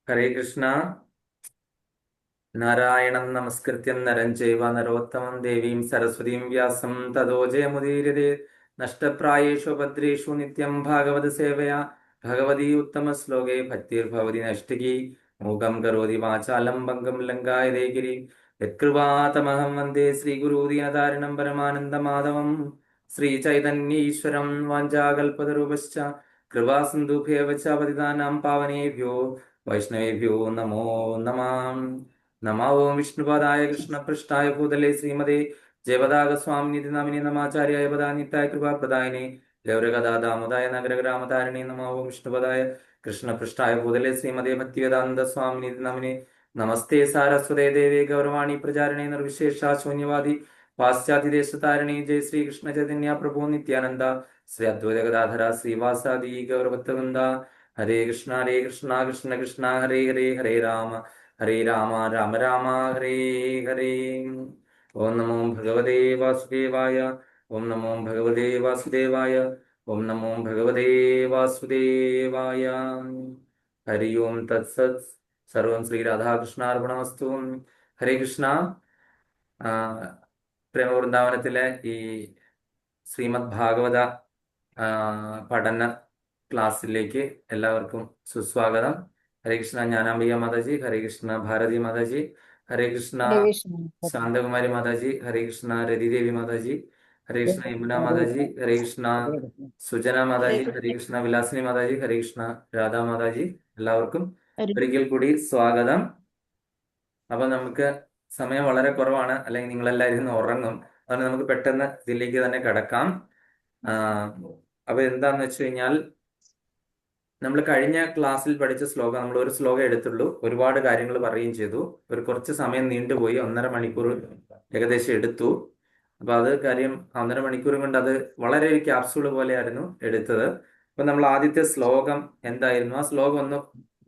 ഹരേ കൃഷ്ണ. നാരായണം നമസ്കൃത്യം നരം ചൈവ നരോത്തമം ദേവീം സരസ്വതീം വ്യാസം തതോ ജയമുദീരതേ. നഷ്ടപ്രായേഷു ഭദ്രേഷു നിത്യം ഭാഗവത സേവയാ ഭഗവതി ഉത്തമ ശ്ലോകേ ഭക്തിർഭവതി നഷ്ടികി. മൂകം കരോതി വാചാലം ഭംഗം ലങ്കായതേ ഗിരി. യത്കൃപാതമഹം വന്ദേ ശ്രീഗുരുദീനതാരിണം പരമാനന്ദമാധവം. ശ്രീചൈതന്യീശ്വരം വാഞ്ചാകൽപതരൂപശ്ച കൃപാസിന്ധുഭ്യേവ ച പതിതാനാം പാവനേഭ്യോ വൈഷ്ണവേഭ്യോ നമോ നമാം. നമോ ഓം വിഷ്ണുപാദായ കൃഷ്ണപൃഷ്ഠായ ഭൂതലേ ശ്രീമതേ ജയപതാകസ്വാമിനിധി നാമിനി നമാചാര്യായ പദാനിത്തായ കൃപാപ്രദായിനി ഗൗരഗദാദാമുദായ നഗരഗ്രാമധാരിണി. നമോ ഓം വിഷ്ണുപദായ കൃഷ്ണപൃഷ്ഠായ ഭൂതലേ ശ്രീമതേ ഭക്തിവേദാന്ത സ്വാമിനിധി നാമിനി നമസ്തേ സാരസ്വതേ ദേവേ ഗൗരവാണി പ്രചാരിണേ നിർവിശേഷ ശൂന്യവാദി പാശ്ചാത്യദേശതാരിണി. ജയ ശ്രീകൃഷ്ണ ചൈതന്യ പ്രഭു നിത്യാനന്ദ ശ്രീ അദ്വൈത ഗദാധര ശ്രീവാസാദി ഗൗരവത്തവൃന്ദ. ഹരേ കൃഷ്ണ കൃഷ്ണ കൃഷ്ണ ഹരേ ഹരേ ഹരേ രാമ ഹരേ രാമ രാമ രാമ ഹരേ ഹരേ. ഓം നമോ ഭഗവതേ വാസുദേവായ. ഓം നമോ ഭഗവതേ വാസുദേവായ. ഓം നമോ ഭഗവതേ വാസുദേവായ. ഹരി ഓം തത്സത്. സർവം ശ്രീ രാധാകൃഷ്ണാർപ്പണമസ്തു. ഹരേ കൃഷ്ണ. പ്രേമവൃന്ദാവനത്തിലെ ഈ ശ്രീമദ് ഭാഗവത പഠന ക്ലാസ്സിലേക്ക് എല്ലാവർക്കും സുസ്വാഗതം. ഹരേ കൃഷ്ണ ജ്ഞാനാംബിക മാതാജി, ഹരേ കൃഷ്ണ ഭാരതി മാതാജി, ഹരേ കൃഷ്ണ ശാന്തകുമാരി മാതാജി, ഹരേ കൃഷ്ണ രതിദേവി മാതാജി, ഹരേ കൃഷ്ണ യമുന മാതാജി, ഹരേ കൃഷ്ണ സുജന മാതാജി, ഹരേ കൃഷ്ണ വിലാസിനി മാതാജി, ഹരേ കൃഷ്ണ രാധാ മാതാജി. എല്ലാവർക്കും ഒരിക്കൽ കൂടി സ്വാഗതം. അപ്പൊ നമുക്ക് സമയം വളരെ കുറവാണ്, അല്ലെങ്കിൽ നിങ്ങളെല്ലാവരും ഇന്ന് ഉറങ്ങും. അതുകൊണ്ട് നമുക്ക് പെട്ടെന്ന് ഇതിലേക്ക് തന്നെ കിടക്കാം. അപ്പൊ എന്താന്ന് വെച്ച് കഴിഞ്ഞാൽ, നമ്മൾ കഴിഞ്ഞ ക്ലാസ്സിൽ പഠിച്ച ശ്ലോകം, നമ്മൾ ഒരു ശ്ലോകം എടുത്തുള്ളൂ, ഒരുപാട് കാര്യങ്ങൾ പറയുകയും ചെയ്തു. ഒരു കുറച്ച് സമയം നീണ്ടുപോയി, 1.5 മണിക്കൂർ ഏകദേശം എടുത്തു. അപ്പൊ അത് കാര്യം 1.5 മണിക്കൂർ കൊണ്ട് അത് വളരെ ഒരു ക്യാപ്സൂൾ പോലെയായിരുന്നു എടുത്തത്. അപ്പൊ നമ്മൾ ആദ്യത്തെ ശ്ലോകം എന്തായിരുന്നു, ആ ശ്ലോകം ഒന്ന്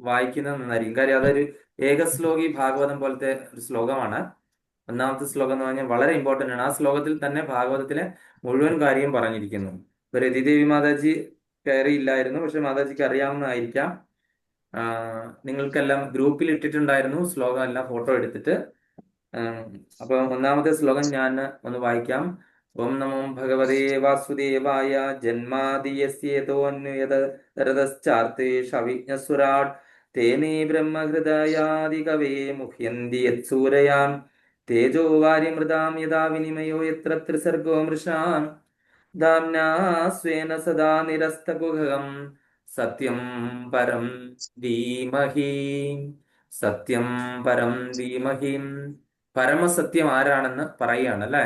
വായിക്കുന്നത് നന്നായിരിക്കും. കാര്യം അതൊരു ഏകശ്ലോകി ഭാഗവതം പോലത്തെ ഒരു ശ്ലോകമാണ്. ഒന്നാമത്തെ ശ്ലോകം എന്ന് പറഞ്ഞാൽ വളരെ ഇമ്പോർട്ടന്റ് ആണ്. ആ ശ്ലോകത്തിൽ തന്നെ ഭാഗവതത്തിലെ മുഴുവൻ കാര്യം പറഞ്ഞിരിക്കുന്നു. ഇപ്പൊ രതിദേവി മാതാജി കയറിയില്ലായിരുന്നു, പക്ഷെ മാതാജിക്ക് അറിയാവുന്നതായിരിക്കാം. നിങ്ങൾക്കെല്ലാം ഗ്രൂപ്പിൽ ഇട്ടിട്ടുണ്ടായിരുന്നു ശ്ലോകം എല്ലാം, ഫോട്ടോ എടുത്തിട്ട്. അപ്പൊ ഒന്നാമത്തെ ശ്ലോകം ഞാൻ ഒന്ന് വായിക്കാം. ഓം നമോ ഭഗവതേ വാസുദേവായ. ജന്മാദിയസ്യേതോന്വയതരതശ്ചാർത്തേഷവിജ്ഞസ്വരാട് തേനേ ബ്രഹ്മഹൃദയാദികവേ മുഹ്യന്തി യത്സൂരയാം തേജോ വാര്യമൃതാം യഥാ വിനിമയോ യത്ര ത്രിസർഗോ മൃഷാം ധാമ്നാ സ്വേന സദാ നിരസ്തകുഹകം സത്യം പരം ധീമഹി. സത്യം പരം ധീമഹിം. പരമസത്യം ആരാണെന്ന് പറയുകയാണ് അല്ലെ.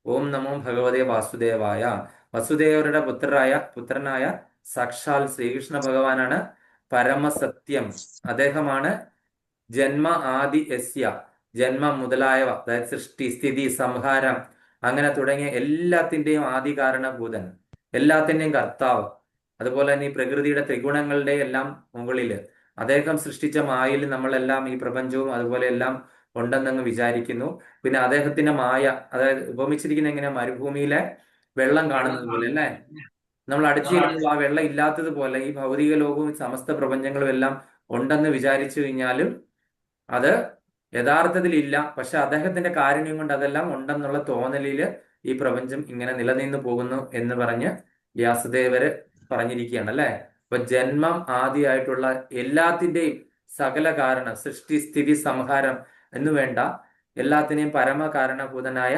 ഓം നമോ ഭഗവതേ വാസുദേവായ. വസുദേവരുടെ പുത്രനായ സാക്ഷാൽ ശ്രീകൃഷ്ണ ഭഗവാനാണ് പരമസത്യം. അദ്ദേഹമാണ് ജന്മ ആദി യസ്യ, ജന്മം മുതലായവ, അതായത് സൃഷ്ടി സ്ഥിതി സംഹാരം അങ്ങനെ തുടങ്ങിയ എല്ലാത്തിന്റെയും ആദി കാരണഭൂതൻ, എല്ലാത്തിന്റെയും കർത്താവ്. അതുപോലെ തന്നെ ഈ പ്രകൃതിയുടെ ത്രിഗുണങ്ങളുടെ എല്ലാം മുകളില് അദ്ദേഹം സൃഷ്ടിച്ച മായയിൽ നമ്മളെല്ലാം, ഈ പ്രപഞ്ചവും അതുപോലെ എല്ലാം ഉണ്ടെന്നങ്ങ് വിചാരിക്കുന്നു. പിന്നെ അദ്ദേഹത്തിന്റെ മായ, അതായത് ഉപമിച്ചിരിക്കുന്ന എങ്ങനെ, മരുഭൂമിയിലെ വെള്ളം കാണുന്നത് പോലെ അല്ലെ. നമ്മൾ അടിച്ചിരിക്കുമ്പോൾ ആ വെള്ളം ഇല്ലാത്തതുപോലെ ഈ ഭൗതിക ലോകവും സമസ്ത പ്രപഞ്ചങ്ങളും എല്ലാം ഉണ്ടെന്ന് വിചാരിച്ചു കഴിഞ്ഞാലും അത് യഥാർത്ഥത്തിൽ ഇല്ല. പക്ഷെ അദ്ദേഹത്തിന്റെ കാരുണ്യം കൊണ്ട് അതെല്ലാം ഉണ്ടെന്നുള്ള തോന്നലില് ഈ പ്രപഞ്ചം ഇങ്ങനെ നിലനിന്ന് പോകുന്നു എന്ന് പറഞ്ഞ് വ്യാസദേവര് പറഞ്ഞിരിക്കുകയാണ് അല്ലെ. അപ്പൊ ജന്മം ആദിയായിട്ടുള്ള എല്ലാത്തിന്റെയും സകല കാരണം, സൃഷ്ടി സ്ഥിതി സംഹാരം എന്ന് വേണ്ട എല്ലാത്തിനെയും പരമകാരണഭൂതനായ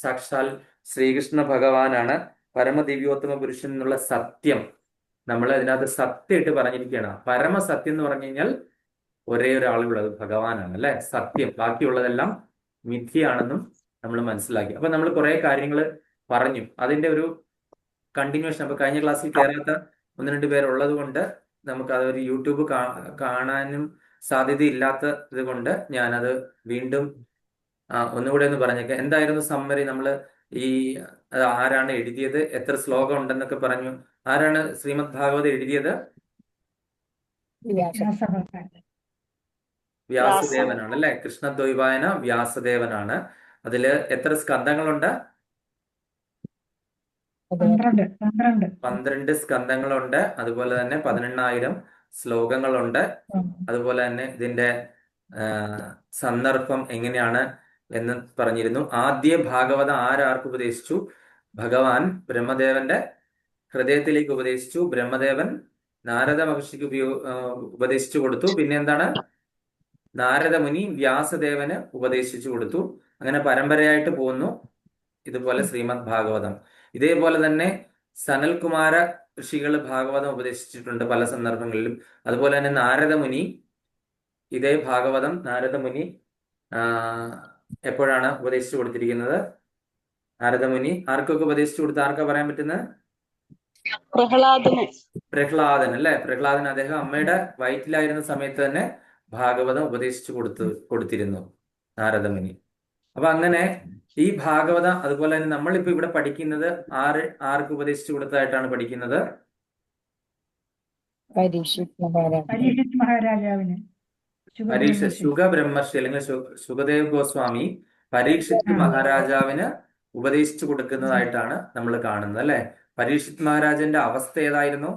സാക്ഷാൽ ശ്രീകൃഷ്ണ ഭഗവാനാണ് പരമദിവ്യോത്തമ പുരുഷൻ എന്നുള്ള സത്യം. നമ്മൾ അതിനകത്ത് സത്യമായിട്ട് പറഞ്ഞിരിക്കുകയാണ്. പരമസത്യം എന്ന് പറഞ്ഞു കഴിഞ്ഞാൽ ഒരേ ഒരാളുള്ളത് ഭഗവാനാണ് അല്ലെ, സത്യം. ബാക്കിയുള്ളതെല്ലാം മിഥ്യയാണെന്നും നമ്മൾ മനസ്സിലാക്കി. അപ്പൊ നമ്മൾ കുറെ കാര്യങ്ങൾ പറഞ്ഞു, അതിന്റെ ഒരു കണ്ടിന്യൂഷൻ. അപ്പൊ കഴിഞ്ഞ ക്ലാസ്സിൽ കയറാത്ത 1-2 പേരുള്ളത് കൊണ്ട് നമുക്ക് അതൊരു യൂട്യൂബ് കാണാനും സാധ്യതയില്ലാത്ത ഇത് കൊണ്ട് ഞാനത് വീണ്ടും ഒന്നുകൂടെ ഒന്ന് പറഞ്ഞേക്കാം. എന്തായിരുന്നു സമ്മറി? നമ്മള് ഈ ആരാണ് എഴുതിയത്, എത്ര ശ്ലോകം ഉണ്ടെന്നൊക്കെ പറഞ്ഞു. ആരാണ് ശ്രീമദ് ഭാഗവതം എഴുതിയത്? വ്യാസദേവനാണ് അല്ലെ. കൃഷ്ണദ്വൈപായന വ്യാസദേവനാണ്. അതില് എത്ര സ്കന്ധങ്ങളുണ്ട്? 12 സ്കന്ധങ്ങളുണ്ട്. അതുപോലെ തന്നെ 18,000 ശ്ലോകങ്ങളുണ്ട്. അതുപോലെ തന്നെ ഇതിന്റെ സന്ദർഭം എങ്ങനെയാണ് എന്ന് പറഞ്ഞിരുന്നു. ആദ്യ ഭാഗവതം ആരാർക്ക് ഉപദേശിച്ചു? ഭഗവാൻ ബ്രഹ്മദേവന്റെ ഹൃദയത്തിലേക്ക് ഉപദേശിച്ചു. ബ്രഹ്മദേവൻ നാരദ മഹർഷിക്ക് ഉപദേശിച്ചു കൊടുത്തു. പിന്നെ എന്താണ്? നാരദ മുനി വ്യാസദേവന് ഉപദേശിച്ചു കൊടുത്തു. അങ്ങനെ പരമ്പരയായിട്ട് പോകുന്നു. ഇതുപോലെ ശ്രീമദ് ഭാഗവതം. ഇതേപോലെ തന്നെ സനൽകുമാര ഋഷികൾ ഭാഗവതം ഉപദേശിച്ചിട്ടുണ്ട് പല സന്ദർഭങ്ങളിലും. അതുപോലെ തന്നെ നാരദമുനി ഇതേ ഭാഗവതം നാരദമുനി എപ്പോഴാണ് ഉപദേശിച്ചു കൊടുത്തിരിക്കുന്നത്? നാരദമുനി ആർക്കൊക്കെ ഉപദേശിച്ചു കൊടുത്ത? ആർക്കാ പറയാൻ പറ്റുന്നത്? പ്രഹ്ലാദൻ അല്ലെ? പ്രഹ്ലാദൻ അദ്ദേഹം അമ്മയുടെ വയറ്റിലായിരുന്ന സമയത്ത് തന്നെ ഭാഗവതം ഉപദേശിച്ചു കൊടുത്തിരുന്നു നാരദമുനി. അപ്പൊ അങ്ങനെ ഈ ഭാഗവതം, അതുപോലെ തന്നെ നമ്മളിപ്പോ ഇവിടെ പഠിക്കുന്നത് ആർക്ക് ഉപദേശിച്ചു കൊടുത്തതായിട്ടാണ് പഠിക്കുന്നത്? പരീക്ഷിത് മഹാരാജാവിന്. ശുഗ ബ്രഹ്മർഷി അല്ലെങ്കിൽ സുഖദേവ് ഗോസ്വാമി പരീക്ഷിത് മഹാരാജാവിന് ഉപദേശിച്ചു കൊടുക്കുന്നതായിട്ടാണ് നമ്മൾ കാണുന്നത് അല്ലെ? പരീക്ഷിത് മഹാരാജന്റെ അവസ്ഥ ഏതായിരുന്നു?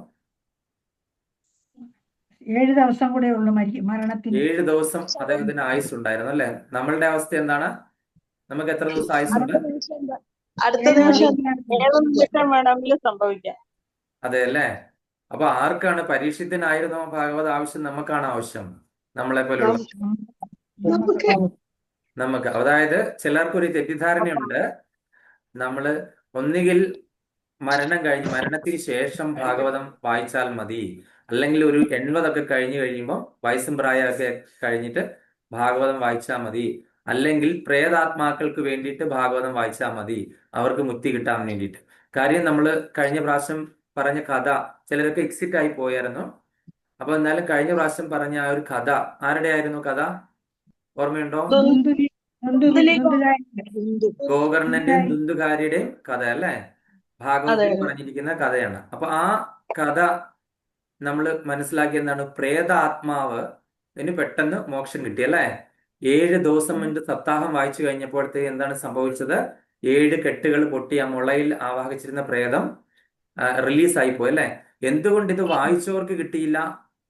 7 ദിവസം കൂടെ ഉള്ളു മരണത്തിന്. 7 ദിവസം അദ്ദേഹത്തിന് ആയുസ് ഉണ്ടായിരുന്നു അല്ലെ? നമ്മളുടെ അവസ്ഥ എന്താണ്? നമുക്ക് എത്ര ദിവസം ആയുസുണ്ട്? അടുത്ത നിമിഷം വേണമെങ്കിലും സംഭവിക്കാം. അതെ അല്ലേ? അപ്പൊ ആർക്കാണ്? പരീക്ഷത്തിനായിരുന്നോ ഭാഗവത ആവശ്യം? നമുക്കാണ് ആവശ്യം, നമ്മളെ പോലെയുള്ള നമുക്ക്. അതായത് ചിലർക്കൊരു തെറ്റിദ്ധാരണയുണ്ട്, നമ്മള് ഒന്നുകിൽ മരണത്തിന് ശേഷം ഭാഗവതം വായിച്ചാൽ മതി, അല്ലെങ്കിൽ ഒരു 80 കഴിഞ്ഞു കഴിയുമ്പോൾ വയസ്സും പ്രായമൊക്കെ കഴിഞ്ഞിട്ട് ഭാഗവതം വായിച്ചാൽ മതി, അല്ലെങ്കിൽ പ്രേതാത്മാക്കൾക്ക് വേണ്ടിയിട്ട് ഭാഗവതം വായിച്ചാൽ മതി, അവർക്ക് മുക്തി കിട്ടാൻ വേണ്ടിയിട്ട്. കാര്യം നമ്മൾ കഴിഞ്ഞ പ്രാവശ്യം പറഞ്ഞ കഥ ചിലരൊക്കെ എക്സിറ്റ് ആയി പോയായിരുന്നു. അപ്പൊ എന്നാലും കഴിഞ്ഞ പ്രാവശ്യം പറഞ്ഞ ആ ഒരു കഥ ആരുടെ ആയിരുന്നു? കഥ ഓർമ്മയുണ്ടോ? ഗോകർണന്റെയും ദുന്ദുകാരിയുടെയും കഥ അല്ലെ? ഭാഗവതത്തിൽ പറഞ്ഞിരിക്കുന്ന കഥയാണ്. അപ്പൊ ആ കഥ നമ്മൾ മനസ്സിലാക്കിയ എന്താണ്? പ്രേതാത്മാവ് പെട്ടെന്ന് മോക്ഷം കിട്ടി അല്ലെ? 7 ദിവസം മുൻപ് സപ്താഹം വായിച്ചു കഴിഞ്ഞപ്പോഴത്തേക്ക് എന്താണ് സംഭവിച്ചത്? 7 കെട്ടുകൾ പൊട്ടി ആ മുളയിൽ ആവാഹിച്ചിരുന്ന പ്രേതം റിലീസായി പോയി അല്ലെ? എന്തുകൊണ്ട് ഇത് വായിച്ചവർക്ക് കിട്ടിയില്ല?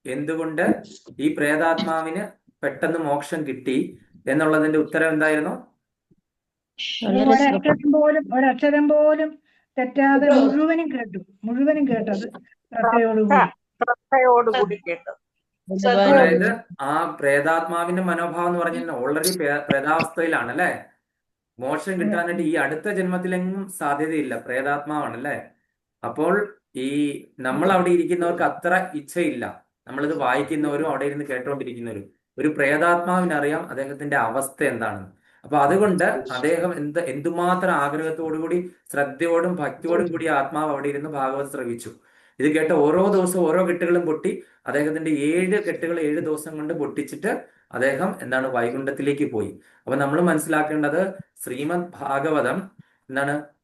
എന്തുകൊണ്ട് ഈ പ്രേതാത്മാവിന് പെട്ടെന്ന് മോക്ഷം കിട്ടി എന്നുള്ളതിന്റെ ഉത്തരം എന്തായിരുന്നു? ഒരക്ഷരം പോലും തെറ്റാതെ മുഴുവനും കേട്ടത് ശ്രദ്ധയോടുകൂടി കേട്ടു. അതായത് ആ പ്രേതാത്മാവിന്റെ മനോഭാവം എന്ന് പറഞ്ഞാൽ ഓൾറെഡി പ്രേതാവസ്ഥയിലാണ് അല്ലെ? മോക്ഷം കിട്ടാനായിട്ട് ഈ അടുത്ത ജന്മത്തിലെങ്ങും സാധ്യതയില്ല, പ്രേതാത്മാവാണ് അല്ലെ? അപ്പോൾ ഈ നമ്മൾ അവിടെ ഇരിക്കുന്നവർക്ക് അത്ര ഇച്ഛയില്ല. നമ്മളിത് വായിക്കുന്നവരും അവിടെ ഇരുന്ന് കേട്ടോണ്ടിരിക്കുന്നവരും. ഒരു പ്രേതാത്മാവിനറിയാം അദ്ദേഹത്തിന്റെ അവസ്ഥ എന്താണെന്ന്. അപ്പൊ അതുകൊണ്ട് അദ്ദേഹം എന്തുമാത്രം ആഗ്രഹത്തോടുകൂടി ശ്രദ്ധയോടും ഭക്തിയോടും കൂടി ആത്മാവ് അവിടെ ഇരുന്ന് ഭാഗവത് ശ്രവിച്ചു. ഇത് കേട്ട ഓരോ ദിവസവും ഓരോ കെട്ടുകളും പൊട്ടി അദ്ദേഹത്തിന്റെ 7 കെട്ടുകൾ 7 ദിവസം കൊണ്ട് പൊട്ടിച്ചിട്ട് അദ്ദേഹം വൈകുണ്ഠത്തിലേക്ക് പോയി. അപ്പൊ നമ്മൾ മനസ്സിലാക്കേണ്ടത് ശ്രീമദ് ഭാഗവതം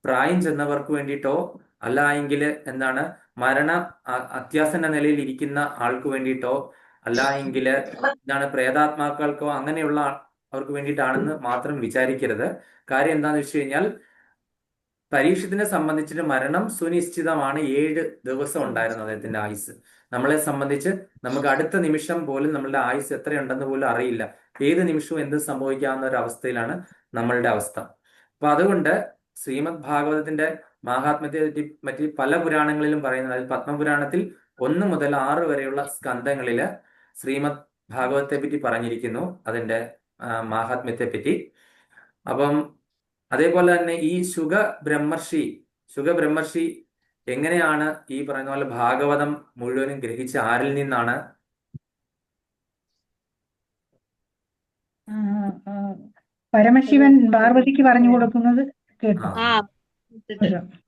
പ്രായം ചെന്നവർക്ക് വേണ്ടിയിട്ടോ അല്ല എങ്കിൽ അത്യാസന്ന നിലയിൽ ഇരിക്കുന്ന ആൾക്ക് വേണ്ടിയിട്ടോ അല്ല എങ്കിൽ പ്രേതാത്മാക്കൾക്കോ അങ്ങനെയുള്ള അവർക്ക് വേണ്ടിയിട്ടാണെന്ന് മാത്രം വിചാരിക്കരുത്. കാര്യം എന്താണെന്ന് വെച്ച് കഴിഞ്ഞാൽ പരീക്ഷത്തിനെ സംബന്ധിച്ചിട്ട് മരണം സുനിശ്ചിതമാണ്. 7 ദിവസം ഉണ്ടായിരുന്നു അദ്ദേഹത്തിന്റെ ആയുസ്. നമ്മളെ സംബന്ധിച്ച് നമുക്ക് അടുത്ത നിമിഷം പോലും നമ്മളുടെ ആയുസ് എത്രയുണ്ടെന്ന് പോലും അറിയില്ല. ഏത് നിമിഷവും എന്ത് സംഭവിക്കാവുന്ന ഒരു അവസ്ഥയിലാണ് നമ്മളുടെ അവസ്ഥ. അപ്പൊ അതുകൊണ്ട് ശ്രീമദ് ഭാഗവതത്തിന്റെ മാഹാത്മ്യത്തെ പറ്റി പല പുരാണങ്ങളിലും പറയുന്നത്, അതിൽ പത്മപുരാണത്തിൽ 1 മുതൽ 6 വരെയുള്ള സ്കന്ധങ്ങളില് ശ്രീമദ് ഭാഗവതത്തെ പറ്റി പറഞ്ഞിരിക്കുന്നു, അതിന്റെ മാഹാത്മ്യത്തെ പറ്റി. അപ്പം അതേപോലെ തന്നെ ഈ ശുഗ ബ്രഹ്മർഷി എങ്ങനെയാണ് ഈ പറയുന്ന പോലെ ഭാഗവതം മുഴുവനും ഗ്രഹിച്ച ആരിൽ നിന്നാണ്? പരമശിവൻ പാർവതിക്ക് പറഞ്ഞു കൊടുക്കുന്നത് കേട്ടു.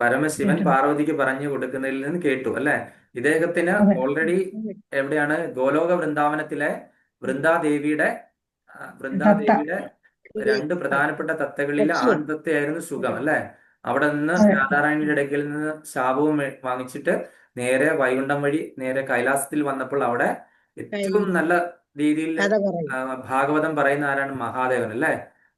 പരമശിവൻ പാർവതിക്ക് പറഞ്ഞു കൊടുക്കുന്നതിൽ നിന്ന് കേട്ടു അല്ലെ? ഇദ്ദേഹത്തിന് ഓൾറെഡി എവിടെയാണ്? ഗോലോക വൃന്ദാവനത്തിലെ വൃന്ദാദേവിയുടെ 2 പ്രധാനപ്പെട്ട തത്തകളിൽ ആൺതത്തയായിരുന്നു ശുഗം അല്ലെ? അവിടെ നിന്ന് രാധാറാണിയുടെ ഇടയ്ക്കിൽ നിന്ന് ശാപവും വാങ്ങിച്ചിട്ട് നേരെ വൈകുണ്ഠം വഴി നേരെ കൈലാസത്തിൽ വന്നപ്പോൾ അവിടെ ഏറ്റവും നല്ല രീതിയിൽ ഭാഗവതം പറയുന്ന ആരാണ്? മഹാദേവൻ അല്ലെ?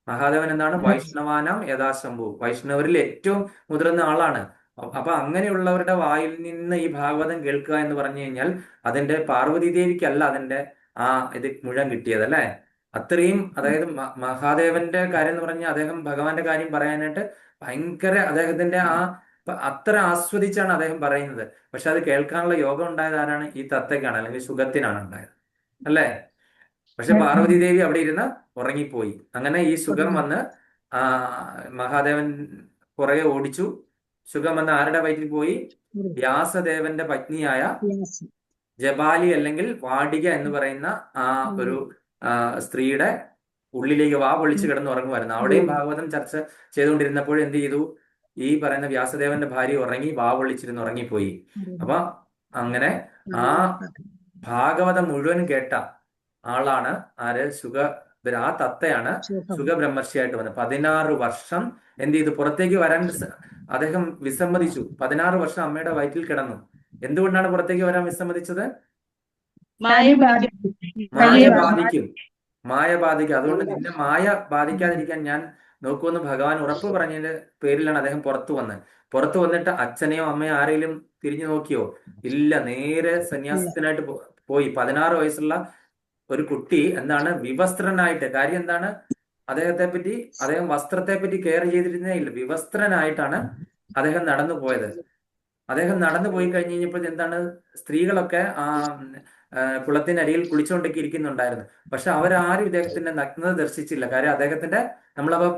മഹാദേവൻ എന്താണ്? വൈഷ്ണവാനാം യഥാശംഭു, വൈഷ്ണവരിൽ ഏറ്റവും മുതിർന്ന ആളാണ്. അപ്പൊ അങ്ങനെയുള്ളവരുടെ വായിൽ നിന്ന് ഈ ഭാഗവതം കേൾക്കുക എന്ന് പറഞ്ഞു കഴിഞ്ഞാൽ അതിന്റെ പാർവതി ദേവിക്കല്ല അതിന്റെ ആ ഇത് മുഴുവൻ കിട്ടിയത് അല്ലെ. അത്രയും അതായത് മഹാദേവന്റെ കാര്യം എന്ന് പറഞ്ഞാൽ അദ്ദേഹം ഭഗവാന്റെ കാര്യം പറയാനായിട്ട് ഭയങ്കര അദ്ദേഹത്തിന്റെ അത്ര ആസ്വദിച്ചാണ് അദ്ദേഹം പറയുന്നത്. പക്ഷെ അത് കേൾക്കാനുള്ള യോഗം ഉണ്ടായത് ആരാണ്? ഈ തത്തയ്ക്കാണ്, അല്ലെങ്കിൽ സുഖത്തിനാണ് ഉണ്ടായത് അല്ലേ. പക്ഷെ പാർവതി ദേവി അവിടെ ഇരുന്ന് ഉറങ്ങിപ്പോയി. അങ്ങനെ ഈ സുഖം വന്ന് ആ മഹാദേവൻ പുറകെ ഓടിച്ചു. സുഖം വന്ന് ആരുടെ വയറ്റിൽ പോയി? വ്യാസദേവന്റെ പത്നിയായ ജപാലി അല്ലെങ്കിൽ വാടിക എന്ന് പറയുന്ന ആ ഒരു സ്ത്രീയുടെ ഉള്ളിലേക്ക് വാ പൊളിച്ച് കിടന്ന് ഉറങ്ങുമായിരുന്നു. അവിടെയും ഭാഗവതം ചർച്ച ചെയ്തുകൊണ്ടിരുന്നപ്പോൾ എന്ത് ചെയ്തു? ഈ പറയുന്ന വ്യാസദേവന്റെ ഭാര്യ ഉറങ്ങി, വാ പൊളിച്ചിരുന്ന് ഉറങ്ങിപ്പോയി. അപ്പൊ അങ്ങനെ ആ ഭാഗവതം മുഴുവൻ കേട്ട ആളാണ് ആര്? ആ തത്തയാണ് സുഖബ്രഹ്മർഷിയായിട്ട് വന്നത്. 16 വർഷം എന്ത് ചെയ്തു? പുറത്തേക്ക് വരാൻ അദ്ദേഹം വിസമ്മതിച്ചു. 16 വർഷം അമ്മയുടെ വയറ്റിൽ കിടന്നു. എന്തുകൊണ്ടാണ് പുറത്തേക്ക് വരാൻ വിസമ്മതിച്ചത്? മായ ബാധിക്കും, മായ ബാധിക്കും. അതുകൊണ്ട് നിന്നെ മായ ബാധിക്കാതിരിക്കാൻ ഞാൻ നോക്കുമെന്ന് ഭഗവാൻ ഉറപ്പ് പറഞ്ഞതിന്റെ പേരിലാണ് അദ്ദേഹം പുറത്തു വന്നിട്ട് അച്ഛനെയോ അമ്മയോ ആരെങ്കിലും തിരിഞ്ഞു നോക്കിയോ? ഇല്ല, നേരെ സന്യാസത്തിനായിട്ട് പോയി. 16 വയസ്സുള്ള ഒരു കുട്ടി എന്താണ് വിവസ്ത്രനായിട്ട്, കാര്യം എന്താണ്? അദ്ദേഹം വസ്ത്രത്തെ പറ്റി കെയർ ചെയ്തിരുന്നേ ഇല്ല. വിവസ്ത്രനായിട്ടാണ് അദ്ദേഹം നടന്നു പോയത്. അദ്ദേഹം നടന്നു പോയി കഴിഞ്ഞ് കഴിഞ്ഞപ്പോൾ എന്താണ്? സ്ത്രീകളൊക്കെ കുളത്തിനരികിൽ കുളിച്ചുകൊണ്ടൊക്കെ ഇരിക്കുന്നുണ്ടായിരുന്നു. പക്ഷെ അവരാരും ഇദ്ദേഹത്തിന്റെ നഗ്നത ദർശിച്ചില്ല. കാര്യം അദ്ദേഹത്തിന്റെ നമ്മളപ്പോ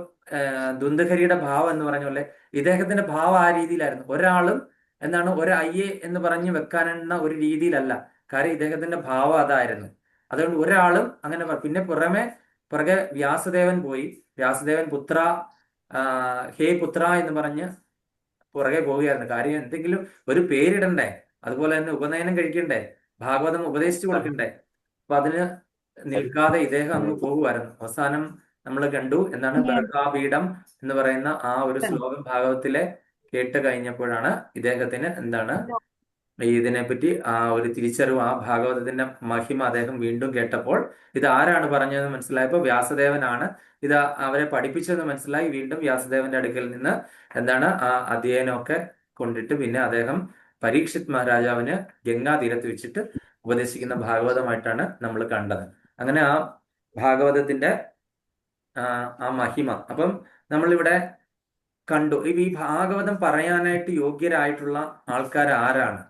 ദുന്ദഹരിയുടെ ഭാവം എന്ന് പറഞ്ഞ പോലെ ഇദ്ദേഹത്തിന്റെ ഭാവം ആ രീതിയിലായിരുന്നു. ഒരാളും എന്താണ് ഒരയ്യെ എന്ന് പറഞ്ഞു വെക്കാനെന്ന ഒരു രീതിയിലല്ല. കാര്യം ഇദ്ദേഹത്തിന്റെ ഭാവം അതായിരുന്നു. അതുകൊണ്ട് ഒരാളും അങ്ങനെ പിന്നെ പുറകെ വ്യാസദേവൻ പോയി. വ്യാസദേവൻ പുത്ര ഹേ പുത്ര എന്ന് പറഞ്ഞ് പുറകെ പോവുകയായിരുന്നു. കാര്യം എന്തെങ്കിലും ഒരു പേരിടണ്ടേ, അതുപോലെ തന്നെ ഉപനയനം കഴിക്കണ്ടേ, ഭാഗവതം ഉപദേശിച്ചു കൊടുക്കണ്ടേ. അപ്പൊ അതിന് നിൽക്കാതെ ഇദ്ദേഹം അങ്ങ് പോകുമായിരുന്നു. അവസാനം നമ്മൾ കണ്ടു എന്താണ് ബർക്കാപീഠം എന്ന് പറയുന്ന ആ ഒരു ശ്ലോകം ഭാഗവത്തിലെ കേട്ട് കഴിഞ്ഞപ്പോഴാണ് ഇദ്ദേഹത്തിന് എന്താണ് ഇതിനെപ്പറ്റി ആ ഒരു തിരിച്ചറിവ്, ആ ഭാഗവതത്തിന്റെ മഹിമ അദ്ദേഹം വീണ്ടും കേട്ടപ്പോൾ ഇത് ആരാണ് പറഞ്ഞതെന്ന് മനസ്സിലായപ്പോൾ വ്യാസദേവനാണ് ഇത് അവരെ പഠിപ്പിച്ചതെന്ന് മനസ്സിലായി. വീണ്ടും വ്യാസദേവന്റെ അടുക്കൽ നിന്ന് എന്താണ് ആ അധ്യയനമൊക്കെ കൊണ്ടിട്ട് പിന്നെ അദ്ദേഹം പരീക്ഷിത് മഹാരാജാവിന് ഗംഗാ തീരത്ത് വെച്ചിട്ട് ഉപദേശിക്കുന്ന ഭാഗവതമായിട്ടാണ് നമ്മൾ കണ്ടത്. അങ്ങനെ ആ ഭാഗവതത്തിന്റെ ആ മഹിമ അപ്പം നമ്മളിവിടെ കണ്ടു. ഈ ഭാഗവതം പറയാനായിട്ട് യോഗ്യരായിട്ടുള്ള ആൾക്കാർ ആരാണ്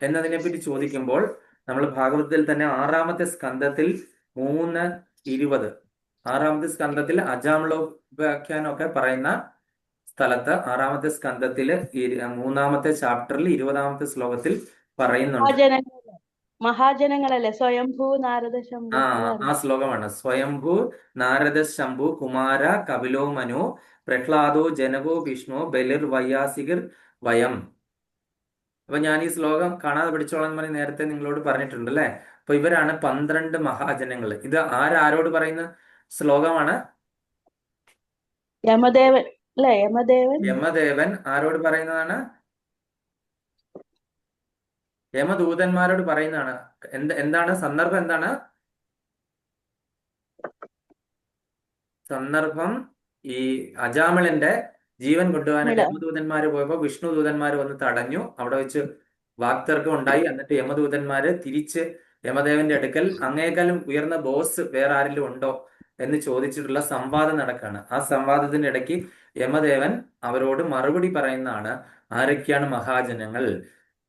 എന്നതിനെപ്പറ്റി ചോദിക്കുമ്പോൾ നമ്മൾ ഭാഗവതത്തിൽ തന്നെ 6-ാമത്തെ സ്കന്ധത്തിൽ 3:20 6-ാമത്തെ സ്കന്ധത്തിൽ അജാമളോപാഖ്യാനമൊക്കെ പറയുന്ന സ്ഥലത്ത് 6-ാമത്തെ സ്കന്ധത്തില് 3-ാമത്തെ ചാപ്റ്ററിൽ 20-ാമത്തെ ശ്ലോകത്തിൽ പറയുന്നുണ്ട്. മഹാജനങ്ങളല്ലേ? സ്വയംഭൂ നാരദ ശംഭു. ആ ശ്ലോകമാണ്. സ്വയംഭൂ നാരദ ശംഭു കുമാര കപിലോ മനോ പ്രഹ്ലാദോ ജനകോ വിഷ്ണു ബലിർ വൈയാസികർ വയം. അപ്പൊ ഞാൻ ഈ ശ്ലോകം കാണാതെ പഠിച്ചോളാൻ പറഞ്ഞ് നേരത്തെ നിങ്ങളോട് പറഞ്ഞിട്ടുണ്ട് അല്ലെ. അപ്പൊ ഇവരാണ് 12 മഹാജനങ്ങൾ. ഇത് ആരോട് പറയുന്ന ശ്ലോകമാണ്? യമദേവൻ അല്ലെ? യമദേവൻ ആരോട് പറയുന്നതാണ്? യമദൂതന്മാരോട് പറയുന്നതാണ്. എന്താണ് സന്ദർഭം? എന്താണ് സന്ദർഭം? ഈ അജാമിളന്റെ ജീവൻ കൊണ്ടുപോകാനായിട്ട് യമദൂതന്മാര് പോയപ്പോ വിഷ്ണു ദൂതന്മാര് വന്ന് തടഞ്ഞു. അവിടെ വെച്ച് വാക്തർക്കം ഉണ്ടായി. എന്നിട്ട് യമദൂതന്മാര് തിരിച്ച് യമദേവന്റെ അടുക്കൽ അങ്ങേക്കാളും ഉയർന്ന ബോസ് വേറെ ആരെങ്കിലും ഉണ്ടോ എന്ന് ചോദിച്ചിട്ടുള്ള സംവാദം നടക്കാണ്. ആ സംവാദത്തിന്റെ ഇടയ്ക്ക് യമദേവൻ അവരോട് മറുപടി പറയുന്നതാണ്. ആരൊക്കെയാണ് മഹാജനങ്ങൾ?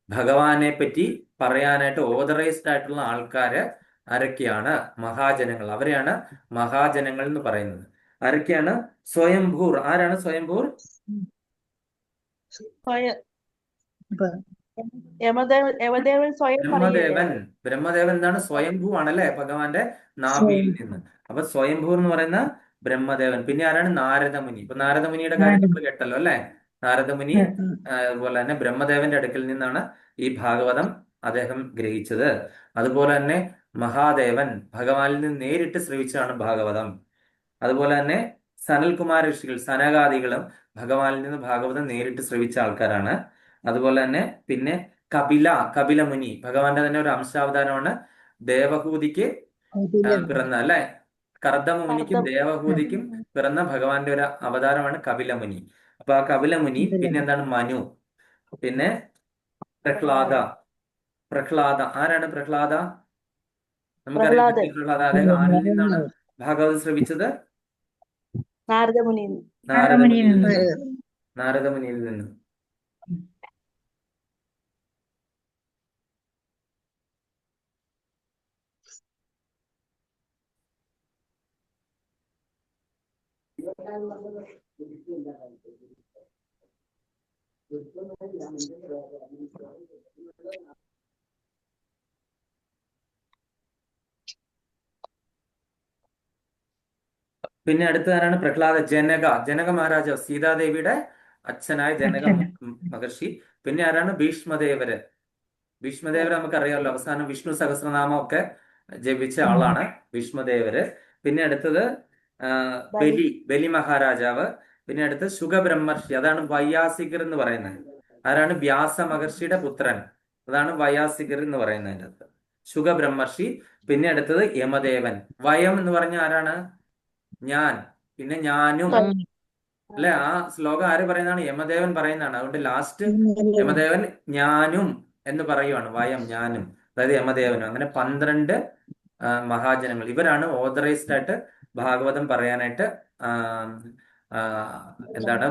ഭഗവാനെ പറ്റി പറയാനായിട്ട് ഓതറൈസ്ഡ് ആയിട്ടുള്ള ആൾക്കാര് ആരൊക്കെയാണ്? മഹാജനങ്ങൾ. അവരെയാണ് മഹാജനങ്ങൾ എന്ന് പറയുന്നത്. ആരൊക്കെയാണ്? സ്വയംഭൂർ. ആരാണ് സ്വയംഭൂർ? ബ്രഹ്മദേവൻ എന്താണ്? സ്വയംഭൂ ആണല്ലേ ഭഗവാന്റെ നാഭിയിൽ നിന്ന്. അപ്പൊ സ്വയംഭൂ എന്ന് പറയുന്ന ബ്രഹ്മദേവൻ. പിന്നെ ആരാണ്? നാരദമുനി. ഇപ്പൊ നാരദമുനിയുടെ കാര്യം നമ്മൾ കേട്ടല്ലോ അല്ലെ. നാരദമുനി അതുപോലെ തന്നെ ബ്രഹ്മദേവന്റെ അടുക്കൽ നിന്നാണ് ഈ ഭാഗവതം അദ്ദേഹം ഗ്രഹിച്ചത്. അതുപോലെ തന്നെ മഹാദേവൻ ഭഗവാനിൽ നിന്ന് നേരിട്ട് ശ്രവിച്ചതാണ് ഭാഗവതം. അതുപോലെ തന്നെ സനൽകുമാര ഋഷികൾ, സനകാദികളും ഭഗവാനിൽ നിന്ന് ഭാഗവതം നേരിട്ട് ശ്രവിച്ച ആൾക്കാരാണ്. അതുപോലെ തന്നെ പിന്നെ കപിലമുനി ഭഗവാന്റെ തന്നെ ഒരു അംശാവതാരമാണ്. ദേവഹൂതിക്ക് പിറന്ന കർദമ മുനിക്കും ദേവഹൂതിക്കും പിറന്ന ഭഗവാന്റെ ഒരു അവതാരമാണ് കപിലമുനി. അപ്പൊ ആ കപിലമുനി, പിന്നെ എന്താണ് മനു, പിന്നെ പ്രഹ്ലാദ. പ്രഹ്ലാദ ആരാണ് പ്രഹ്ലാദ? നമുക്കറിയാൻ പ്രഹ്ലാദൻ പറ്റിയ പ്രഹ്ലാദ അദ്ദേഹം ആരിൽ നിന്നാണ് ഭാഗവതം ശ്രവിച്ചത്? നാരദമുനി. നാരദമുനിയിൽ നാരദമുനിയിൽ നിന്ന്. നിന്ന്. നാരദമുനിയിൽ നിന്ന്. പിന്നെ അടുത്തതാരാണ്? പ്രഹ്ലാദ. ജനക മഹാരാജാവ്, സീതാദേവിയുടെ അച്ഛനായ ജനക അച്ഛൻ. മഹർഷി. പിന്നെ ആരാണ്? ഭീഷ്മദേവര്. ഭീഷ്മദേവര് നമുക്കറിയാമല്ലോ, അവസാനം വിഷ്ണു സഹസ്രനാമം ഒക്കെ ജപിച്ച ആളാണ് ഭീഷ്മദേവര്. പിന്നെ അടുത്തത് ബലി മഹാരാജാവ്. പിന്നെ അടുത്ത് ശുഗബ്രഹ്മർഷി, അതാണ് വൈയാസികർ എന്ന് പറയുന്നത്. ആരാണ്? വ്യാസ മഹർഷിയുടെ പുത്രൻ, അതാണ് വൈയാസികർ എന്ന് പറയുന്നതിന്റെ അടുത്ത് ശുഗബ്രഹ്മർഷി. പിന്നെ അടുത്തത് യമദേവൻ. വയം എന്ന് പറഞ്ഞ ആരാണ്? ഞാൻ, പിന്നെ ഞാനും, അല്ലെ? ആ ശ്ലോകം ആര് പറയുന്നതാണ്? യമദേവൻ പറയുന്നതാണ്. അതുകൊണ്ട് ലാസ്റ്റ് യമദേവൻ ഞാനും എന്ന് പറയുവാണ്, വയം ഞാനും, അതായത് യമദേവനും. അങ്ങനെ 12 മഹാജനങ്ങൾ, ഇവരാണ് ഓതറൈസ്ഡ് ആയിട്ട് ഭാഗവതം പറയാനായിട്ട് ആ, ആ, എന്താണ്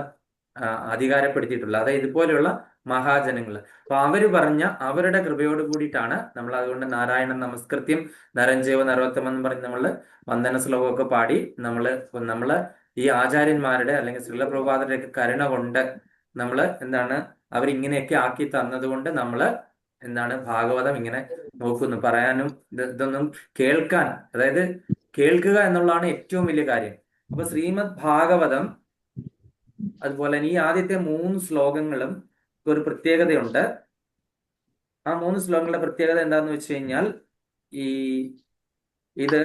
അധികാരപ്പെടുത്തിയിട്ടുള്ളത്. അതായത് ഇതുപോലെയുള്ള മഹാജനങ്ങൾ. അപ്പൊ അവര് പറഞ്ഞ അവരുടെ കൃപയോട് കൂടിയിട്ടാണ് നമ്മൾ, അതുകൊണ്ട് നാരായണൻ നമസ്കൃത്യം നരഞ്ജീവ നരോത്തമം എന്ന് പറഞ്ഞ് നമ്മൾ വന്ദന ശ്ലോകമൊക്കെ പാടി നമ്മള് ഈ ആചാര്യന്മാരുടെ അല്ലെങ്കിൽ ശ്രീലപ്രഭുപാദരുടെ ഒക്കെ കരുണ കൊണ്ട് നമ്മള് എന്താണ് അവരിങ്ങനെയൊക്കെ ആക്കി തന്നതുകൊണ്ട് നമ്മള് എന്താണ് ഭാഗവതം ഇങ്ങനെ നോക്കുന്നു. പറയാനും ഇതൊന്നും കേൾക്കാൻ, അതായത് കേൾക്കുക എന്നുള്ളതാണ് ഏറ്റവും വലിയ കാര്യം. അപ്പൊ ശ്രീമദ് ഭാഗവതം, അതുപോലെ ഈ ആദ്യത്തെ 3 ശ്ലോകങ്ങളും ഒരു പ്രത്യേകതയുണ്ട്. ആ 3 ശ്ലോകങ്ങളുടെ പ്രത്യേകത എന്താന്ന് വെച്ച് കഴിഞ്ഞാൽ, ഈ ഇത്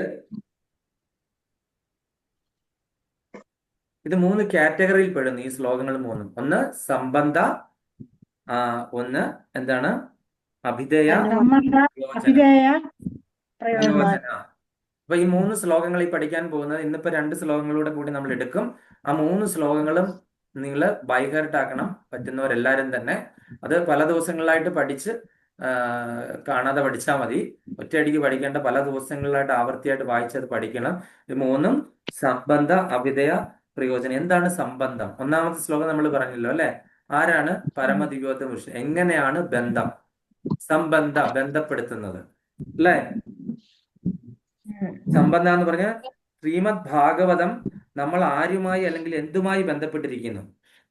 3 കാറ്റഗറിയിൽ പെടുന്നു. ഈ ശ്ലോകങ്ങൾ 3. ഒന്ന് സംബന്ധ, ഒന്ന് എന്താണ് അഭിധേയ, സംബന്ധ, യോജന. അഭിധേയ, പ്രയോജന. യോജന. അപ്പൊ ഈ 3 ശ്ലോകങ്ങൾ ഈ പഠിക്കാൻ പോകുന്നത്, ഇന്നിപ്പോ 2 ശ്ലോകങ്ങളിലൂടെ കൂടി നമ്മൾ എടുക്കും. ആ 3 ശ്ലോകങ്ങളും നിങ്ങൾ ബൈഹാർട്ട് ആക്കണം, പറ്റുന്നവരെല്ലാരും തന്നെ. അത് പല ദിവസങ്ങളിലായിട്ട് പഠിച്ച് കാണാതെ പഠിച്ചാൽ മതി. ഒറ്റയടിക്ക് പഠിക്കേണ്ട, പല ദിവസങ്ങളിലായിട്ട് ആവർത്തിയായിട്ട് വായിച്ചത് പഠിക്കണം. ഈ 3ഉം സംബന്ധ, അഭിധേയ, പ്രയോജനം. എന്താണ് സംബന്ധം? ഒന്നാമത്തെ ശ്ലോകം നമ്മൾ പറഞ്ഞല്ലോ, അല്ലെ? ആരാണ് പരമദിവ്യോത്തമ പുരുഷൻ? എങ്ങനെയാണ് ബന്ധം, സംബന്ധ, ബന്ധപ്പെടുത്തുന്നത്, അല്ലെ? സംബന്ധം എന്ന് പറഞ്ഞാൽ ശ്രീമദ് ഭാഗവതം നമ്മൾ ആരുമായി അല്ലെങ്കിൽ എന്തുമായി ബന്ധപ്പെട്ടിരിക്കുന്നു?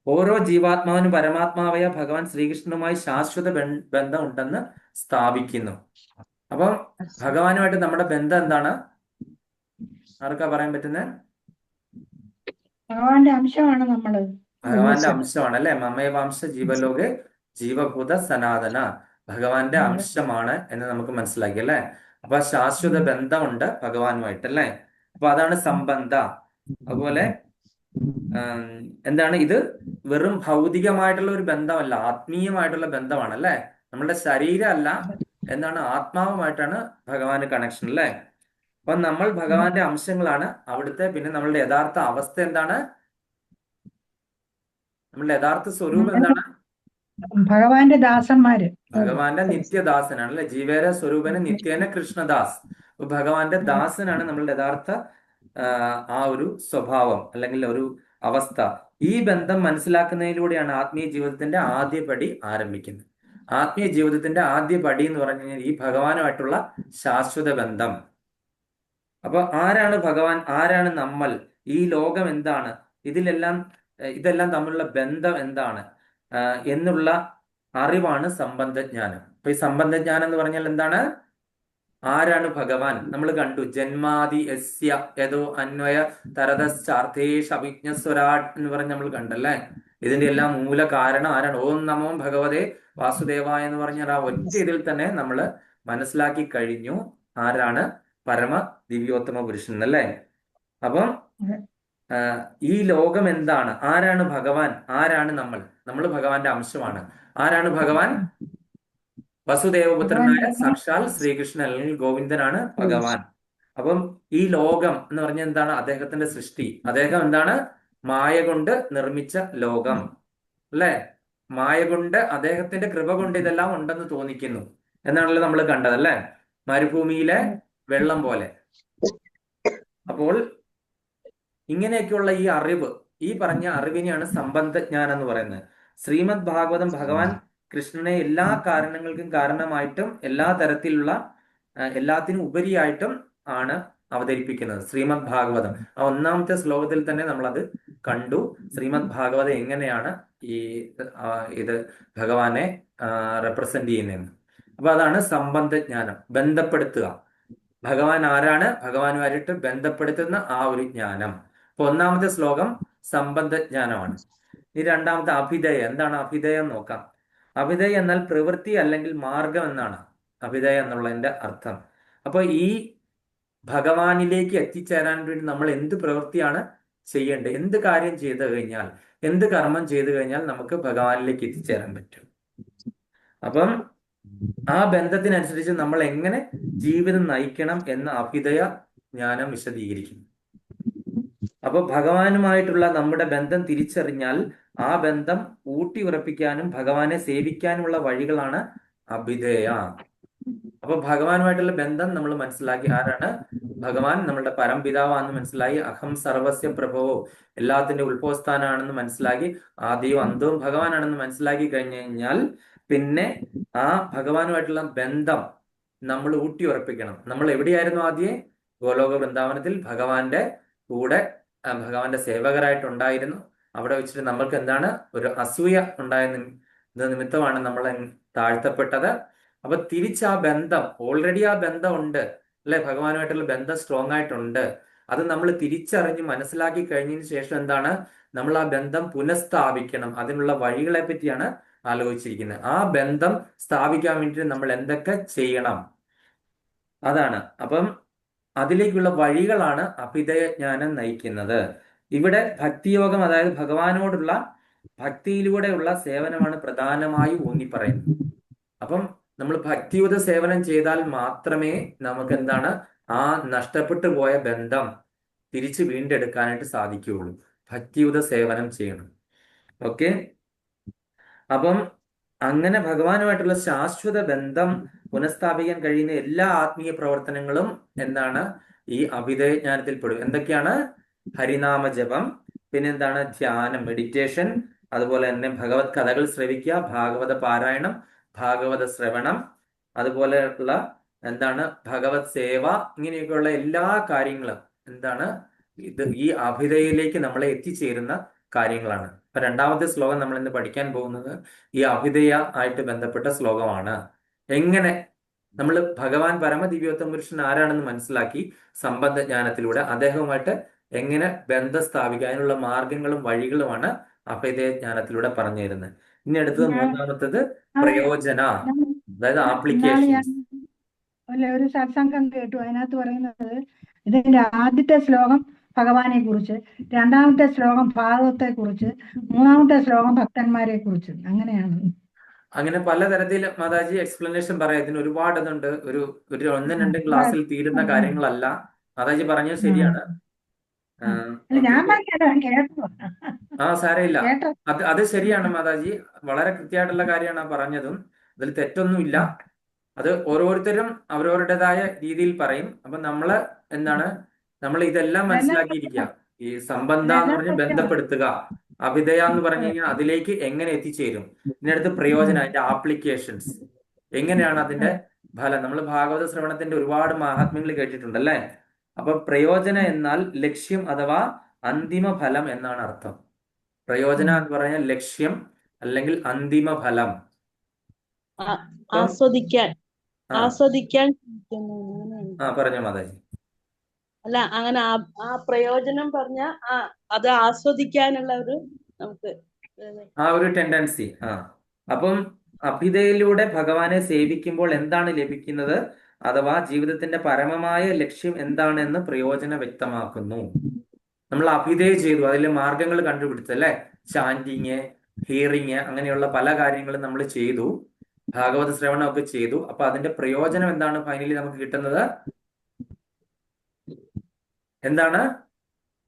ഓരോ ജീവാത്മാവിനും പരമാത്മാവായ ഭഗവാൻ ശ്രീകൃഷ്ണനുമായി ശാശ്വത ബന്ധം ഉണ്ടെന്ന് സ്ഥാപിക്കുന്നു. അപ്പം ഭഗവാനുമായിട്ട് നമ്മുടെ ബന്ധം എന്താണ്? ആർക്കാ പറയാൻ പറ്റുന്നത്? ഭഗവാന്റെ അംശമാണ് നമ്മള്. ഭഗവാന്റെ അംശമാണ്, അല്ലെ? മമേവാംശ ജീവലോകെ ജീവഭൂത സനാതന, ഭഗവാന്റെ അംശമാണ് എന്ന് നമുക്ക് മനസ്സിലാക്കി, അല്ലെ? അപ്പൊ ശാശ്വത ബന്ധമുണ്ട് ഭഗവാനുമായിട്ട്, അല്ലെ? അപ്പൊ അതാണ് സംബന്ധ. അതുപോലെ എന്താണ് ഇത്? വെറും ഭൗതികമായിട്ടുള്ള ഒരു ബന്ധമല്ല, ആത്മീയമായിട്ടുള്ള ബന്ധമാണ്, അല്ലെ? നമ്മളുടെ ശരീരമല്ല, എന്താണ് ആത്മാവുമായിട്ടാണ് ഭഗവാന് കണക്ഷൻ, അല്ലെ? അപ്പൊ നമ്മൾ ഭഗവാന്റെ അംശങ്ങളാണ് അവിടുത്തെ. പിന്നെ നമ്മളുടെ യഥാർത്ഥ അവസ്ഥ എന്താണ്? നമ്മളുടെ യഥാർത്ഥ സ്വരൂപം എന്താണ്? ഭഗവാന്റെ ദാസന്മാര്. ഭഗവാന്റെ നിത്യദാസനാണ്, അല്ലെ? ജീവേര സ്വരൂപന നിത്യേന കൃഷ്ണദാസ്. അപ്പൊ ഭഗവാന്റെ ദാസനാണ് നമ്മളുടെ യഥാർത്ഥ ആ ഒരു സ്വഭാവം അല്ലെങ്കിൽ ഒരു അവസ്ഥ. ഈ ബന്ധം മനസ്സിലാക്കുന്നതിലൂടെയാണ് ആത്മീയ ജീവിതത്തിന്റെ ആദ്യ പടി ആരംഭിക്കുന്നത്. ആത്മീയ ജീവിതത്തിന്റെ ആദ്യ പടി എന്ന് പറഞ്ഞു കഴിഞ്ഞാൽ ഈ ഭഗവാനുമായിട്ടുള്ള ശാശ്വത ബന്ധം. അപ്പൊ ആരാണ് ഭഗവാൻ, ആരാണ് നമ്മൾ, ഈ ലോകം എന്താണ്, ഇതെല്ലാം തമ്മിലുള്ള ബന്ധം എന്താണ് എന്നുള്ള അറിവാണ് സംബന്ധജ്ഞാനം. അപ്പൊ ഈ സംബന്ധജ്ഞാനം എന്ന് പറഞ്ഞാൽ എന്താണ്? ആരാണ് ഭഗവാൻ? നമ്മൾ കണ്ടു, ജന്മാദി യസ്യ യതോ അന്വയ തരതശ്ചാർത്ഥേഷ് അഭിജ്ഞസ്വരാട് എന്ന് പറഞ്ഞ് നമ്മൾ കണ്ടല്ലേ. ഇതിന്റെ എല്ലാം മൂല കാരണം ആരാണ്? ഓം നമോ ഭഗവതേ വാസുദേവായ എന്ന് പറഞ്ഞാൽ ആ ഒറ്റ ഇതിൽ തന്നെ നമ്മൾ മനസ്സിലാക്കി കഴിഞ്ഞു ആരാണ് പരമ ദിവ്യോത്തമ പുരുഷൻ, അല്ലേ? അപ്പം ഈ ലോകം എന്താണ്, ആരാണ് ഭഗവാൻ, ആരാണ് നമ്മൾ ഭഗവാന്റെ അംശമാണ്. ആരാണ് ഭഗവാൻ? വസുദേവപുത്രനായ സാക്ഷാൽ ശ്രീകൃഷ്ണൻ അല്ലെങ്കിൽ ഗോവിന്ദനാണ് ഭഗവാൻ. അപ്പം ഈ ലോകം എന്ന് പറഞ്ഞാൽ എന്താണ്? അദ്ദേഹത്തിന്റെ സൃഷ്ടി. അദ്ദേഹം എന്താണ്? മായ കൊണ്ട് നിർമ്മിച്ച ലോകം, അല്ലെ? മായ കൊണ്ട് അദ്ദേഹത്തിന്റെ കൃപ കൊണ്ട് ഇതെല്ലാം ഉണ്ടെന്ന് തോന്നിക്കുന്നു എന്നാണല്ലോ നമ്മൾ കണ്ടത്, അല്ലെ? മരുഭൂമിയിലെ വെള്ളം പോലെ. അപ്പോൾ ഇങ്ങനെയൊക്കെയുള്ള ഈ അറിവ്, ഈ പറഞ്ഞ അറിവിനെയാണ് സംബന്ധജ്ഞാനം എന്ന് പറയുന്നത്. ശ്രീമദ് ഭാഗവതം ഭഗവാൻ കൃഷ്ണനെ എല്ലാ കാരണങ്ങൾക്കും കാരണമായിട്ടും എല്ലാ തരത്തിലുള്ള എല്ലാത്തിനും ഉപരിയായിട്ടും ആണ് അവതരിപ്പിക്കുന്നത്. ശ്രീമദ് ഭാഗവതം ആ ഒന്നാമത്തെ ശ്ലോകത്തിൽ തന്നെ നമ്മളത് കണ്ടു. ശ്രീമദ് ഭാഗവതം എങ്ങനെയാണ് ഈ ഇത് ഭഗവാനെ റെപ്രസെന്റ് ചെയ്യുന്നതെന്ന്. അപ്പൊ അതാണ് സംബന്ധജ്ഞാനം, ബന്ധപ്പെടുത്തുക. ഭഗവാൻ ആരാണ്, ഭഗവാനുമായിട്ട് ബന്ധപ്പെടുത്തുന്ന ആ ഒരു ജ്ഞാനം. അപ്പൊ ഒന്നാമത്തെ ശ്ലോകം സംബന്ധജ്ഞാനമാണ്. ഈ രണ്ടാമത്തെ അഭിധേയം. എന്താണ് അഭിധേയം നോക്കാം. അഭിധേയം എന്നാൽ പ്രവൃത്തി അല്ലെങ്കിൽ മാർഗം എന്നാണ് അഭിധേയം എന്നുള്ളതിന്റെ അർത്ഥം. അപ്പൊ ഈ ഭഗവാനിലേക്ക് എത്തിച്ചേരാൻ വേണ്ടി നമ്മൾ എന്ത് പ്രവൃത്തിയാണ് ചെയ്യേണ്ടത്, എന്ത് കാര്യം ചെയ്തു കഴിഞ്ഞാൽ, എന്ത് കർമ്മം ചെയ്തു കഴിഞ്ഞാൽ നമുക്ക് ഭഗവാനിലേക്ക് എത്തിച്ചേരാൻ പറ്റും. അപ്പം ആ ബന്ധത്തിനനുസരിച്ച് നമ്മൾ എങ്ങനെ ജീവിതം നയിക്കണം എന്ന അഭ്യുദയ ജ്ഞാനം വിശദീകരിക്കുന്നു. അപ്പൊ ഭഗവാനുമായിട്ടുള്ള നമ്മുടെ ബന്ധം തിരിച്ചറിഞ്ഞാൽ ആ ബന്ധം ഊട്ടി ഉറപ്പിക്കാനും ഭഗവാനെ സേവിക്കാനുമുള്ള വഴികളാണ് അഭിധേയ. അപ്പൊ ഭഗവാനുമായിട്ടുള്ള ബന്ധം നമ്മൾ മനസ്സിലാക്കി. ആരാണ് ഭഗവാൻ? നമ്മളുടെ പരംപിതാവാണെന്ന് മനസ്സിലായി. അഹം സർവസ്യ പ്രഭവോ, എല്ലാത്തിന്റെ ഉത്ഭവസ്ഥാനാണെന്ന് മനസ്സിലാക്കി. ആദ്യവും അന്തവും ഭഗവാനാണെന്ന് മനസ്സിലാക്കി കഴിഞ്ഞു കഴിഞ്ഞാൽ പിന്നെ ആ ഭഗവാനുമായിട്ടുള്ള ബന്ധം നമ്മൾ ഊട്ടി ഉറപ്പിക്കണം. നമ്മൾ എവിടെയായിരുന്നു ആദ്യം? ഗോലോക വൃന്ദാവനത്തിൽ ഭഗവാന്റെ കൂടെ ഭഗവാന്റെ സേവകരായിട്ടുണ്ടായിരുന്നു. അവിടെ വെച്ചിട്ട് നമ്മൾക്ക് എന്താണ് ഒരു അസൂയ ഉണ്ടായ നിമിത്തമാണ് നമ്മൾ താഴ്ത്തപ്പെട്ടത്. അപ്പൊ തിരിച്ച് ആ ബന്ധം, ഓൾറെഡി ആ ബന്ധം ഉണ്ട്, അല്ലെ? ഭഗവാനുമായിട്ടുള്ള ബന്ധം സ്ട്രോങ് ആയിട്ടുണ്ട്. അത് നമ്മൾ തിരിച്ചറിഞ്ഞ് മനസ്സിലാക്കി കഴിഞ്ഞതിന് ശേഷം എന്താണ്, നമ്മൾ ആ ബന്ധം പുനഃസ്ഥാപിക്കണം. അതിനുള്ള വഴികളെ പറ്റിയാണ് ആലോചിച്ചിരിക്കുന്നത്. ആ ബന്ധം സ്ഥാപിക്കാൻ വേണ്ടിയിട്ട് നമ്മൾ എന്തൊക്കെ ചെയ്യണം, അതാണ്. അപ്പം അതിലേക്കുള്ള വഴികളാണ് അഭിധേയജ്ഞാനം നയിക്കുന്നത്. ഇവിടെ ഭക്തിയോഗം, അതായത് ഭഗവാനോടുള്ള ഭക്തിയിലൂടെയുള്ള സേവനമാണ് പ്രധാനമായും ഊന്നി പറയുന്നത്. അപ്പം നമ്മൾ ഭക്തിയുത സേവനം ചെയ്താൽ മാത്രമേ നമുക്ക് എന്താണ് ആ നഷ്ടപ്പെട്ടു പോയ ബന്ധം തിരിച്ച് വീണ്ടെടുക്കാനായിട്ട് സാധിക്കുകയുള്ളൂ. ഭക്തിയുത സേവനം ചെയ്യണം. ഓക്കെ. അപ്പം അങ്ങനെ ഭഗവാനുമായിട്ടുള്ള ശാശ്വത ബന്ധം പുനഃസ്ഥാപിക്കാൻ കഴിയുന്ന എല്ലാ ആത്മീയ പ്രവർത്തനങ്ങളും എന്താണ് ഈ അഭിധേയജ്ഞാനത്തിൽ പെടും. എന്തൊക്കെയാണ്? ഹരിനാമ ജപം, പിന്നെന്താണ് ധ്യാനം, മെഡിറ്റേഷൻ, അതുപോലെ തന്നെ ഭഗവത് കഥകൾ ശ്രവിക്കുക, ഭാഗവത പാരായണം, ഭാഗവത ശ്രവണം, അതുപോലെയുള്ള എന്താണ് ഭഗവത് സേവ, ഇങ്ങനെയൊക്കെയുള്ള എല്ലാ കാര്യങ്ങളും എന്താണ് ഇത് ഈ അഭിധേയയിലേക്ക് നമ്മളെ എത്തിച്ചേരുന്ന കാര്യങ്ങളാണ്. അപ്പൊ രണ്ടാമത്തെ ശ്ലോകം നമ്മൾ ഇന്ന് പഠിക്കാൻ പോകുന്നത് ഈ അഭിധേയ ആയിട്ട് ബന്ധപ്പെട്ട ശ്ലോകമാണ്. എങ്ങനെ നമ്മൾ ഭഗവാൻ പരമദിവ്യോത്തമ പുരുഷൻ ആരാണെന്ന് മനസ്സിലാക്കി സംബന്ധജ്ഞാനത്തിലൂടെ അദ്ദേഹവുമായിട്ട് എങ്ങനെ ബന്ധം സ്ഥാപിക്കുക, അതിനുള്ള മാർഗങ്ങളും വഴികളുമാണ് അഭിധേയജ്ഞാനത്തിലൂടെ പറഞ്ഞു തരുന്നത്. ഇനി അടുത്തത് മൂന്നാമത്തത് പ്രയോജന, അതായത് ആപ്ലിക്കേഷൻസ്. ഒരു സത്സംഗം കേട്ടു. അതിനകത്ത് പറയുന്നത് ഇതിന്റെ ആദ്യത്തെ ശ്ലോകം ഭഗവാനെ കുറിച്ച്, രണ്ടാമത്തെ ശ്ലോകം ഭാഗവത്തെ കുറിച്ച്, മൂന്നാമത്തെ ശ്ലോകം ഭക്തന്മാരെ കുറിച്ച്. അങ്ങനെയാണ്. അങ്ങനെ പലതരത്തിൽ മാതാജി എക്സ്പ്ലനേഷൻ പറയാം. ഇതിന് ഒരുപാട് ഇതുണ്ട്. ഒരു ഒന്നും രണ്ടും ക്ലാസ്സിൽ തീരുന്ന കാര്യങ്ങളല്ല. മാതാജി പറഞ്ഞത് ശരിയാണ്. ഞാൻ കേട്ടോ. ആ സാരമില്ല, അത് ശരിയാണ് മാതാജി. വളരെ കൃത്യമായിട്ടുള്ള കാര്യമാണ് പറഞ്ഞതും. അതിൽ തെറ്റൊന്നുമില്ല. അത് ഓരോരുത്തരും അവരവരുടേതായ രീതിയിൽ പറയും. അപ്പൊ നമ്മള് എന്താണ്, നമ്മൾ ഇതെല്ലാം മനസ്സിലാക്കിയിരിക്കുക. ഈ സംബന്ധ എന്ന് പറഞ്ഞ് ബന്ധപ്പെടുത്തുക, അഭിധേയ എന്ന് പറഞ്ഞു കഴിഞ്ഞാൽ അതിലേക്ക് എങ്ങനെ എത്തിച്ചേരും, ഇതിനടുത്ത് പ്രയോജനം, അതിന്റെ ആപ്ലിക്കേഷൻസ്, എങ്ങനെയാണ് അതിന്റെ ഫലം. നമ്മൾ ഭാഗവത ശ്രവണത്തിന്റെ ഒരുപാട് മഹാത്മ്യങ്ങൾ കേട്ടിട്ടുണ്ട്, അല്ലെ? അപ്പൊ പ്രയോജനം എന്നാൽ ലക്ഷ്യം അഥവാ അന്തിമ ഫലം എന്നാണ് അർത്ഥം. പ്രയോജനം എന്ന് പറഞ്ഞാൽ ലക്ഷ്യം അല്ലെങ്കിൽ അന്തിമ ഫലം. ആസ്വദിക്കാൻ പറഞ്ഞോ മാതാജി. അല്ല, അങ്ങനെ ആ പ്രയോജനം പറഞ്ഞ അത് ആസ്വദിക്കാനുള്ള ഒരു നമുക്ക് ആ ഒരു ടെൻഡൻസി. അപ്പം അഭിധയിലൂടെ ഭഗവാനെ സേവിക്കുമ്പോൾ എന്താണ് ലഭിക്കുന്നത്, അഥവാ ജീവിതത്തിന്റെ പരമമായ ലക്ഷ്യം എന്താണെന്ന് പ്രയോജനം വ്യക്തമാക്കുന്നു. നമ്മൾ അഭിധേയ ചെയ്തു, അതിലെ മാർഗങ്ങൾ കണ്ടുപിടിച്ചു, അല്ലെ? ചാൻറ്റിങ്, ഹിയറിങ്, അങ്ങനെയുള്ള പല കാര്യങ്ങളും നമ്മൾ ചെയ്തു, ഭാഗവത ശ്രവണം ഒക്കെ ചെയ്തു. അപ്പൊ അതിന്റെ പ്രയോജനം എന്താണ് ഫൈനലി നമുക്ക് കിട്ടുന്നത്? എന്താണ്?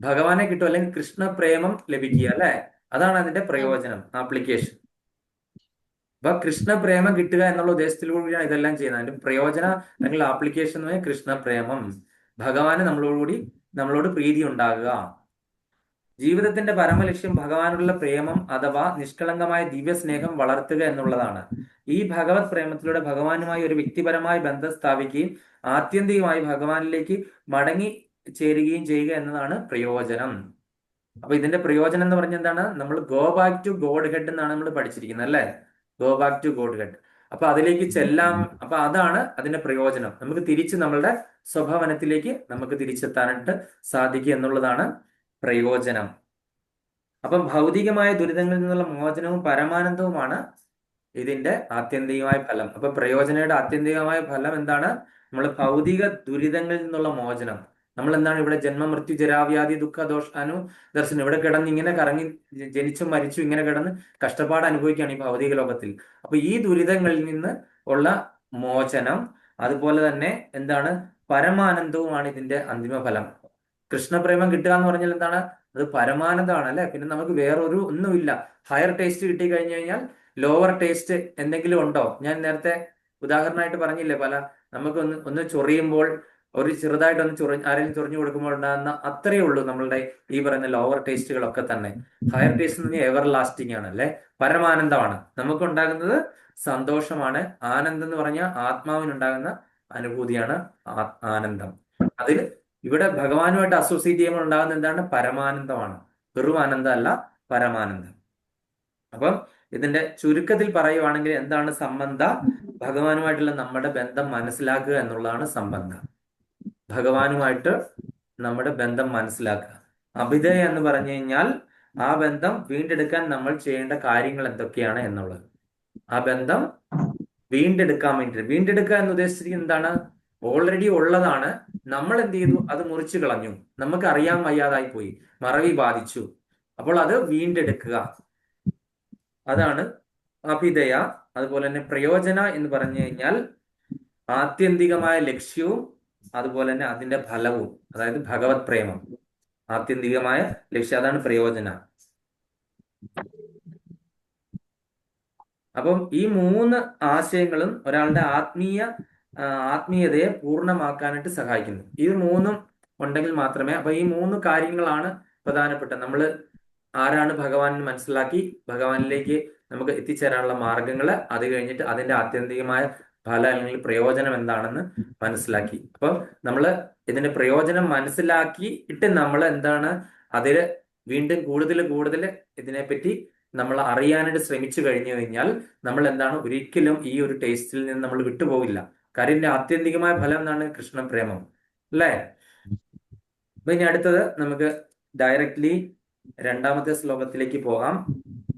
ഭഗവാനെ കിട്ടും, അല്ലെങ്കിൽ കൃഷ്ണപ്രേമം ലഭിക്കുക, അല്ലെ? അതാണ് അതിന്റെ ആ, പ്രയോജനം, ആപ്ലിക്കേഷൻ. അപ്പൊ കൃഷ്ണപ്രേമം കിട്ടുക എന്നുള്ള ഉദ്ദേശത്തിലൂടെയാണ് ഇതെല്ലാം ചെയ്യുന്നത്. അതിന്റെ പ്രയോജനം അല്ലെങ്കിൽ ആപ്ലിക്കേഷൻ എന്ന് പറഞ്ഞാൽ കൃഷ്ണപ്രേമം, ഭഗവാന് നമ്മളോട് പ്രീതി ഉണ്ടാകുക. ജീവിതത്തിന്റെ പരമലക്ഷ്യം ഭഗവാനുള്ള പ്രേമം അഥവാ നിഷ്കളങ്കമായ ദിവ്യസ്നേഹം വളർത്തുക എന്നുള്ളതാണ്. ഈ ഭഗവത് പ്രേമത്തിലൂടെ ഭഗവാനുമായി ഒരു വ്യക്തിപരമായ ബന്ധം സ്ഥാപിക്കുകയും ആത്യന്തികമായി ഭഗവാനിലേക്ക് മടങ്ങി ചേരുകയും ചെയ്യുക എന്നതാണ് പ്രയോജനം. അപ്പൊ ഇതിന്റെ പ്രയോജനം എന്ന് പറഞ്ഞ എന്താണ്? നമ്മൾ go back to Godhead എന്നാണ് നമ്മൾ പഠിച്ചിരിക്കുന്നത്, അല്ലെ? Go back to Godhead. അപ്പൊ അതിലേക്ക് ചെല്ലാം. അപ്പൊ അതാണ് അതിന്റെ പ്രയോജനം. നമുക്ക് തിരിച്ച് നമ്മളുടെ സ്വഭാവനത്തിലേക്ക് നമുക്ക് തിരിച്ചെത്താനായിട്ട് സാധിക്കുക എന്നുള്ളതാണ് പ്രയോജനം. അപ്പം ഭൗതികമായ ദുരിതങ്ങളിൽ നിന്നുള്ള മോചനവും പരമാനന്ദവുമാണ് ഇതിന്റെ ആത്യന്തികമായ ഫലം. അപ്പൊ പ്രയോജനയുടെ ആത്യന്തികമായ ഫലം എന്താണ്? നമ്മൾ ഭൗതിക ദുരിതങ്ങളിൽ നിന്നുള്ള മോചനം. നമ്മൾ എന്താണ് ഇവിടെ ജന്മമൃത്യു ജരാവ്യാധി ദുഃഖ ദോഷാനു ദർശനം, ഇവിടെ കിടന്ന് ഇങ്ങനെ കറങ്ങി ജനിച്ചും മരിച്ചു ഇങ്ങനെ കിടന്ന് കഷ്ടപ്പാട് അനുഭവിക്കുകയാണ് ഈ ഭൗതിക ലോകത്തിൽ. അപ്പൊ ഈ ദുരിതങ്ങളിൽ നിന്ന് ഉള്ള മോചനം, അതുപോലെ തന്നെ എന്താണ്, പരമാനന്ദവുമാണ് ഇതിന്റെ അന്തിമ ഫലം. കൃഷ്ണപ്രേമം കിട്ടുക എന്ന് പറഞ്ഞാൽ എന്താണ്? അത് പരമാനന്ദമാണ്, അല്ലെ? പിന്നെ നമുക്ക് വേറൊരു ഒന്നുമില്ല. ഹയർ ടേസ്റ്റ് കിട്ടി കഴിഞ്ഞു കഴിഞ്ഞാൽ ലോവർ ടേസ്റ്റ് എന്തെങ്കിലും ഉണ്ടോ? ഞാൻ നേരത്തെ ഉദാഹരണമായിട്ട് പറഞ്ഞില്ലേ, നമുക്ക് ഒന്ന് ചൊറിയുമ്പോൾ, ഒരു ചെറുതായിട്ടൊന്ന് ആരെങ്കിലും ചൊറിഞ്ഞു കൊടുക്കുമ്പോൾ ഉണ്ടാകുന്ന അത്രയേ ഉള്ളൂ നമ്മളുടെ ഈ പറയുന്ന ലോവർ ടേസ്റ്റുകളൊക്കെ തന്നെ. ഹയർ ടേസ്റ്റ് എന്ന് പറഞ്ഞാൽ എവർ ലാസ്റ്റിംഗ് ആണ്, അല്ലെ? പരമാനന്ദമാണ് നമുക്കുണ്ടാകുന്നത്, സന്തോഷമാണ്. ആനന്ദം എന്ന് പറഞ്ഞാൽ ആത്മാവിനുണ്ടാകുന്ന അനുഭൂതിയാണ് ആനന്ദം. അതിൽ ഇവിടെ ഭഗവാനുമായിട്ട് അസോസിയേറ്റ് ചെയ്യുമ്പോൾ ഉണ്ടാകുന്ന എന്താണ്? പരമാനന്ദമാണ്. വെറും ആനന്ദം അല്ല, പരമാനന്ദം. അപ്പം ഇതിന്റെ ചുരുക്കത്തിൽ പറയുവാണെങ്കിൽ എന്താണ് സംബന്ധ? ഭഗവാനുമായിട്ടുള്ള നമ്മുടെ ബന്ധം മനസ്സിലാക്കുക എന്നുള്ളതാണ് സംബന്ധ. ഭഗവാനുമായിട്ട് നമ്മുടെ ബന്ധം മനസ്സിലാക്കുക. അഭിധേയ എന്ന് പറഞ്ഞു കഴിഞ്ഞാൽ ആ ബന്ധം വീണ്ടെടുക്കാൻ നമ്മൾ ചെയ്യേണ്ട കാര്യങ്ങൾ എന്തൊക്കെയാണ് എന്നുള്ളത്. ആ ബന്ധം വീണ്ടെടുക്കാൻ വേണ്ടി, വീണ്ടെടുക്കുക എന്ന് ഉദ്ദേശിച്ചിരിക്കുന്നത് എന്താണ്? ഓൾറെഡി ഉള്ളതാണ്, നമ്മൾ എന്ത് ചെയ്തു? അത് മുറിച്ചു കളഞ്ഞു, നമുക്ക് അറിയാൻ വയ്യാതായി പോയി, മറവി ബാധിച്ചു. അപ്പോൾ അത് വീണ്ടെടുക്കുക, അതാണ് അഭിദയ. അതുപോലെ തന്നെ പ്രയോജന എന്ന് പറഞ്ഞു കഴിഞ്ഞാൽ ആത്യന്തികമായ ലക്ഷ്യവും അതുപോലെ തന്നെ അതിന്റെ ഫലവും, അതായത് ഭഗവത് പ്രേമം. ആത്യന്തികമായ ലക്ഷ്യം, അതാണ് പ്രയോജന. അപ്പം ഈ മൂന്ന് ആശയങ്ങളും ഒരാളുടെ ആത്മീയതയെ പൂർണ്ണമാക്കാനായിട്ട് സഹായിക്കുന്നു. ഇത് മൂന്നും ഉണ്ടെങ്കിൽ മാത്രമേ, അപ്പൊ ഈ മൂന്ന് കാര്യങ്ങളാണ് പ്രധാനപ്പെട്ട. നമ്മൾ ആരാണ് ഭഗവാൻ മനസ്സിലാക്കി ഭഗവാനിലേക്ക് നമുക്ക് എത്തിച്ചേരാനുള്ള മാർഗങ്ങൾ, അത് കഴിഞ്ഞിട്ട് അതിന്റെ ആത്യന്തികമായ ഫലം അല്ലെങ്കിൽ പ്രയോജനം എന്താണെന്ന് മനസ്സിലാക്കി. അപ്പം നമ്മൾ ഇതിന്റെ പ്രയോജനം മനസ്സിലാക്കിയിട്ട് നമ്മൾ എന്താണ് അതിൽ വീണ്ടും കൂടുതൽ ഇതിനെപ്പറ്റി നമ്മൾ അറിയാനായിട്ട് ശ്രമിച്ചു കഴിഞ്ഞു കഴിഞ്ഞാൽ നമ്മൾ എന്താണ് ഒരിക്കലും ഈ ഒരു ടേസ്റ്റിൽ നിന്ന് നമ്മൾ വിട്ടുപോകില്ല. കാര്യം ഇതിന്റെ ആത്യന്തികമായ ഫലം എന്താണ്? കൃഷ്ണപ്രേമം, അല്ലേ? അപ്പൊ ഇനി അടുത്തത് നമുക്ക് ഡയറക്ട്ലി രണ്ടാമത്തെ ശ്ലോകത്തിലേക്ക് പോകാം.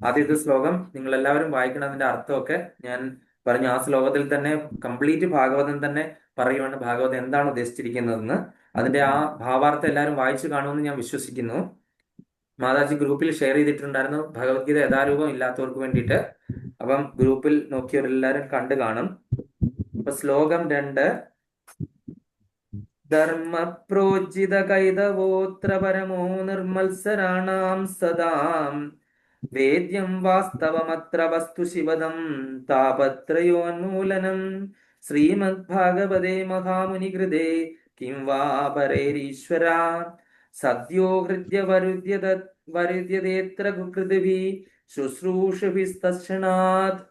ആദ്യത്തെ ശ്ലോകം നിങ്ങൾ എല്ലാവരും വായിക്കണം. അതിന്റെ അർത്ഥമൊക്കെ ഞാൻ പറഞ്ഞു. ആ ശ്ലോകത്തിൽ തന്നെ കംപ്ലീറ്റ് ഭാഗവതം തന്നെ പറയുവാണ് ഭാഗവതം എന്താണ് ഉദ്ദേശിച്ചിരിക്കുന്നതെന്ന്. അതിന്റെ ആ ഭാവാർത്ഥം എല്ലാവരും വായിച്ചു കാണുമെന്ന് ഞാൻ വിശ്വസിക്കുന്നു. മാതാജി ഗ്രൂപ്പിൽ ഷെയർ ചെയ്തിട്ടുണ്ടായിരുന്നു ഭഗവത്ഗീത യഥാരൂപം ഇല്ലാത്തവർക്ക് വേണ്ടിയിട്ട്. അപ്പം ഗ്രൂപ്പിൽ നോക്കിയവരെല്ലാരും കണ്ടു കാണും. അപ്പൊ ശ്ലോകം 2. ധർമ്മ പ്രോജിത കൈതവോത്ര പരമോ നിർമത്സരാണാം സദാം വേദ്യം വാസ്തവമത്ര വസ്തു ശിവദം താപത്രയോന്മൂലനം ശ്രീമദ്ഭാഗവതേ മഹാമുനികൃതേ കിം വാ പരേരീശ്വര സദ്യോ ഹൃദ്യ വരുദ്യതേത്ര കൃതിഭി ശുശ്രൂഷഭിസ്തക്ഷണാത്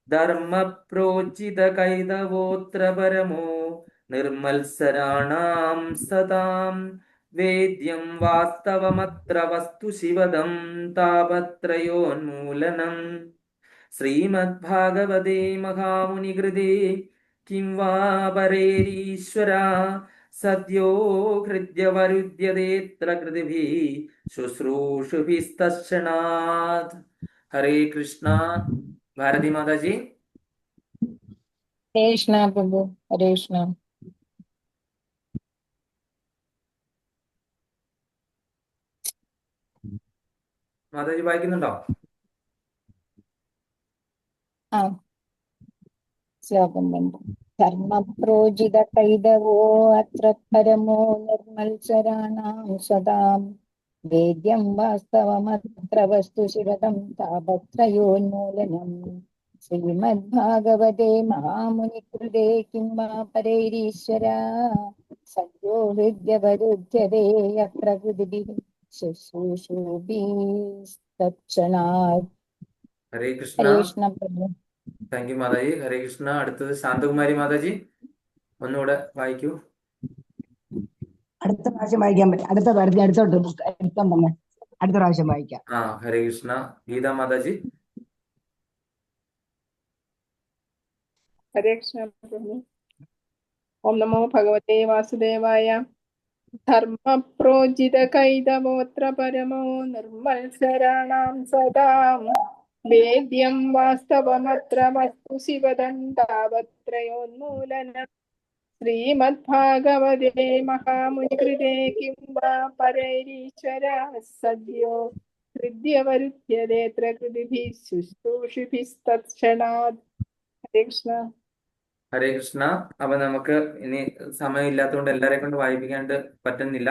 ധർമ്മ പ്രോചിത കൈതവോത്ര പരമോ നിർമത്സരാണാം സദാം വേദ്യം വാസ്തവമത്ര വസ്തു ശിവദം താപത്രയോന്മൂലനം ശ്രീമദ്ഭാഗവതേ മഹാമുനികൃതേ കിം വാ പരേരീശ്വര സദ്യോ ഹൃദ്യവരുദ്യതേത്ര കൃതിഭി ശുശ്രൂഷുഭിസ്തക്ഷണാത്. ഹരേ കൃഷ്ണ. ഭാരതി മാതാജി. ഹരേ കൃഷ്ണ പ്രഭു. ഹരേ കൃഷ്ണ. മാതാജി വായിക്കുന്നുണ്ടോ? ആ ശ്ലോകം 2. ധർമ്മപ്രോജിത കൈതവോ അത്ര പരമോ നിർമ്മത്സരാണാം സദാം വേദ്യം വാസ്തവമത്ര വസ്തു ശിവതം താപത്രയോന്മൂലനം. ശ്രീമദ്ഭാഗവതേ മഹാമുനികൃതേ കിം വാ പരൈരീശ്വര സദ്യോ ഹൃദ്യവരുധ്യതേ യത്ര കൃതിഭിः ശുശ്രൂഷുഭിസ്തത്ക്ഷണാത്. ഹരേ കൃഷ്ണ. ഹരേ കൃഷ്ണ പ്രഭു. Thank you mataji. ഹരേ കൃഷ്ണ. അടുത്തത് ശാന്തകുമാരി മാതാജി, ഒന്നുകൂടെ വായിക്കൂ. അടുത്ത പ്രാവശ്യം വായിക്കാൻ പറ്റും. അടുത്തോട്ട് എടുത്തോണ്ടല്ലേ, അടുത്ത പ്രാവശ്യം വായിക്കാം. ഹരേ കൃഷ്ണ. ഗീതാ മാതാജി. ഹരേ കൃഷ്ണ പ്രഭു. ഓം നമോ ഭഗവതേ വാസുദേവായ. ധർമ്മപ്രോജിത കൈതവോത്ര പരമോ നിർമ്മത്സരാണാം സദാം വേദ്യം വാസ്തവമത്ര വസ്തു ശിവദണ്ഡാവത്രയോന്മൂലനം. ശ്രീമദ്ഭാഗവതേ മഹാമുനികൃതേ കിം വാ പരൈരീശ്വര സദ്യോ ഹൃദ്യവരുധ്യതേത്ര കൃതിഭിः ശുശ്രൂഷിഭിസ്തത്ക്ഷണാത്. ഹരേ കൃഷ്ണ. ഹരേ കൃഷ്ണ. അപ്പൊ നമുക്ക് ഇനി സമയം ഇല്ലാത്തതുകൊണ്ട് എല്ലാരെ കൊണ്ട് വായിപ്പിക്കാണ്ട് പറ്റുന്നില്ല.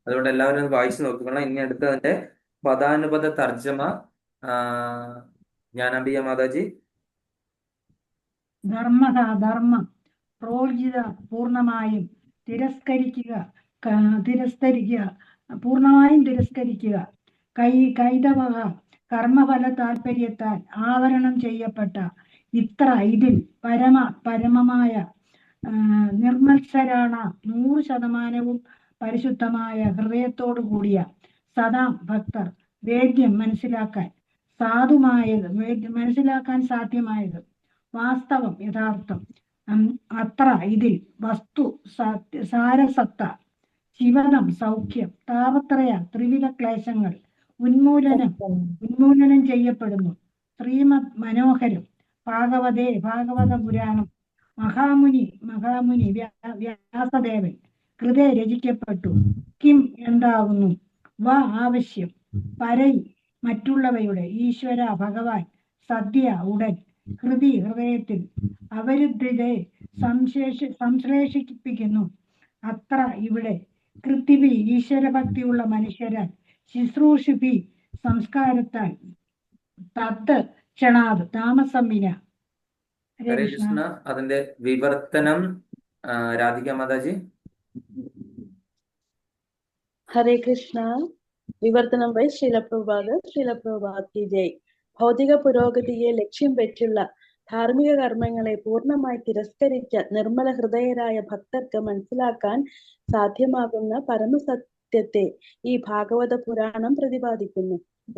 അതുകൊണ്ട് എല്ലാവരും ഒന്ന് വായിച്ചു നോക്കിക്കണം. ഇനി അടുത്തതിന്റെ പദാനുപദ തർജ്ജമ ജ്ഞാനാംബിക മാതാജി. ധർമ്മം പ്രോജിത പൂർണ്ണമായും തിരസ്കരിക്കുക, പൂർണ്ണമായും തിരസ്കരിക്കുക. കൈതവക കർമ്മഫല താല്പര്യത്താൽ ആവരണം ചെയ്യപ്പെട്ട ഇതിൽ പരമമായ നിർമ്മത്സരാണ 100% പരിശുദ്ധമായ ഹൃദയത്തോടു കൂടിയ സദാം ഭക്തർ വേദ്യം മനസ്സിലാക്കാൻ സാധ്യമായത് വാസ്തവം യഥാർത്ഥം അത്ര ഇതിൽ വസ്തു സാരസത്ത ശിവനം സൗഖ്യം താപത്രയ ത്രിവിധ ക്ലേശങ്ങൾ ഉന്മൂലനം ചെയ്യപ്പെടുന്നു. ശ്രീമദ് മനോഹരം ഭാഗവത പുരാണം മഹാമുനി വ്യാസദേവൻ കൃതേ രചിക്കപ്പെട്ടു. കിം എന്താകുന്നു, വ ആവശ്യം, പരൈ മറ്റുള്ളവയുടെ, ഈശ്വര ഭഗവാൻ, സദ്യ ഉടൻ, ഹൃദയത്തിൽ, അവരുദ്ധിതയെ സംശ്ലേഷിപ്പിക്കുന്നു. അത്ര ഇവിടെ, കൃതിഭി ഈശ്വരഭക്തിയുള്ള മനുഷ്യരാൽ, ശുശ്രൂഷിഭി സംസ്കാരത്താൽ, തത് ക്ഷണാത് താമസം വിന. ഹരേ കൃഷ്ണ. അതിന്റെ വിവർത്തനം രാധിക മാതാജി. ഹരേ കൃഷ്ണ. വിവർത്തനം ബൈ ശ്രീലപ്രഭുപാദ് കി ജയ്. ഭൗതിക പുരോഗതിയെ ലക്ഷ്യം വെച്ചുള്ള ധാർമ്മിക കർമ്മങ്ങളെ പൂർണ്ണമായി തിരസ്കരിച്ച നിർമ്മല ഹൃദയരായ ഭക്തർക്ക് മനസ്സിലാക്കാൻ സാധ്യമാകുന്ന പരമസത്യത്തെ ഈ ഭാഗവത പുരാണം പ്രതിപാദിക്കുന്നു.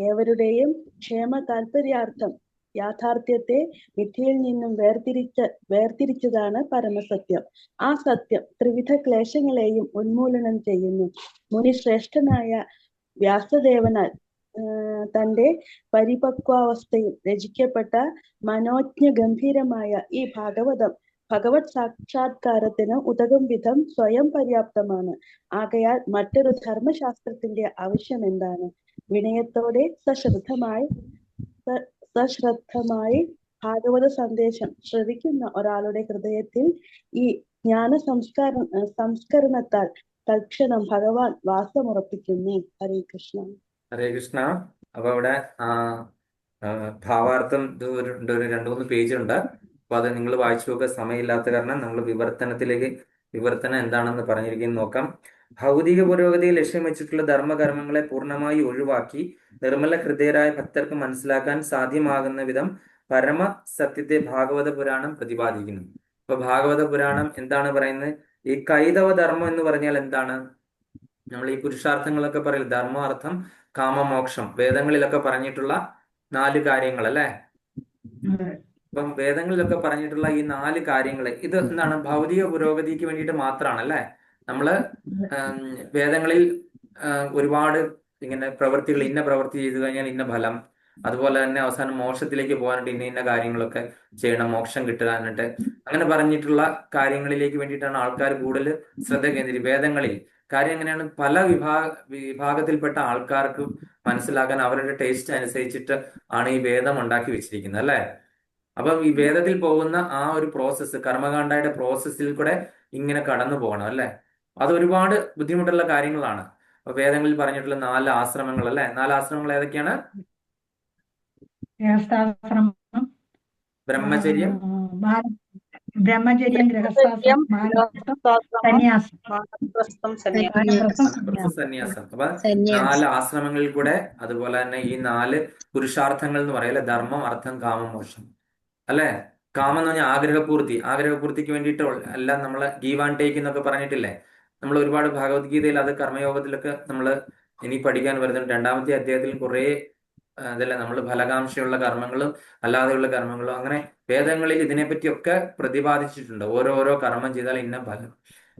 ഏവരുടെയും ക്ഷേമ താല്പര്യാർത്ഥം യാഥാർത്ഥ്യത്തെ മിഥ്യയിൽ നിന്നും വേർതിരിച്ചതാണ് പരമസത്യം. ആ സത്യം ത്രിവിധ ക്ലേശങ്ങളെയും ഉന്മൂലനം ചെയ്യുന്നു. മുനിശ്രേഷ്ഠനായ വ്യാസദേവനാൽ തന്റെ പരിപക്വാവസ്ഥയിൽ രചിക്കപ്പെട്ട മനോജ്ഞ ഗംഭീരമായ ഈ ഭഗവത് സാക്ഷാത്കാരത്തിന് ഉതകും വിധം സ്വയം പര്യാപ്തമാണ്. ആകയാൽ മറ്റൊരു ധർമ്മശാസ്ത്രത്തിന്റെ ആവശ്യം എന്താണ്? വിനയത്തോടെ സശ്രദ്ധമായി ഭാഗവത സന്ദേശം ശ്രവിക്കുന്ന ഒരാളുടെ ഹൃദയത്തിൽ ഈ ജ്ഞാന സംസ്കരണത്താൽ തൽക്ഷണം ഭഗവാൻ വാസമുറപ്പിക്കുന്നു. ഹരേ കൃഷ്ണ. ഹരേ കൃഷ്ണ. അപ്പൊ അവിടെ ഭാവാർത്ഥം ഒരു 2-3 പേജ് ഉണ്ട്. അപ്പൊ അത് നിങ്ങൾ വായിച്ചു നോക്കുക. സമയമില്ലാത്ത കാരണം നമ്മൾ വിവർത്തനം എന്താണെന്ന് പറഞ്ഞിരിക്കുന്നത് നോക്കാം. ഭൗതിക പുരോഗതിയെ ലക്ഷ്യം വെച്ചിട്ടുള്ള ധർമ്മകർമ്മങ്ങളെ പൂർണ്ണമായി ഒഴിവാക്കി നിർമ്മല ഹൃദയരായ ഭക്തർക്ക് മനസ്സിലാക്കാൻ സാധ്യമാകുന്ന വിധം പരമ സത്യത്തെ ഭാഗവത പുരാണം പ്രതിപാദിക്കുന്നു. അപ്പൊ ഭാഗവത പുരാണം എന്താണ് പറയുന്നത്? ഈ കൈതവ ധർമ്മം എന്ന് പറഞ്ഞാൽ എന്താണ്? നമ്മൾ ഈ പുരുഷാർത്ഥങ്ങളൊക്കെ പറയില്ല, ധർമ്മം, അർത്ഥം, കാമമോക്ഷം, വേദങ്ങളിലൊക്കെ പറഞ്ഞിട്ടുള്ള 4 കാര്യങ്ങൾ അല്ലെ. ഇപ്പം വേദങ്ങളിലൊക്കെ പറഞ്ഞിട്ടുള്ള ഈ 4 കാര്യങ്ങൾ ഇത് എന്താണ്? ഭൗതിക പുരോഗതിക്ക് വേണ്ടിയിട്ട് മാത്രമാണ് അല്ലെ. നമ്മള് വേദങ്ങളിൽ ഒരുപാട് ഇങ്ങനെ പ്രവൃത്തികൾ, ഇന്ന പ്രവൃത്തി ചെയ്തു കഴിഞ്ഞാൽ ഇന്ന ഫലം, അതുപോലെ തന്നെ അവസാനം മോക്ഷത്തിലേക്ക് പോകാനായിട്ട് ഇന്ന കാര്യങ്ങളൊക്കെ ചെയ്യണം, മോക്ഷം കിട്ടാനായിട്ട്, അങ്ങനെ പറഞ്ഞിട്ടുള്ള കാര്യങ്ങളിലേക്ക് വേണ്ടിയിട്ടാണ് ആൾക്കാർ കൂടുതൽ ശ്രദ്ധ കേന്ദ്രീകരിക്കുന്നത്. വേദങ്ങളിൽ കാര്യം എങ്ങനെയാണ്? പല വിഭാഗത്തിൽപ്പെട്ട ആൾക്കാർക്ക് മനസ്സിലാക്കാൻ അവരുടെ ടേസ്റ്റ് അനുസരിച്ചിട്ട് ആണ് ഈ വേദം ഉണ്ടാക്കി വെച്ചിരിക്കുന്നത് അല്ലെ. അപ്പം ഈ വേദത്തിൽ പോകുന്ന ആ ഒരു പ്രോസസ്സ്, കർമ്മകാണ്ഡയുടെ പ്രോസസ്സിൽ കൂടെ ഇങ്ങനെ കടന്നു പോകണം അല്ലെ. അത് ഒരുപാട് ബുദ്ധിമുട്ടുള്ള കാര്യങ്ങളാണ്. അപ്പൊ വേദങ്ങളിൽ പറഞ്ഞിട്ടുള്ള 4 ആശ്രമങ്ങൾ അല്ലെ. 4 ആശ്രമങ്ങൾ ഏതൊക്കെയാണ്? ഗൃഹസ്ഥാശ്രമം, ബ്രഹ്മചര്യം, ബ്രഹ്മചര്യം, ഗൃഹസ്ഥാശ്രമം, വാനപ്രസ്ഥം, സന്യാസം. വാനപ്രസ്ഥം, സന്യാസം. വാനപ്രസ്ഥം, വാനപ്രസ്ഥ, സന്യാസം. അപ്പൊ 4 സന്യാസം. ആശ്രമങ്ങളിൽ കൂടെ, അതുപോലെ തന്നെ ഈ 4 പുരുഷാർത്ഥങ്ങൾ എന്ന് പറയല്ലേ, ധർമ്മം, അർത്ഥം, കാമം, മോക്ഷം അല്ലെ. കാമം എന്ന് പറഞ്ഞാൽ ആഗ്രഹപൂർത്തി. ആഗ്രഹപൂർത്തിക്ക് വേണ്ടിയിട്ട് എല്ലാം നമ്മള് ഗീവ് ആൻഡ് ടേക്ക് എന്നൊക്കെ പറഞ്ഞിട്ടില്ലേ. നമ്മൾ ഒരുപാട് ഭഗവത്ഗീതയിൽ, അത് കർമ്മയോഗത്തിലൊക്കെ നമ്മൾ ഇനി പഠിക്കാൻ വരുന്നുണ്ട്. 2ാമത്തെ അധ്യായത്തിൽ കുറെ അതല്ല, നമ്മൾ ഫലകാംക്ഷയുള്ള കർമ്മങ്ങളും അല്ലാതെയുള്ള കർമ്മങ്ങളും അങ്ങനെ വേദങ്ങളിൽ ഇതിനെപ്പറ്റിയൊക്കെ പ്രതിപാദിച്ചിട്ടുണ്ട്. ഓരോരോ കർമ്മം ചെയ്താൽ ഇന്ന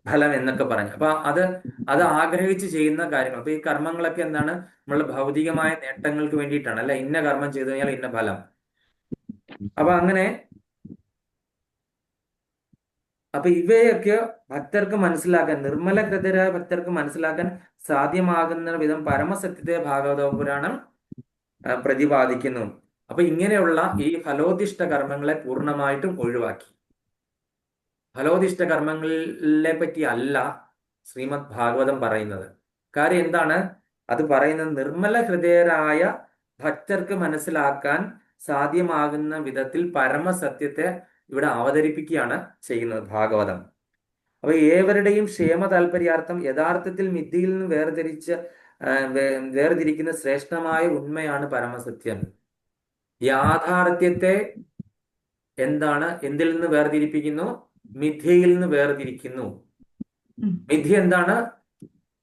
ഫലം എന്നൊക്കെ പറഞ്ഞു. അപ്പൊ അത് ആഗ്രഹിച്ച് ചെയ്യുന്ന കാര്യങ്ങൾ. അപ്പൊ ഈ കർമ്മങ്ങളൊക്കെ എന്താണ്? നമ്മളുടെ ഭൗതികമായ നേട്ടങ്ങൾക്ക് വേണ്ടിയിട്ടാണ് അല്ലെ. ഇന്ന കർമ്മം ചെയ്തു കഴിഞ്ഞാൽ ഇന്ന ഫലം. അപ്പൊ ഇവയൊക്കെ ഭക്തർക്ക് മനസ്സിലാക്കാൻ, നിർമ്മല ഹൃദയരായ ഭക്തർക്ക് മനസ്സിലാക്കാൻ സാധ്യമാകുന്ന വിധം പരമസത്യത്തെ ഭാഗവത പുരാണം പ്രതിപാദിക്കുന്നു. അപ്പൊ ഇങ്ങനെയുള്ള ഈ ഫലോദിഷ്ട കർമ്മങ്ങളെ പൂർണ്ണമായിട്ടും ഒഴിവാക്കി. ഫലോദിഷ്ട കർമ്മങ്ങളെ പറ്റി അല്ല ശ്രീമദ് ഭാഗവതം പറയുന്നത്. കാര്യം എന്താണ്? അത് പറയുന്നത് നിർമ്മല ഹൃദയരായ ഭക്തർക്ക് മനസ്സിലാക്കാൻ സാധ്യമാകുന്ന വിധത്തിൽ പരമസത്യത്തെ ഇവിടെ അവതരിപ്പിക്കുകയാണ് ചെയ്യുന്നത് ഭാഗവതം. അപ്പൊ ഏവരുടെയും ക്ഷേമ താല്പര്യാർത്ഥം യഥാർത്ഥത്തിൽ മിഥ്യയിൽ നിന്ന് വേർതിരിക്കുന്ന ശ്രേഷ്ഠമായ ഉണ്മയാണ് പരമസത്യം. യാഥാർത്ഥ്യത്തെ എന്തിൽ നിന്ന് വേർതിരിപ്പിക്കുന്നു? മിഥ്യയിൽ നിന്ന് വേർതിരിക്കുന്നു. മിഥ്യ എന്താണ്?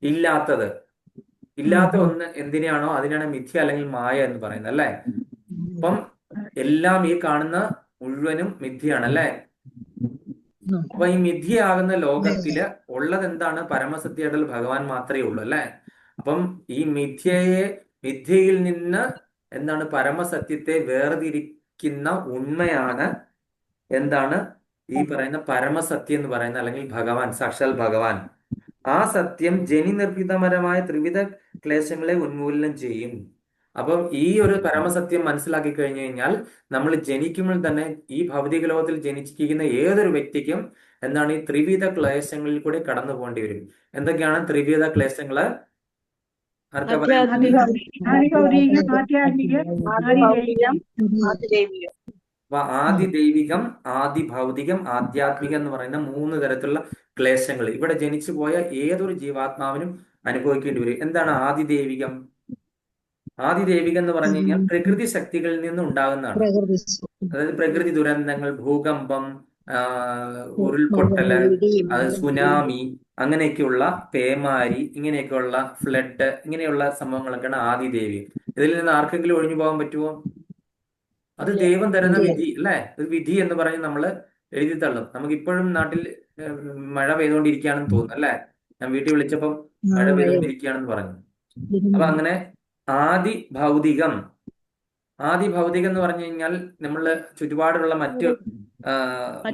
ഇല്ലാത്തത്. ഇല്ലാത്ത ഒന്ന് എന്തിനാണോ അതിനാണ് മിഥ്യ അല്ലെങ്കിൽ മായ എന്ന് പറയുന്നത് അല്ലെ. അപ്പം എല്ലാം ഈ കാണുന്ന മുഴുവനും മിഥ്യയാണ് അല്ലെ. അപ്പൊ ഈ മിഥ്യയാകുന്ന ലോകത്തില് ഉള്ളത് എന്താണ്? പരമസത്യമായിട്ടുള്ള ഭഗവാൻ മാത്രമേ ഉള്ളൂ അല്ലെ. അപ്പം ഈ മിഥ്യയിൽ നിന്ന് എന്താണ്? പരമസത്യത്തെ വേർതിരിക്കുന്ന ഉണ്മയാണ് എന്താണ്? ഈ പറയുന്ന പരമസത്യം എന്ന് പറയുന്ന, അല്ലെങ്കിൽ ഭഗവാൻ, സാക്ഷാൽ ഭഗവാൻ. ആ സത്യം ജനിനിർഭിതപരമായ ത്രിവിധ ക്ലേശങ്ങളെ ഉന്മൂലനം ചെയ്യും. അപ്പം ഈ ഒരു പരമസത്യം മനസ്സിലാക്കി കഴിഞ്ഞു കഴിഞ്ഞാൽ നമ്മൾ ജനിക്കുമ്പോൾ തന്നെ ഈ ഭൗതിക ലോകത്തിൽ ജനിച്ചിരിക്കുന്ന ഏതൊരു വ്യക്തിക്കും എന്താണ്? ഈ ത്രിവിധ ക്ലേശങ്ങളിൽ കൂടെ കടന്നു പോകേണ്ടി വരും. എന്തൊക്കെയാണ് ത്രിവിധ ക്ലേശങ്ങള്? ആർക്കാ പറയാൻ? അപ്പൊ ആദി ദൈവികം, ആദി ഭൗതികം, ആധ്യാത്മികം എന്ന് പറയുന്ന 3 തരത്തിലുള്ള ക്ലേശങ്ങൾ ഇവിടെ ജനിച്ചു പോയ ഏതൊരു ജീവാത്മാവിനും അനുഭവിക്കേണ്ടി വരും. എന്താണ് ആദി ദൈവികം? ആദി ദൈവികം എന്ന് പറഞ്ഞു കഴിഞ്ഞാൽ പ്രകൃതി ശക്തികളിൽ നിന്ന് ഉണ്ടാകുന്നതാണ്. അതായത് പ്രകൃതി ദുരന്തങ്ങൾ, ഭൂകമ്പം, ഉരുൾപൊട്ടല്, സുനാമി, അങ്ങനെയൊക്കെയുള്ള പേമാരി, ഇങ്ങനെയൊക്കെയുള്ള ഫ്ലഡ്, ഇങ്ങനെയുള്ള സംഭവങ്ങളൊക്കെയാണ് ആദി ദൈവികം. ഇതിൽ നിന്ന് ആർക്കെങ്കിലും ഒഴിഞ്ഞു പോകാൻ പറ്റുമോ? അത് ദൈവം തരുന്ന വിധി അല്ലെ. ഒരു വിധി എന്ന് പറഞ്ഞ് നമ്മൾ എഴുതി തള്ളും. നമുക്ക് ഇപ്പോഴും നാട്ടിൽ മഴ പെയ്തുകൊണ്ടിരിക്കുകയാണെന്ന് തോന്നുന്നു അല്ലെ. ഞാൻ വീട്ടിൽ വിളിച്ചപ്പം മഴ പെയ്തുകൊണ്ടിരിക്കുകയാണെന്ന് പറഞ്ഞു. അപ്പൊ അങ്ങനെ ആദി ഭൗതികം എന്ന് പറഞ്ഞു കഴിഞ്ഞാൽ നമ്മള് ചുറ്റുപാടുള്ള മറ്റു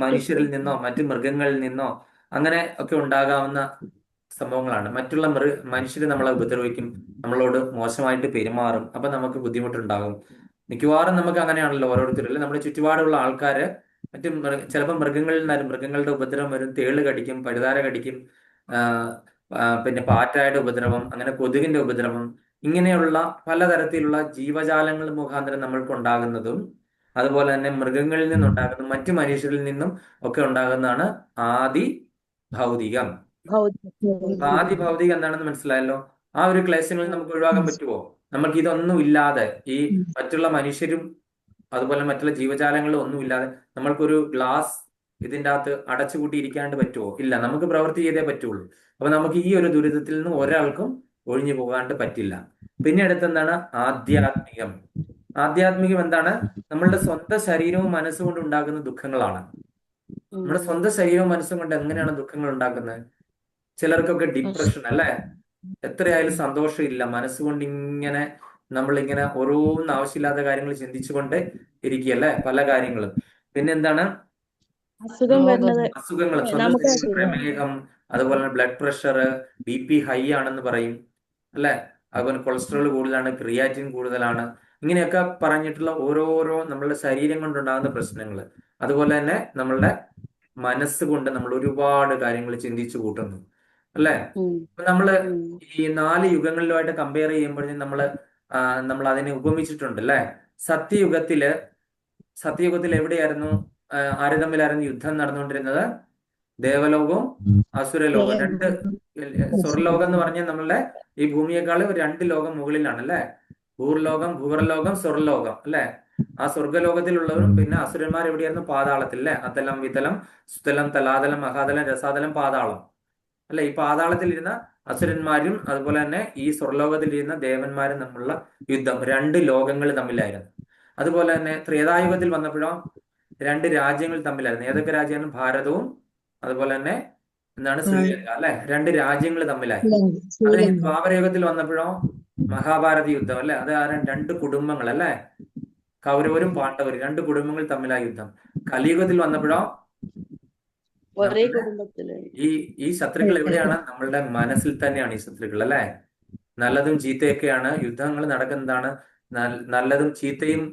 മനുഷ്യരിൽ നിന്നോ മറ്റു മൃഗങ്ങളിൽ നിന്നോ അങ്ങനെ ഒക്കെ ഉണ്ടാകാവുന്ന സംഭവങ്ങളാണ്. മറ്റുള്ള മനുഷ്യർ നമ്മളെ ഉപദ്രവിക്കും, നമ്മളോട് മോശമായിട്ട് പെരുമാറും. അപ്പൊ നമുക്ക് ബുദ്ധിമുട്ടുണ്ടാകും. മിക്കവാറും നമുക്ക് അങ്ങനെയാണല്ലോ ഓരോരുത്തരും. നമ്മുടെ ചുറ്റുപാടുള്ള ആൾക്കാര് ചിലപ്പോൾ മൃഗങ്ങളുടെ ഉപദ്രവം വരും. തേള് കടിക്കും, പഴുതാര കടിക്കും, പിന്നെ പാറ്റായുടെ ഉപദ്രവം, അങ്ങനെ കൊതുകിന്റെ ഉപദ്രവം, ഇങ്ങനെയുള്ള പലതരത്തിലുള്ള ജീവജാലങ്ങൾ മുഖാന്തരം നമ്മൾക്ക് ഉണ്ടാകുന്നതും അതുപോലെ തന്നെ മൃഗങ്ങളിൽ നിന്നുണ്ടാകുന്നതും മറ്റു മനുഷ്യരിൽ നിന്നും ഒക്കെ ഉണ്ടാകുന്നതാണ് ആദി ഭൗതികം. ആദി ഭൗതികം എന്താണെന്ന് മനസ്സിലായല്ലോ. ആ ഒരു ക്ലേശങ്ങളിൽ നമുക്ക് ഒഴിവാക്കാൻ പറ്റുമോ? നമുക്ക് ഇതൊന്നും ഇല്ലാതെ, ഈ മറ്റുള്ള മനുഷ്യരും അതുപോലെ മറ്റുള്ള ജീവജാലങ്ങളും ഒന്നും ഇല്ലാതെ നമ്മൾക്കൊരു ഗ്ലാസ് ഇതിൻ്റെ അകത്ത് അടച്ചുകൂട്ടി ഇരിക്കാണ്ട് പറ്റുമോ? ഇല്ല. നമുക്ക് പ്രവൃത്തി ചെയ്തേ പറ്റുള്ളൂ. അപ്പൊ നമുക്ക് ഈ ഒരു ദുരിതത്തിൽ നിന്ന് ഒരാൾക്കും ഒഴിഞ്ഞു പോകാണ്ട് പറ്റില്ല. പിന്നെ അടുത്തെന്താണ്? ആധ്യാത്മികം. ആധ്യാത്മികം എന്താണ്? നമ്മളുടെ സ്വന്തം ശരീരവും മനസ്സും കൊണ്ട് ഉണ്ടാകുന്ന ദുഃഖങ്ങളാണ്. നമ്മുടെ സ്വന്തം ശരീരവും മനസ്സും കൊണ്ട് എങ്ങനെയാണ് ദുഃഖങ്ങൾ ഉണ്ടാക്കുന്നത്? ചിലർക്കൊക്കെ ഡിപ്രഷൻ അല്ലെ. എത്രയായാലും സന്തോഷമില്ല. മനസ്സുകൊണ്ട് ഇങ്ങനെ നമ്മളിങ്ങനെ ഓരോന്ന് ആവശ്യമില്ലാത്ത കാര്യങ്ങൾ ചിന്തിച്ചുകൊണ്ട് ഇരിക്കുകയല്ലേ, പല കാര്യങ്ങളും. പിന്നെന്താണ്? അസുഖങ്ങൾ, പ്രമേഹം, അതുപോലെ ബ്ലഡ് പ്രഷർ, BP ഹൈ ആണെന്ന് പറയും അല്ലെ. അതുപോലെ കൊളസ്ട്രോൾ കൂടുതലാണ്, ക്രിയാറ്റിൻ കൂടുതലാണ്, ഇങ്ങനെയൊക്കെ പറഞ്ഞിട്ടുള്ള ഓരോരോ നമ്മളുടെ ശരീരം കൊണ്ടുണ്ടാകുന്ന പ്രശ്നങ്ങൾ, അതുപോലെ തന്നെ നമ്മളുടെ മനസ്സുകൊണ്ട് നമ്മൾ ഒരുപാട് കാര്യങ്ങൾ ചിന്തിച്ചു കൂട്ടുന്നു അല്ലേ. ഉം, അപ്പൊ നമ്മള് ഉം. ഈ 4 യുഗങ്ങളിലുമായിട്ട് കമ്പയർ ചെയ്യുമ്പോഴേ നമ്മൾ അതിനെ ഉപമിച്ചിട്ടുണ്ട് അല്ലേ. സത്യയുഗത്തില് സത്യയുഗത്തിൽ എവിടെയായിരുന്നു ആര് തമ്മിലായിരുന്നു യുദ്ധം നടന്നുകൊണ്ടിരുന്നത്? ദേവലോകവും അസുരലോകവും. സ്വർലോകം എന്ന് പറഞ്ഞാൽ നമ്മളുടെ ഈ ഭൂമിയെക്കാളും 2 ലോകം മുകളിലാണ് അല്ലെ. ഭൂർലോകം, ഭൂവർലോകം, സ്വർലോകം അല്ലെ. ആ സ്വർഗലോകത്തിലുള്ളവരും പിന്നെ അസുരന്മാർ എവിടെയായിരുന്നു? പാതാളത്തിൽ അല്ലെ. അതലം, വിതലം, സുതലം, തലാതലം, മഹാതലം, രസാതലം, പാതാളം അല്ലെ. ഈ പാതാളത്തിലിരുന്ന അസുരന്മാരും അതുപോലെ തന്നെ ഈ സ്വർലോകത്തിലിരുന്ന ദേവന്മാരും തമ്മിലുള്ള യുദ്ധം 2 ലോകങ്ങൾ തമ്മിലായിരുന്നു. അതുപോലെ തന്നെ ത്രേതായുഗത്തിൽ വന്നപ്പോഴോ 2 രാജ്യങ്ങൾ തമ്മിലായിരുന്നു. ഏതൊക്കെ രാജ്യമാണ്? ഭാരതവും അതുപോലെ തന്നെ എന്താണ് ശ്രീലങ്ക അല്ലെ. 2 രാജ്യങ്ങൾ തമ്മിലായി. അത് കഴിഞ്ഞ് ദ്വാപരയുഗത്തിൽ വന്നപ്പോഴോ മഹാഭാരത യുദ്ധം അല്ലെ. അത് 2 കുടുംബങ്ങൾ അല്ലെ. കൗരവരും പാണ്ഡവരും 2 കുടുംബങ്ങൾ തമ്മിലായ യുദ്ധം. കലിയുഗത്തിൽ വന്നപ്പോഴോ ഒരേ നമ്മളുടെ കുടുംബത്തില് ഈ ശത്രുക്കൾ എവിടെയാണ്? നമ്മളുടെ മനസ്സിൽ തന്നെയാണ് ഈ ശത്രുക്കൾ അല്ലെ. നല്ലതും ചീത്തയൊക്കെയാണ് യുദ്ധങ്ങൾ നടക്കുന്നതാണ്. നല്ലതും ചീത്തയും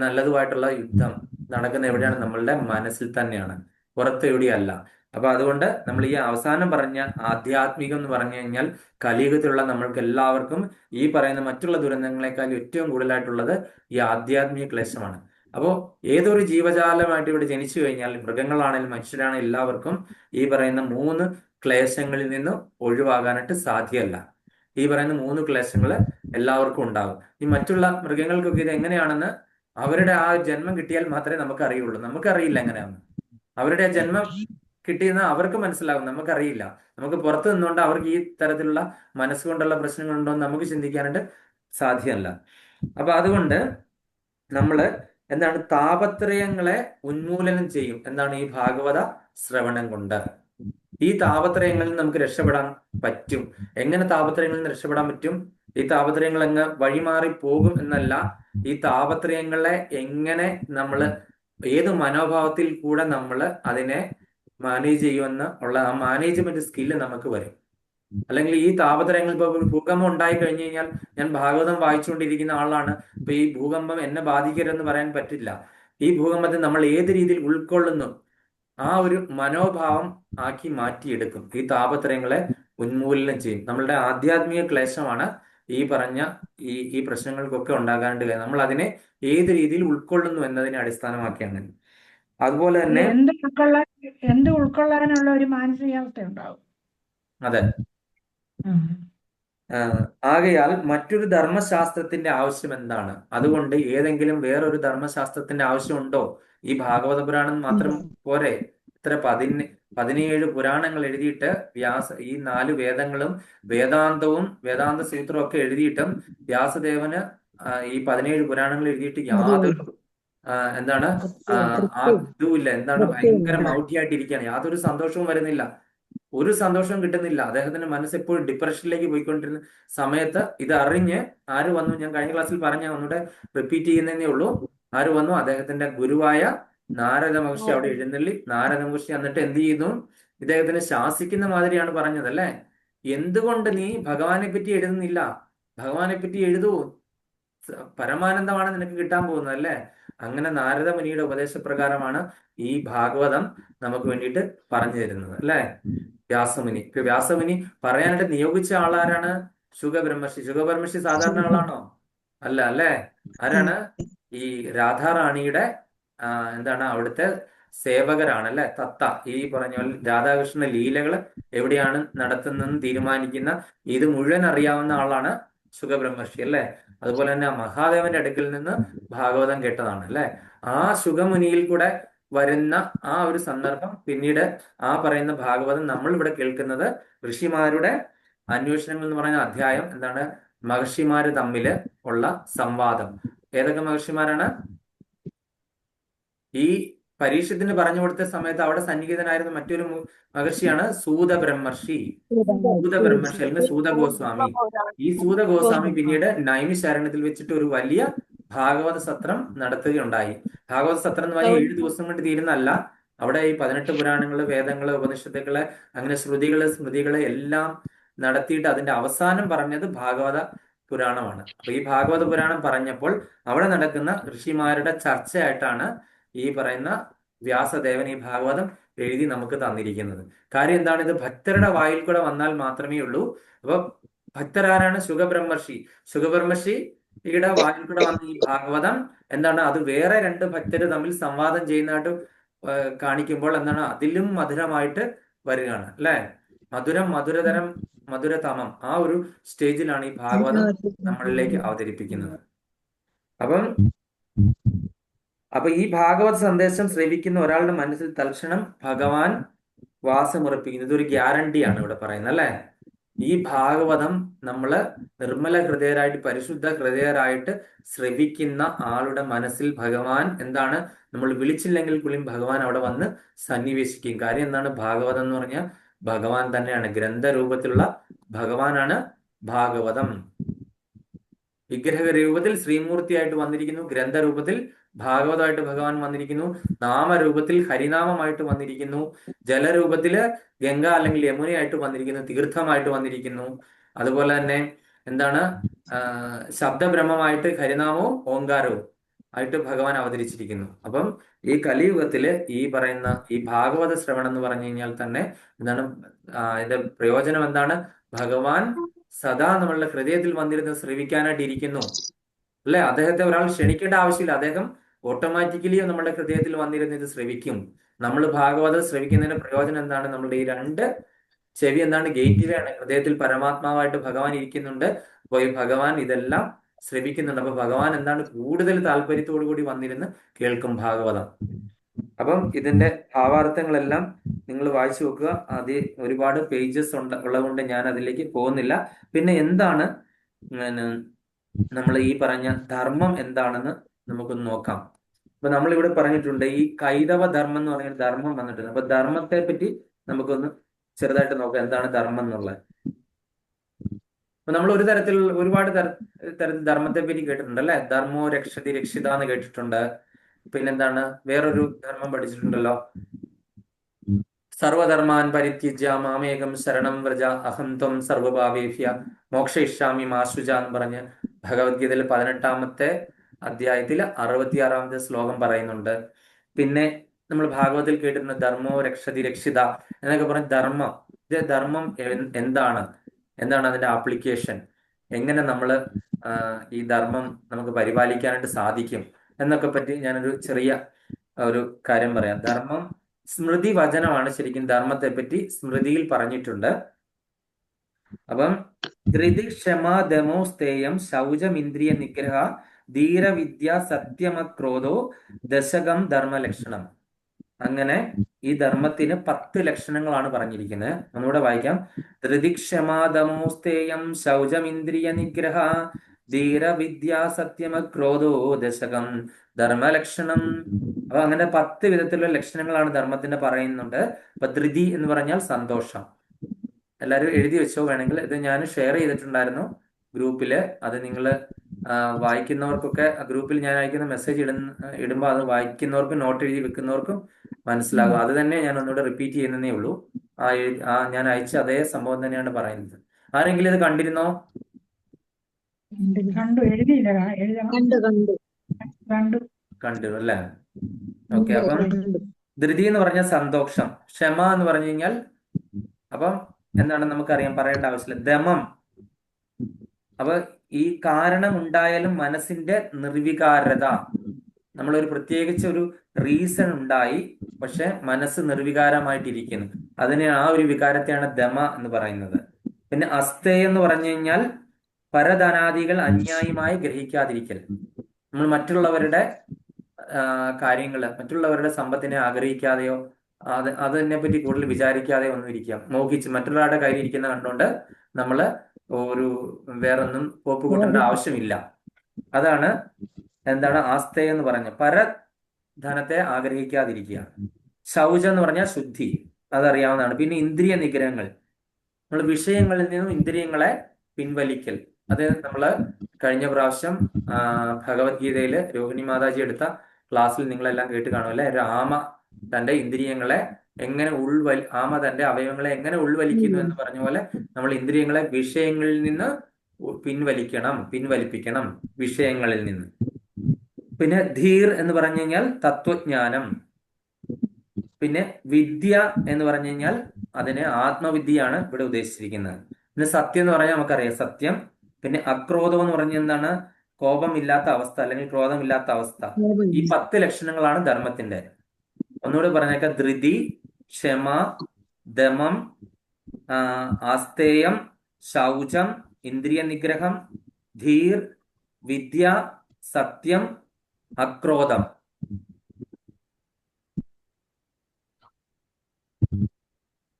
നല്ലതുമായിട്ടുള്ള യുദ്ധം നടക്കുന്ന എവിടെയാണ്? നമ്മളുടെ മനസ്സിൽ തന്നെയാണ്, പുറത്ത് എവിടെയല്ല. അപ്പൊ അതുകൊണ്ട് നമ്മൾ ഈ അവസാനം പറഞ്ഞ ആധ്യാത്മികം എന്ന് പറഞ്ഞു കഴിഞ്ഞാൽ കലിയുഗത്തിലുള്ള നമ്മൾക്ക് എല്ലാവർക്കും ഈ പറയുന്ന മറ്റുള്ള ദുരന്തങ്ങളെക്കാൾ ഏറ്റവും കൂടുതലായിട്ടുള്ളത് ഈ ആധ്യാത്മിക ക്ലേശമാണ്. അപ്പോൾ ഏതൊരു ജീവജാലമായിട്ട് ഇവിടെ ജനിച്ചു കഴിഞ്ഞാൽ, മൃഗങ്ങളാണെങ്കിലും മനുഷ്യരാണെങ്കിലും എല്ലാവർക്കും ഈ പറയുന്ന 3 ക്ലേശങ്ങളിൽ നിന്ന് ഒഴിവാകാനായിട്ട് സാധ്യമല്ല. ഈ പറയുന്ന 3 ക്ലേശങ്ങൾ എല്ലാവർക്കും ഉണ്ടാകും. ഈ മറ്റുള്ള മൃഗങ്ങൾക്കൊക്കെ ഇത് എങ്ങനെയാണെന്ന് അവരുടെ ആ ജന്മം കിട്ടിയാൽ മാത്രമേ നമുക്ക് അറിയുള്ളൂ. നമുക്കറിയില്ല എങ്ങനെയാണെന്ന്. അവരുടെ ആ ജന്മം കിട്ടിയെന്ന് അവർക്ക് മനസ്സിലാകും, നമുക്കറിയില്ല. നമുക്ക് പുറത്ത് നിന്നുകൊണ്ട് അവർക്ക് ഈ തരത്തിലുള്ള മനസ്സുകൊണ്ടുള്ള പ്രശ്നങ്ങളുണ്ടോ എന്ന് നമുക്ക് ചിന്തിക്കാനായിട്ട് സാധ്യമല്ല. അപ്പൊ അതുകൊണ്ട് നമ്മള് എന്താണ് താപത്രയങ്ങളെ ഉന്മൂലനം ചെയ്യും. എന്താണ്? ഈ ഭാഗവത ശ്രവണം കൊണ്ട് ഈ താപത്രയങ്ങളിൽ നമുക്ക് രക്ഷപ്പെടാൻ പറ്റും. എങ്ങനെ താപത്രയങ്ങളിൽ നിന്ന് രക്ഷപ്പെടാൻ പറ്റും? ഈ താപത്രയങ്ങൾ അങ്ങ് വഴിമാറി പോകും എന്നല്ല, ഈ താപത്രയങ്ങളെ എങ്ങനെ നമ്മൾ ഏത് മനോഭാവത്തിൽ കൂടെ നമ്മൾ അതിനെ മാനേജ് ചെയ്യുമെന്ന് ഉള്ള ആ മാനേജ്മെന്റ് സ്കില്ല് നമുക്ക് വരും. അല്ലെങ്കിൽ ഈ താപത്രയങ്ങൾ ഇപ്പൊ ഭൂകമ്പം ഉണ്ടായി കഴിഞ്ഞു കഴിഞ്ഞാൽ ഞാൻ ഭാഗവതം വായിച്ചുകൊണ്ടിരിക്കുന്ന ആളാണ്, ഇപ്പൊ ഈ ഭൂകമ്പം എന്നെ ബാധിക്കരുതെന്ന് പറയാൻ പറ്റില്ല. ഈ ഭൂകമ്പത്തെ നമ്മൾ ഏത് രീതിയിൽ ഉൾക്കൊള്ളുന്നു ആ ഒരു മനോഭാവം ആക്കി മാറ്റിയെടുക്കും. ഈ താപത്രയങ്ങളെ ഉന്മൂലനം ചെയ്യും. നമ്മളുടെ ആധ്യാത്മിക ക്ലേശമാണ് ഈ പറഞ്ഞ ഈ പ്രശ്നങ്ങൾക്കൊക്കെ ഉണ്ടാകാണ്ട്. നമ്മൾ അതിനെ ഏത് രീതിയിൽ ഉൾക്കൊള്ളുന്നു എന്നതിനെ അടിസ്ഥാനമാക്കിയാണ്. അതുപോലെ തന്നെ എന്ത് ഉൾക്കൊള്ളാനുള്ള ഒരു മാനസികാവസ്ഥ ഉണ്ടാവും. അതെ. ആകയാൽ മറ്റൊരു ധർമ്മശാസ്ത്രത്തിന്റെ ആവശ്യം എന്താണ്? അതുകൊണ്ട് ഏതെങ്കിലും വേറൊരു ധർമ്മശാസ്ത്രത്തിന്റെ ആവശ്യമുണ്ടോ? ഈ ഭാഗവത പുരാണം മാത്രം പോരെ? ഇത്ര 17 പുരാണങ്ങൾ എഴുതിയിട്ട് ഈ 4 വേദങ്ങളും വേദാന്തവും വേദാന്ത സൂത്രവും ഒക്കെ എഴുതിയിട്ടും വ്യാസദേവന് ഈ 17 പുരാണങ്ങൾ എഴുതിയിട്ട് യാതൊരു എന്താണ് ആ ഇതുമില്ല. എന്താണ്? ഭയങ്കര മൗഢ്യമായിട്ടിരിക്കുകയാണ്. യാതൊരു സന്തോഷവും വരുന്നില്ല, ഒരു സന്തോഷവും കിട്ടുന്നില്ല. അദ്ദേഹത്തിന്റെ മനസ്സ് എപ്പോഴും ഡിപ്രഷനിലേക്ക് പോയിക്കൊണ്ടിരുന്ന സമയത്ത് ഇത് അറിഞ്ഞ് ആര് വന്നു? ഞാൻ കഴിഞ്ഞ ക്ലാസ്സിൽ പറഞ്ഞ ഒന്നുകൂടെ റിപ്പീറ്റ് ചെയ്യുന്നതേ ഉള്ളൂ. ആര് വന്നു? അദ്ദേഹത്തിന്റെ ഗുരുവായ നാരദ മഹർഷി അവിടെ എഴുന്നള്ളി. നാരദ മഹർഷി എന്നിട്ട് എന്ത് ചെയ്യുന്നു? ഇദ്ദേഹത്തിനെ ശാസിക്കുന്ന മാതിരിയാണ് പറഞ്ഞത് അല്ലെ. എന്തുകൊണ്ട് നീ ഭഗവാനെ പറ്റി എഴുതുന്നില്ല? ഭഗവാനെ പറ്റി എഴുതൂ, പരമാനന്ദമാണ് നിനക്ക് കിട്ടാൻ പോകുന്നത് അല്ലെ. അങ്ങനെ നാരദ മുനിയുടെ ഉപദേശപ്രകാരമാണ് ഈ ഭാഗവതം നമുക്ക് വേണ്ടിയിട്ട് പറഞ്ഞു തരുന്നത് അല്ലെ. വ്യാസമുനി വ്യാസമുനി പറയാനായിട്ട് നിയോഗിച്ച ആളാരാണ്? ശുഗബ്രഹ്മർഷി. ശുഗബ്രഹ്മർഷി സാധാരണ ആളാണോ? അല്ല അല്ലെ. ആരാണ്? ഈ രാധാറാണിയുടെ എന്താണ് അവിടുത്തെ സേവകരാണ് അല്ലെ. തത്ത. ഈ പറഞ്ഞ പോലെ രാധാകൃഷ്ണ ലീലകൾ എവിടെയാണ് നടത്തുന്നതെന്ന് തീരുമാനിക്കുന്ന ഇത് മുഴുവൻ അറിയാവുന്ന ആളാണ് ശുഗബ്രഹ്മർഷി അല്ലെ. അതുപോലെ തന്നെ മഹാദേവന്റെ അടുക്കൽ നിന്ന് ഭാഗവതം കേട്ടതാണ് അല്ലെ. ആ ശുഗമുനിയിൽ കൂടെ വരുന്ന ആ ഒരു സന്ദർഭം പിന്നീട് ആ പറയുന്ന ഭാഗവതം നമ്മൾ ഇവിടെ കേൾക്കുന്നത് ഋഷിമാരുടെ അന്വേഷണങ്ങൾ എന്ന് പറയുന്ന അധ്യായം എന്താണ്? മഹർഷിമാര് തമ്മില് ഉള്ള സംവാദം. ഏതൊക്കെ മഹർഷിമാരാണ്? ഈ പരീക്ഷത്തിന് പറഞ്ഞു കൊടുത്ത സമയത്ത് അവിടെ സന്നിഹിതനായിരുന്ന മറ്റൊരു മഹർഷിയാണ് സൂത ബ്രഹ്മർഷി. സൂത ബ്രഹ്മർഷി അല്ലെങ്കിൽ സൂത ഗോസ്വാമി. ഈ സൂത ഗോസ്വാമി പിന്നീട് നൈമിശാരണ്യത്തിൽ വെച്ചിട്ട് ഒരു വലിയ ഭാഗവത സത്രം നടത്തുകയുണ്ടായി. ഭാഗവത സത്രം എന്ന് പറഞ്ഞാൽ 7 ദിവസം കൊണ്ട് തീരുന്നല്ല. അവിടെ ഈ 18 പുരാണങ്ങള്, വേദങ്ങള്, ഉപനിഷത്തുക്കള്, അങ്ങനെ ശ്രുതികള്, സ്മൃതികള് എല്ലാം നടത്തിയിട്ട് അതിന്റെ അവസാനം പറഞ്ഞത് ഭാഗവത പുരാണമാണ്. അപ്പൊ ഈ ഭാഗവത പുരാണം പറഞ്ഞപ്പോൾ അവിടെ നടക്കുന്ന ഋഷിമാരുടെ ചർച്ചയായിട്ടാണ് ഈ പറയുന്ന വ്യാസദേവൻ ഈ ഭാഗവതം എഴുതി നമുക്ക് തന്നിരിക്കുന്നത്. കാര്യം എന്താണ്? ഇത് ഭക്തരുടെ വായിൽ കൂടെ വന്നാൽ മാത്രമേ ഉള്ളൂ. അപ്പൊ ഭക്തരാരാണ്? ശുഖബ്രഹ്മർഷി. ശുഖബ്രഹ്മർഷിയുടെ വായിൽ കൂടെ വന്ന ഈ ഭാഗവതം എന്താണ്? അത് വേറെ രണ്ട് ഭക്തര് തമ്മിൽ സംവാദം ചെയ്യുന്നതായിട്ട് കാണിക്കുമ്പോൾ എന്താണ്? അതിലും മധുരമായിട്ട് വരികയാണ് അല്ലെ? മധുരം മധുരതരം മധുരതമം ആ ഒരു സ്റ്റേജിലാണ് ഈ ഭാഗവതം നമ്മളിലേക്ക് അവതരിപ്പിക്കുന്നത്. അപ്പൊ ഈ ഭാഗവത സന്ദേശം ശ്രവിക്കുന്ന ഒരാളുടെ മനസ്സിൽ തൽക്ഷണം ഭഗവാൻ വാസമുറപ്പിക്കുന്നു. ഇതൊരു ഗ്യാരണ്ടിയാണ് ഇവിടെ പറയുന്നത് അല്ലെ? ഈ ഭാഗവതം നമ്മള് നിർമ്മല ഹൃദയരായിട്ട് പരിശുദ്ധ ഹൃദയരായിട്ട് ശ്രവിക്കുന്ന ആളുടെ മനസ്സിൽ ഭഗവാൻ എന്താണ്? നമ്മൾ വിളിച്ചില്ലെങ്കിൽ കൂടിയും ഭഗവാൻ അവിടെ വന്ന് സന്നിവേശിക്കും. കാര്യം എന്താണ്? ഭാഗവതം എന്ന് പറഞ്ഞാൽ ഭഗവാൻ തന്നെയാണ്. ഗ്രന്ഥരൂപത്തിലുള്ള ഭഗവാനാണ് ഭാഗവതം. വിഗ്രഹ രൂപത്തിൽ ശ്രീമൂർത്തിയായിട്ട് വന്നിരിക്കുന്നു, ഗ്രന്ഥരൂപത്തിൽ ഭാഗവതമായിട്ട് ഭഗവാൻ വന്നിരിക്കുന്നു, നാമരൂപത്തിൽ ഹരിനാമമായിട്ട് വന്നിരിക്കുന്നു, ജലരൂപത്തില് ഗംഗ അല്ലെങ്കിൽ യമുനയായിട്ട് വന്നിരിക്കുന്നു, തീർത്ഥമായിട്ട് വന്നിരിക്കുന്നു. അതുപോലെ തന്നെ എന്താണ്? ശബ്ദബ്രഹ്മമായിട്ട് ഹരിനാമവും ഓങ്കാരവും ആയിട്ട് ഭഗവാൻ അവതരിച്ചിരിക്കുന്നു. അപ്പം ഈ കലിയുഗത്തില് ഈ പറയുന്ന ഈ ഭാഗവത ശ്രവണം എന്ന് പറഞ്ഞു കഴിഞ്ഞാൽ തന്നെ എന്താണ്? ഇതിന്റെ പ്രയോജനം എന്താണ്? ഭഗവാൻ സദാ നമ്മളുടെ ഹൃദയത്തിൽ വന്നിരുന്ന് ശ്രവിക്കാനായിട്ട് ഇരിക്കുന്നു അല്ലെ? അദ്ദേഹത്തെ ഒരാൾ ക്ഷണിക്കേണ്ട ആവശ്യമില്ല. അദ്ദേഹം ഓട്ടോമാറ്റിക്കലി നമ്മുടെ ഹൃദയത്തിൽ വന്നിരുന്ന് ഇത് ശ്രവിക്കും. നമ്മൾ ഭാഗവതം ശ്രവിക്കുന്നതിന്റെ പ്രയോജനം എന്താണ്? നമ്മുടെ ഈ രണ്ട് ചെവി എന്താണ്? ഗേറ്റ് വേ ആണ്. ഹൃദയത്തിൽ പരമാത്മാവായിട്ട് ഭഗവാൻ ഇരിക്കുന്നുണ്ട്. അപ്പൊ ഈ ഭഗവാൻ ഇതെല്ലാം ശ്രവിക്കുന്നുണ്ട്. അപ്പൊ ഭഗവാൻ എന്താണ്? കൂടുതൽ താല്പര്യത്തോടു കൂടി വന്നിരുന്ന് കേൾക്കും ഭാഗവതം. അപ്പം ഇതിന്റെ ഭാവാർത്ഥങ്ങളെല്ലാം നിങ്ങൾ വായിച്ചു നോക്കുക. അത് ഒരുപാട് പേജസ് ഉള്ളതുകൊണ്ട് ഞാൻ അതിലേക്ക് പോകുന്നില്ല. പിന്നെ എന്താണ് നമ്മൾ ഈ പറഞ്ഞ ധർമ്മം എന്താണെന്ന് നമുക്കൊന്ന് നോക്കാം. അപ്പൊ നമ്മളിവിടെ പറഞ്ഞിട്ടുണ്ട് ഈ കൈതവ ധർമ്മം എന്ന് പറഞ്ഞ ധർമ്മം വന്നിട്ടുണ്ട്. അപ്പൊ ധർമ്മത്തെ പറ്റി നമുക്കൊന്ന് ചെറുതായിട്ട് നോക്കാം. എന്താണ് ധർമ്മം എന്നുള്ളത്? അപ്പൊ നമ്മൾ ഒരുപാട് തരത്തിൽ ധർമ്മത്തെ പറ്റി കേട്ടിട്ടുണ്ട് അല്ലെ? ധർമ്മോ രക്ഷതി രക്ഷിത എന്ന് കേട്ടിട്ടുണ്ട്. പിന്നെന്താണ്? വേറൊരു ധർമ്മം പഠിച്ചിട്ടുണ്ടല്ലോ, സർവധർമാൻ പരിത്യജ്യ മാമേകം ശരണം വ്രജ അഹം ത്വം സർവഭാവേഭ്യ മോക്ഷയിഷ്യാമി മാ ശുച എന്ന് പറഞ്ഞ് ഭഗവത്ഗീതയിൽ 18-ാമത്തെ അധ്യായത്തിൽ 66-ാമത്തെ ശ്ലോകം പറയുന്നുണ്ട്. പിന്നെ നമ്മൾ ഭാഗവതത്തിൽ കേട്ടിരുന്ന ധർമ്മോ രക്ഷതി രക്ഷിത എന്നൊക്കെ പറഞ്ഞ ധർമ്മം എന്താണ് അതിന്റെ ആപ്ലിക്കേഷൻ, എങ്ങനെ നമ്മൾ ഈ ധർമ്മം നമുക്ക് പരിപാലിക്കാനായിട്ട് സാധിക്കും എന്നൊക്കെ പറ്റി ഞാനൊരു ചെറിയ ഒരു കാര്യം പറയാം. ധർമ്മം സ്മൃതി വചനമാണ്. ശരിക്കും ധർമ്മത്തെ പറ്റി സ്മൃതിയിൽ പറഞ്ഞിട്ടുണ്ട്. അപ്പം ധൃതി ക്ഷമ ദമോ സ്ഥേയം ശൗചമിന്ദ്രിയ നിഗ്രഹ ധീരവിദ്യ സത്യമക്രോധോ ദശകം ധർമ്മലക്ഷണം. അങ്ങനെ ഈ ധർമ്മത്തിന് 10 ലക്ഷണങ്ങളാണ് പറഞ്ഞിരിക്കുന്നത്. ഒന്നുകൂടെ വായിക്കാം. ധൃതി ക്ഷമ ദമോ സ്ഥേയം ശൗചമിന്ദ്രിയ നിഗ്രഹ ധീരവിദ്യ സത്യമക്രോധോ ദശകം ധർമ്മലക്ഷണം. അപ്പൊ അങ്ങനെ 10 വിധത്തിലുള്ള ലക്ഷണങ്ങളാണ് ധർമ്മത്തിന്റെ പറയുന്നുണ്ട്. അപ്പൊ ധൃതി എന്ന് പറഞ്ഞാൽ സന്തോഷം. എല്ലാവരും എഴുതി വെച്ചോ വേണമെങ്കിൽ. ഇത് ഞാൻ ഷെയർ ചെയ്തിട്ടുണ്ടായിരുന്നു ഗ്രൂപ്പില്. അത് നിങ്ങൾ വായിക്കുന്നവർക്കൊക്കെ ഗ്രൂപ്പിൽ ഞാൻ അയക്കുന്ന മെസ്സേജ് ഇടുമ്പോൾ അത് വായിക്കുന്നവർക്കും നോട്ട് എഴുതി വെക്കുന്നവർക്കും മനസ്സിലാകും. അത് തന്നെ ഞാൻ ഒന്നുകൂടെ റിപ്പീറ്റ് ചെയ്യുന്നതേ ഉള്ളൂ. ഞാൻ അയച്ച അതേ സംഭവം തന്നെയാണ് പറയുന്നത്. ആരെങ്കിലും ഇത് കണ്ടിരുന്നോ? കണ്ടു, എഴുതിയില്ല, എഴുതണം. കണ്ടു അല്ലേ? ഓക്കെ. അപ്പം ധൃതി എന്ന് പറഞ്ഞാൽ സന്തോഷം, ക്ഷമ എന്ന് പറഞ്ഞു കഴിഞ്ഞാൽ അപ്പം എന്താണ് നമുക്കറിയാം, പറയേണ്ട ആവശ്യമില്ല. ദമം, അപ്പൊ ഈ കാരണം ഉണ്ടായാലും മനസ്സിന്റെ നിർവികാരത. നമ്മളൊരു പ്രത്യേകിച്ച് ഒരു റീസൺ ഉണ്ടായി, പക്ഷെ മനസ്സ് നിർവികാരമായിട്ടിരിക്കുന്നു. അതിനെ ആ ഒരു വികാരത്തെയാണ് ദമ എന്ന് പറയുന്നത്. പിന്നെ അസ്തേ എന്ന് പറഞ്ഞു കഴിഞ്ഞാൽ പരധനാദികൾ അന്യായമായി ഗ്രഹിക്കാതിരിക്കൽ. നമ്മൾ മറ്റുള്ളവരുടെ കാര്യങ്ങള്, മറ്റുള്ളവരുടെ സമ്പത്തിനെ ആഗ്രഹിക്കാതെയോ അതിനെ പറ്റി കൂടുതൽ വിചാരിക്കാതെയോ ഒന്നും ഇരിക്കാം. മോഹിച്ച് മറ്റുള്ളവരുടെ കയ്യിൽ ഇരിക്കുന്ന കണ്ടുകൊണ്ട് നമ്മള് ഒരു വേറൊന്നും പോപ്പ് കൂട്ടേണ്ട ആവശ്യമില്ല. അതാണ് എന്താണ് ആസ്തേ എന്ന് പറഞ്ഞ പരധനത്തെ ആഗ്രഹിക്കാതിരിക്കുക. ശൗചം എന്ന് പറഞ്ഞാൽ ശുദ്ധി, അതറിയാവുന്നതാണ്. പിന്നെ ഇന്ദ്രിയ നിഗ്രഹങ്ങൾ, നമ്മൾ വിഷയങ്ങളിൽ നിന്നും ഇന്ദ്രിയങ്ങളെ പിൻവലിക്കൽ. അത് നമ്മള് കഴിഞ്ഞ പ്രാവശ്യം ഭഗവത്ഗീതയില് രോഹിണി മാതാജി എടുത്ത ക്ലാസ്സിൽ നിങ്ങളെല്ലാം കേട്ട് കാണുമല്ലേ? രാമ തന്റെ ഇന്ദ്രിയങ്ങളെ എങ്ങനെ ആമ തന്റെ അവയവങ്ങളെ എങ്ങനെ ഉൾവലിക്കുന്നു എന്ന് പറഞ്ഞ പോലെ നമ്മൾ ഇന്ദ്രിയങ്ങളെ വിഷയങ്ങളിൽ നിന്ന് പിൻവലിപ്പിക്കണം വിഷയങ്ങളിൽ നിന്ന്. പിന്നെ ധീർ എന്ന് പറഞ്ഞു കഴിഞ്ഞാൽ തത്വജ്ഞാനം. പിന്നെ വിദ്യ എന്ന് പറഞ്ഞു കഴിഞ്ഞാൽ അതിന് ആത്മവിദ്യയാണ് ഇവിടെ ഉദ്ദേശിച്ചിരിക്കുന്നത്. പിന്നെ സത്യം എന്ന് പറഞ്ഞാൽ നമുക്കറിയാം സത്യം. പിന്നെ അക്രോധം എന്ന് പറഞ്ഞാൽ എന്താണ്? കോപമില്ലാത്ത അവസ്ഥ അല്ലെങ്കിൽ ക്രോധമില്ലാത്ത അവസ്ഥ. ഈ 10 ലക്ഷണങ്ങളാണ് ധർമ്മത്തിന്റെ. ഒന്നുകൂടി പറഞ്ഞേക്കാം: ധൃതി, ക്ഷമ, ദമം, ആസ്തേയം, ശൗചം, ഇന്ദ്രിയ നിഗ്രഹം, ധീർ, വിദ്യ, സത്യം, അക്രോധം.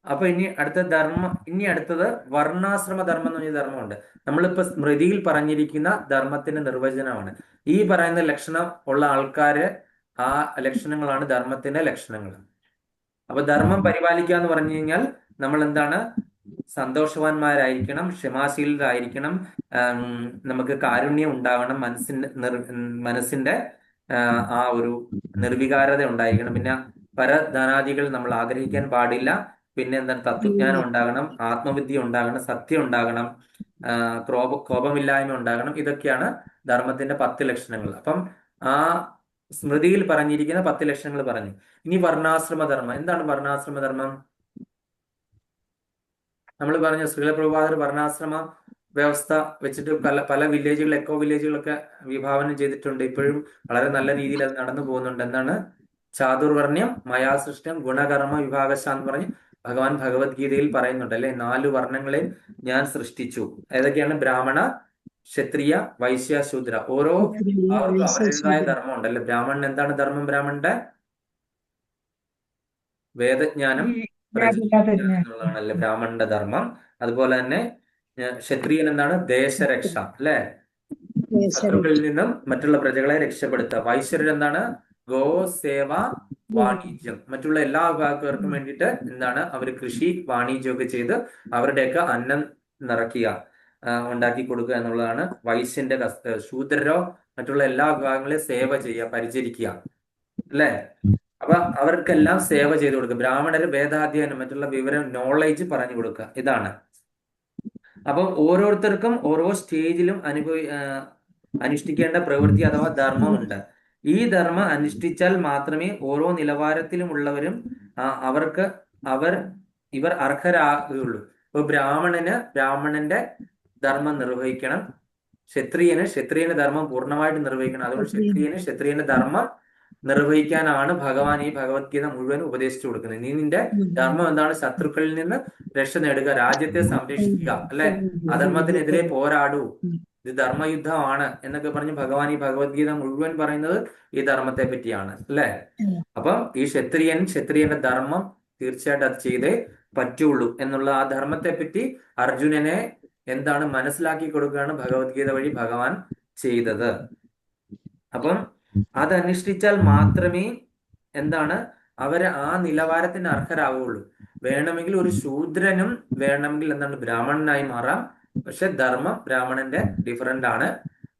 അപ്പൊ ഇനി അടുത്തത് വർണ്ണാശ്രമ ധർമ്മം എന്ന് പറഞ്ഞ ധർമ്മമുണ്ട്. നമ്മളിപ്പോ സ്മൃതിയിൽ പറഞ്ഞിരിക്കുന്ന ധർമ്മത്തിന്റെ നിർവചനമാണ്. ഈ പറയുന്ന ലക്ഷണം ഉള്ള ആൾക്കാര് ആ ലക്ഷണങ്ങളാണ് ധർമ്മത്തിന്റെ ലക്ഷണങ്ങൾ. അപ്പൊ ധർമ്മം പരിപാലിക്കുക എന്ന് പറഞ്ഞു കഴിഞ്ഞാൽ നമ്മൾ എന്താണ്? സന്തോഷവാന്മാരായിരിക്കണം, ക്ഷമാശീലരായിരിക്കണം, നമുക്ക് കാരുണ്യം ഉണ്ടാകണം, മനസ്സിന്റെ ആ ഒരു നിർവികാരത ഉണ്ടായിരിക്കണം. പിന്നെ പരധനാദികൾ നമ്മൾ ആഗ്രഹിക്കാൻ പാടില്ല. പിന്നെ എന്താണ്? തത്വജ്ഞാനം ഉണ്ടാകണം, ആത്മവിദ്യ ഉണ്ടാകണം, സത്യം ഉണ്ടാകണം, കോപമില്ലായ്മ ഉണ്ടാകണം. ഇതൊക്കെയാണ് ധർമ്മത്തിന്റെ 10 ലക്ഷണങ്ങൾ. അപ്പം ആ സ്മൃതിയിൽ പറഞ്ഞിരിക്കുന്ന 10 ലക്ഷണങ്ങൾ പറഞ്ഞു. ഇനി വർണ്ണാശ്രമ ധർമ്മം. എന്താണ് വർണ്ണാശ്രമ ധർമ്മം? നമ്മൾ പറഞ്ഞു ശ്രീല പ്രഭുപാദർ വർണ്ണാശ്രമ വ്യവസ്ഥ വെച്ചിട്ട് പല വില്ലേജുകൾ, എക്കോ വില്ലേജുകളൊക്കെ വിഭാവനം ചെയ്തിട്ടുണ്ട്. ഇപ്പോഴും വളരെ നല്ല രീതിയിൽ അത് നടന്നു പോകുന്നുണ്ട്. എന്താണ്? ചാതുർവർണ്ണ്യം മയാ സൃഷ്ടം ഗുണകർമ്മ വിഭാഗശ എന്ന് പറഞ്ഞ് ഭഗവാൻ ഭഗവത്ഗീതയിൽ പറയുന്നുണ്ട് അല്ലെ. 4 വർണ്ണങ്ങളെ ഞാൻ സൃഷ്ടിച്ചു. ഏതൊക്കെയാണ്? ബ്രാഹ്മണ, ക്ഷത്രിയ, വൈശ്യ, ശൂദ്ര. ഓരോ അവർക്കും അവരുടേതായ ധർമ്മം ഉണ്ടല്ലേ. ബ്രാഹ്മണൻ എന്താണ് ധർമ്മം? ബ്രാഹ്മണന്റെ വേദജ്ഞാനം പ്രചരിപ്പിക്കുക എന്നുള്ളതാണല്ലേ ബ്രാഹ്മണന്റെ ധർമ്മം. അതുപോലെ തന്നെ ക്ഷത്രിയൻ എന്താണ്? ദേശരക്ഷ അല്ലെ, ശത്രുക്കളിൽ നിന്നും മറ്റുള്ള പ്രജകളെ രക്ഷപ്പെടുത്തുക. വൈശ്യരൻ എന്താണ്? ഗോ സേവ, വാണിജ്യം. മറ്റുള്ള എല്ലാ വിഭാഗക്കാർക്കും വേണ്ടിയിട്ട് എന്താണ്? അവർ കൃഷി, വാണിജ്യമൊക്കെ ചെയ്ത് അവരുടെയൊക്കെ അന്നം നിറയ്ക്കുക, ഉണ്ടാക്കി കൊടുക്കുക എന്നുള്ളതാണ് വൈശ്യന്റെ. ശൂദ്രരോ മറ്റുള്ള എല്ലാ വിഭാഗങ്ങളെയും സേവ ചെയ്യുക, പരിചരിക്കുക അല്ലെ. അപ്പൊ അവർക്കെല്ലാം സേവ ചെയ്ത് കൊടുക്കുക. ബ്രാഹ്മണര് വേദാധ്യയനം, മറ്റുള്ള വിവരം, നോളേജ് പറഞ്ഞു കൊടുക്കുക. ഇതാണ്. അപ്പം ഓരോരുത്തർക്കും ഓരോ സ്റ്റേജിലും അനുഷ്ഠിക്കേണ്ട പ്രവൃത്തി അഥവാ ധർമ്മമുണ്ട്. ഈ ധർമ്മം അനുഷ്ഠിച്ചാൽ മാത്രമേ ഓരോ നിലവാരത്തിലുമുള്ളവരും ഇവർ അർഹരാകുകയുള്ളൂ. ഇപ്പൊ ബ്രാഹ്മണന്റെ ധർമ്മം നിർവഹിക്കണം, ക്ഷത്രിയന് ധർമ്മം പൂർണ്ണമായിട്ട് നിർവഹിക്കണം. അതുകൊണ്ട് ക്ഷത്രിയന് ധർമ്മം നിർവഹിക്കാനാണ് ഭഗവാൻ ഈ ഭഗവത്ഗീത മുഴുവൻ ഉപദേശിച്ചു കൊടുക്കുന്നത്. നീ നിന്റെ ധർമ്മം എന്താണ്? ശത്രുക്കളിൽ നിന്ന് രക്ഷ നേടുക, രാജ്യത്തെ സംരക്ഷിക്കുക അല്ലെ, അധർമ്മത്തിനെതിരെ പോരാടൂ, ഇത് ധർമ്മയുദ്ധമാണ് എന്നൊക്കെ പറഞ്ഞ് ഭഗവാൻ ഈ ഭഗവത്ഗീത മുഴുവൻ പറയുന്നത് ഈ ധർമ്മത്തെ പറ്റിയാണ് അല്ലെ. അപ്പം ഈ ക്ഷത്രിയന്റെ ധർമ്മം തീർച്ചയായിട്ടും അത് ചെയ്തേ പറ്റുള്ളൂ എന്നുള്ള ആ ധർമ്മത്തെ പറ്റി അർജുനനെ എന്താണ് മനസ്സിലാക്കി കൊടുക്കുകയാണ് ഭഗവത്ഗീത വഴി ഭഗവാൻ ചെയ്തത്. അപ്പം അത് അനുഷ്ഠിച്ചാൽ മാത്രമേ എന്താണ് അവര് ആ നിലവാരത്തിന് അർഹരാവുകയുള്ളൂ. വേണമെങ്കിൽ ഒരു ശൂദ്രനും വേണമെങ്കിൽ എന്താണ് ബ്രാഹ്മണനായി മാറാം. പക്ഷെ ധർമ്മം ബ്രാഹ്മണന്റെ ഡിഫറന്റ് ആണ്.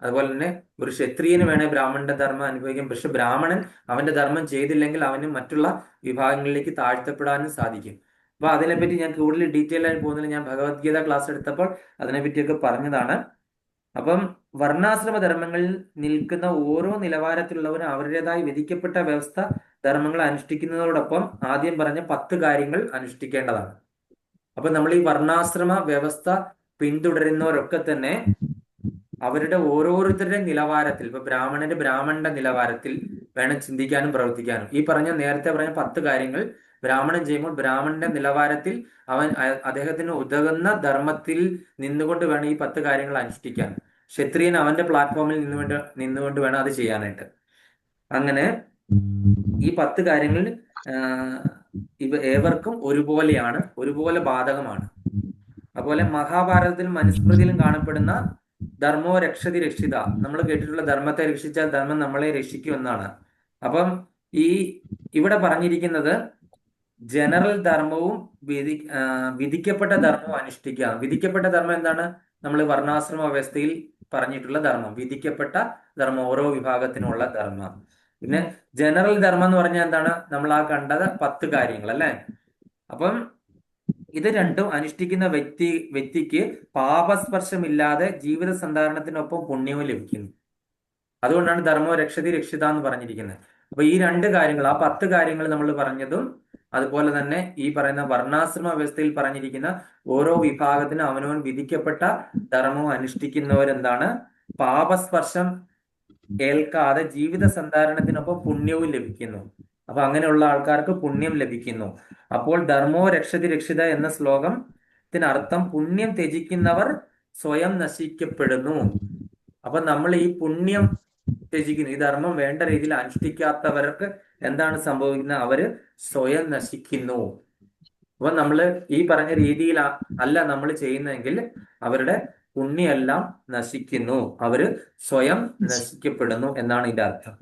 അതുപോലെ തന്നെ ഒരു ക്ഷത്രിയന് വേണേൽ ബ്രാഹ്മണന്റെ ധർമ്മം അനുഭവിക്കും. പക്ഷെ ബ്രാഹ്മണൻ അവന്റെ ധർമ്മം ചെയ്തില്ലെങ്കിൽ അവന് മറ്റുള്ള വിഭാഗങ്ങളിലേക്ക് താഴ്ത്തപ്പെടാനും സാധിക്കും. അപ്പൊ അതിനെപ്പറ്റി ഞാൻ കൂടുതൽ ഡീറ്റെയിൽ ആയി പോകുന്നില്ല. ഞാൻ ഭഗവത്ഗീത ക്ലാസ് എടുത്തപ്പോൾ അതിനെപ്പറ്റിയൊക്കെ പറഞ്ഞതാണ്. അപ്പം വർണ്ണാശ്രമ ധർമ്മങ്ങളിൽ നിൽക്കുന്ന ഓരോ നിലവാരത്തിലുള്ളവരും അവരുടേതായ വിധിക്കപ്പെട്ട വ്യവസ്ഥ ധർമ്മങ്ങൾ അനുഷ്ഠിക്കുന്നതോടൊപ്പം ആദ്യം പറഞ്ഞ 10 കാര്യങ്ങൾ അനുഷ്ഠിക്കേണ്ടതാണ്. അപ്പൊ നമ്മൾ ഈ വർണ്ണാശ്രമ വ്യവസ്ഥ പിന്തുടരുന്നവരൊക്കെ തന്നെ അവരുടെ ഓരോരുത്തരുടെ നിലവാരത്തിൽ, ഇപ്പൊ ബ്രാഹ്മണന്റെ നിലവാരത്തിൽ വേണം ചിന്തിക്കാനും പ്രവർത്തിക്കാനും. ഈ നേരത്തെ പറഞ്ഞ 10 കാര്യങ്ങൾ ബ്രാഹ്മണൻ ചെയ്യുമ്പോൾ ബ്രാഹ്മണന്റെ നിലവാരത്തിൽ അദ്ദേഹത്തിന് ഉതകുന്ന ധർമ്മത്തിൽ നിന്നുകൊണ്ട് വേണം ഈ 10 കാര്യങ്ങൾ അനുഷ്ഠിക്കാൻ. ക്ഷത്രിയൻ അവന്റെ പ്ലാറ്റ്ഫോമിൽ നിന്നുകൊണ്ട് വേണം അത് ചെയ്യാനായിട്ട്. അങ്ങനെ ഈ 10 കാര്യങ്ങൾ ഏവർക്കും ഒരുപോലെ ബാധകമാണ്. അതുപോലെ മഹാഭാരതത്തിലും മനുസ്മൃതിയിലും കാണപ്പെടുന്ന ധർമ്മോ രക്ഷതി രക്ഷിത, നമ്മൾ കേട്ടിട്ടുള്ള ധർമ്മത്തെ രക്ഷിച്ചാൽ ധർമ്മം നമ്മളെ രക്ഷിക്കും എന്നാണ്. അപ്പം ഇവിടെ പറഞ്ഞിരിക്കുന്നത് ജനറൽ ധർമ്മവും വിധിക്കപ്പെട്ട ധർമ്മവും അനുഷ്ഠിക്കുക. വിധിക്കപ്പെട്ട ധർമ്മം എന്താണ്? നമ്മൾ വർണ്ണാശ്രമ വ്യവസ്ഥയിൽ പറഞ്ഞിട്ടുള്ള ധർമ്മം, വിധിക്കപ്പെട്ട ധർമ്മം, ഓരോ വിഭാഗത്തിനുള്ള ധർമ്മം. പിന്നെ ജനറൽ ധർമ്മം എന്ന് പറഞ്ഞാൽ എന്താണ്? നമ്മൾ ആ കണ്ടത് 10 കാര്യങ്ങൾ അല്ലെ. അപ്പം ഇത് രണ്ടും അനുഷ്ഠിക്കുന്ന വ്യക്തിക്ക് പാപസ്പർശമില്ലാതെ ജീവിത സന്ധാരണത്തിനൊപ്പം പുണ്യവും ലഭിക്കുന്നു. അതുകൊണ്ടാണ് ധർമ്മോ രക്ഷതി രക്ഷിത എന്ന് പറഞ്ഞിരിക്കുന്നത്. അപ്പൊ ഈ രണ്ട് കാര്യങ്ങൾ, ആ 10 കാര്യങ്ങൾ നമ്മൾ പറഞ്ഞതും അതുപോലെ തന്നെ ഈ പറയുന്ന വർണ്ണാശ്രമ വ്യവസ്ഥയിൽ പറഞ്ഞിരിക്കുന്ന ഓരോ വിഭാഗത്തിനും അവനവൻ വിധിക്കപ്പെട്ട ധർമ്മവും അനുഷ്ഠിക്കുന്നവരെന്താണ് പാപസ്പർശം ഏൽക്കാതെ ജീവിത സന്ധാരണത്തിനൊപ്പം പുണ്യവും ലഭിക്കുന്നു. അപ്പൊ അങ്ങനെയുള്ള ആൾക്കാർക്ക് പുണ്യം ലഭിക്കുന്നു. അപ്പോൾ ധർമ്മോ രക്ഷതി രക്ഷിത എന്ന ശ്ലോകത്തിനർത്ഥം പുണ്യം ത്യജിക്കുന്നവർ സ്വയം നശിക്കപ്പെടുന്നു. അപ്പൊ നമ്മൾ ഈ പുണ്യം ത്യജിക്കുന്നു, ഈ ധർമ്മം വേണ്ട രീതിയിൽ അനുഷ്ഠിക്കാത്തവർക്ക് എന്താണ് സംഭവിക്കുന്നത്? അവര് സ്വയം നശിക്കുന്നു. അപ്പൊ നമ്മള് ഈ പറഞ്ഞ രീതിയിൽ അല്ല നമ്മൾ ചെയ്യുന്നതെങ്കിൽ അവരുടെ പുണ്യെല്ലാം നശിക്കുന്നു, അവര് സ്വയം നശിക്കപ്പെടുന്നു എന്നാണ് ഇതിന്റെ അർത്ഥം.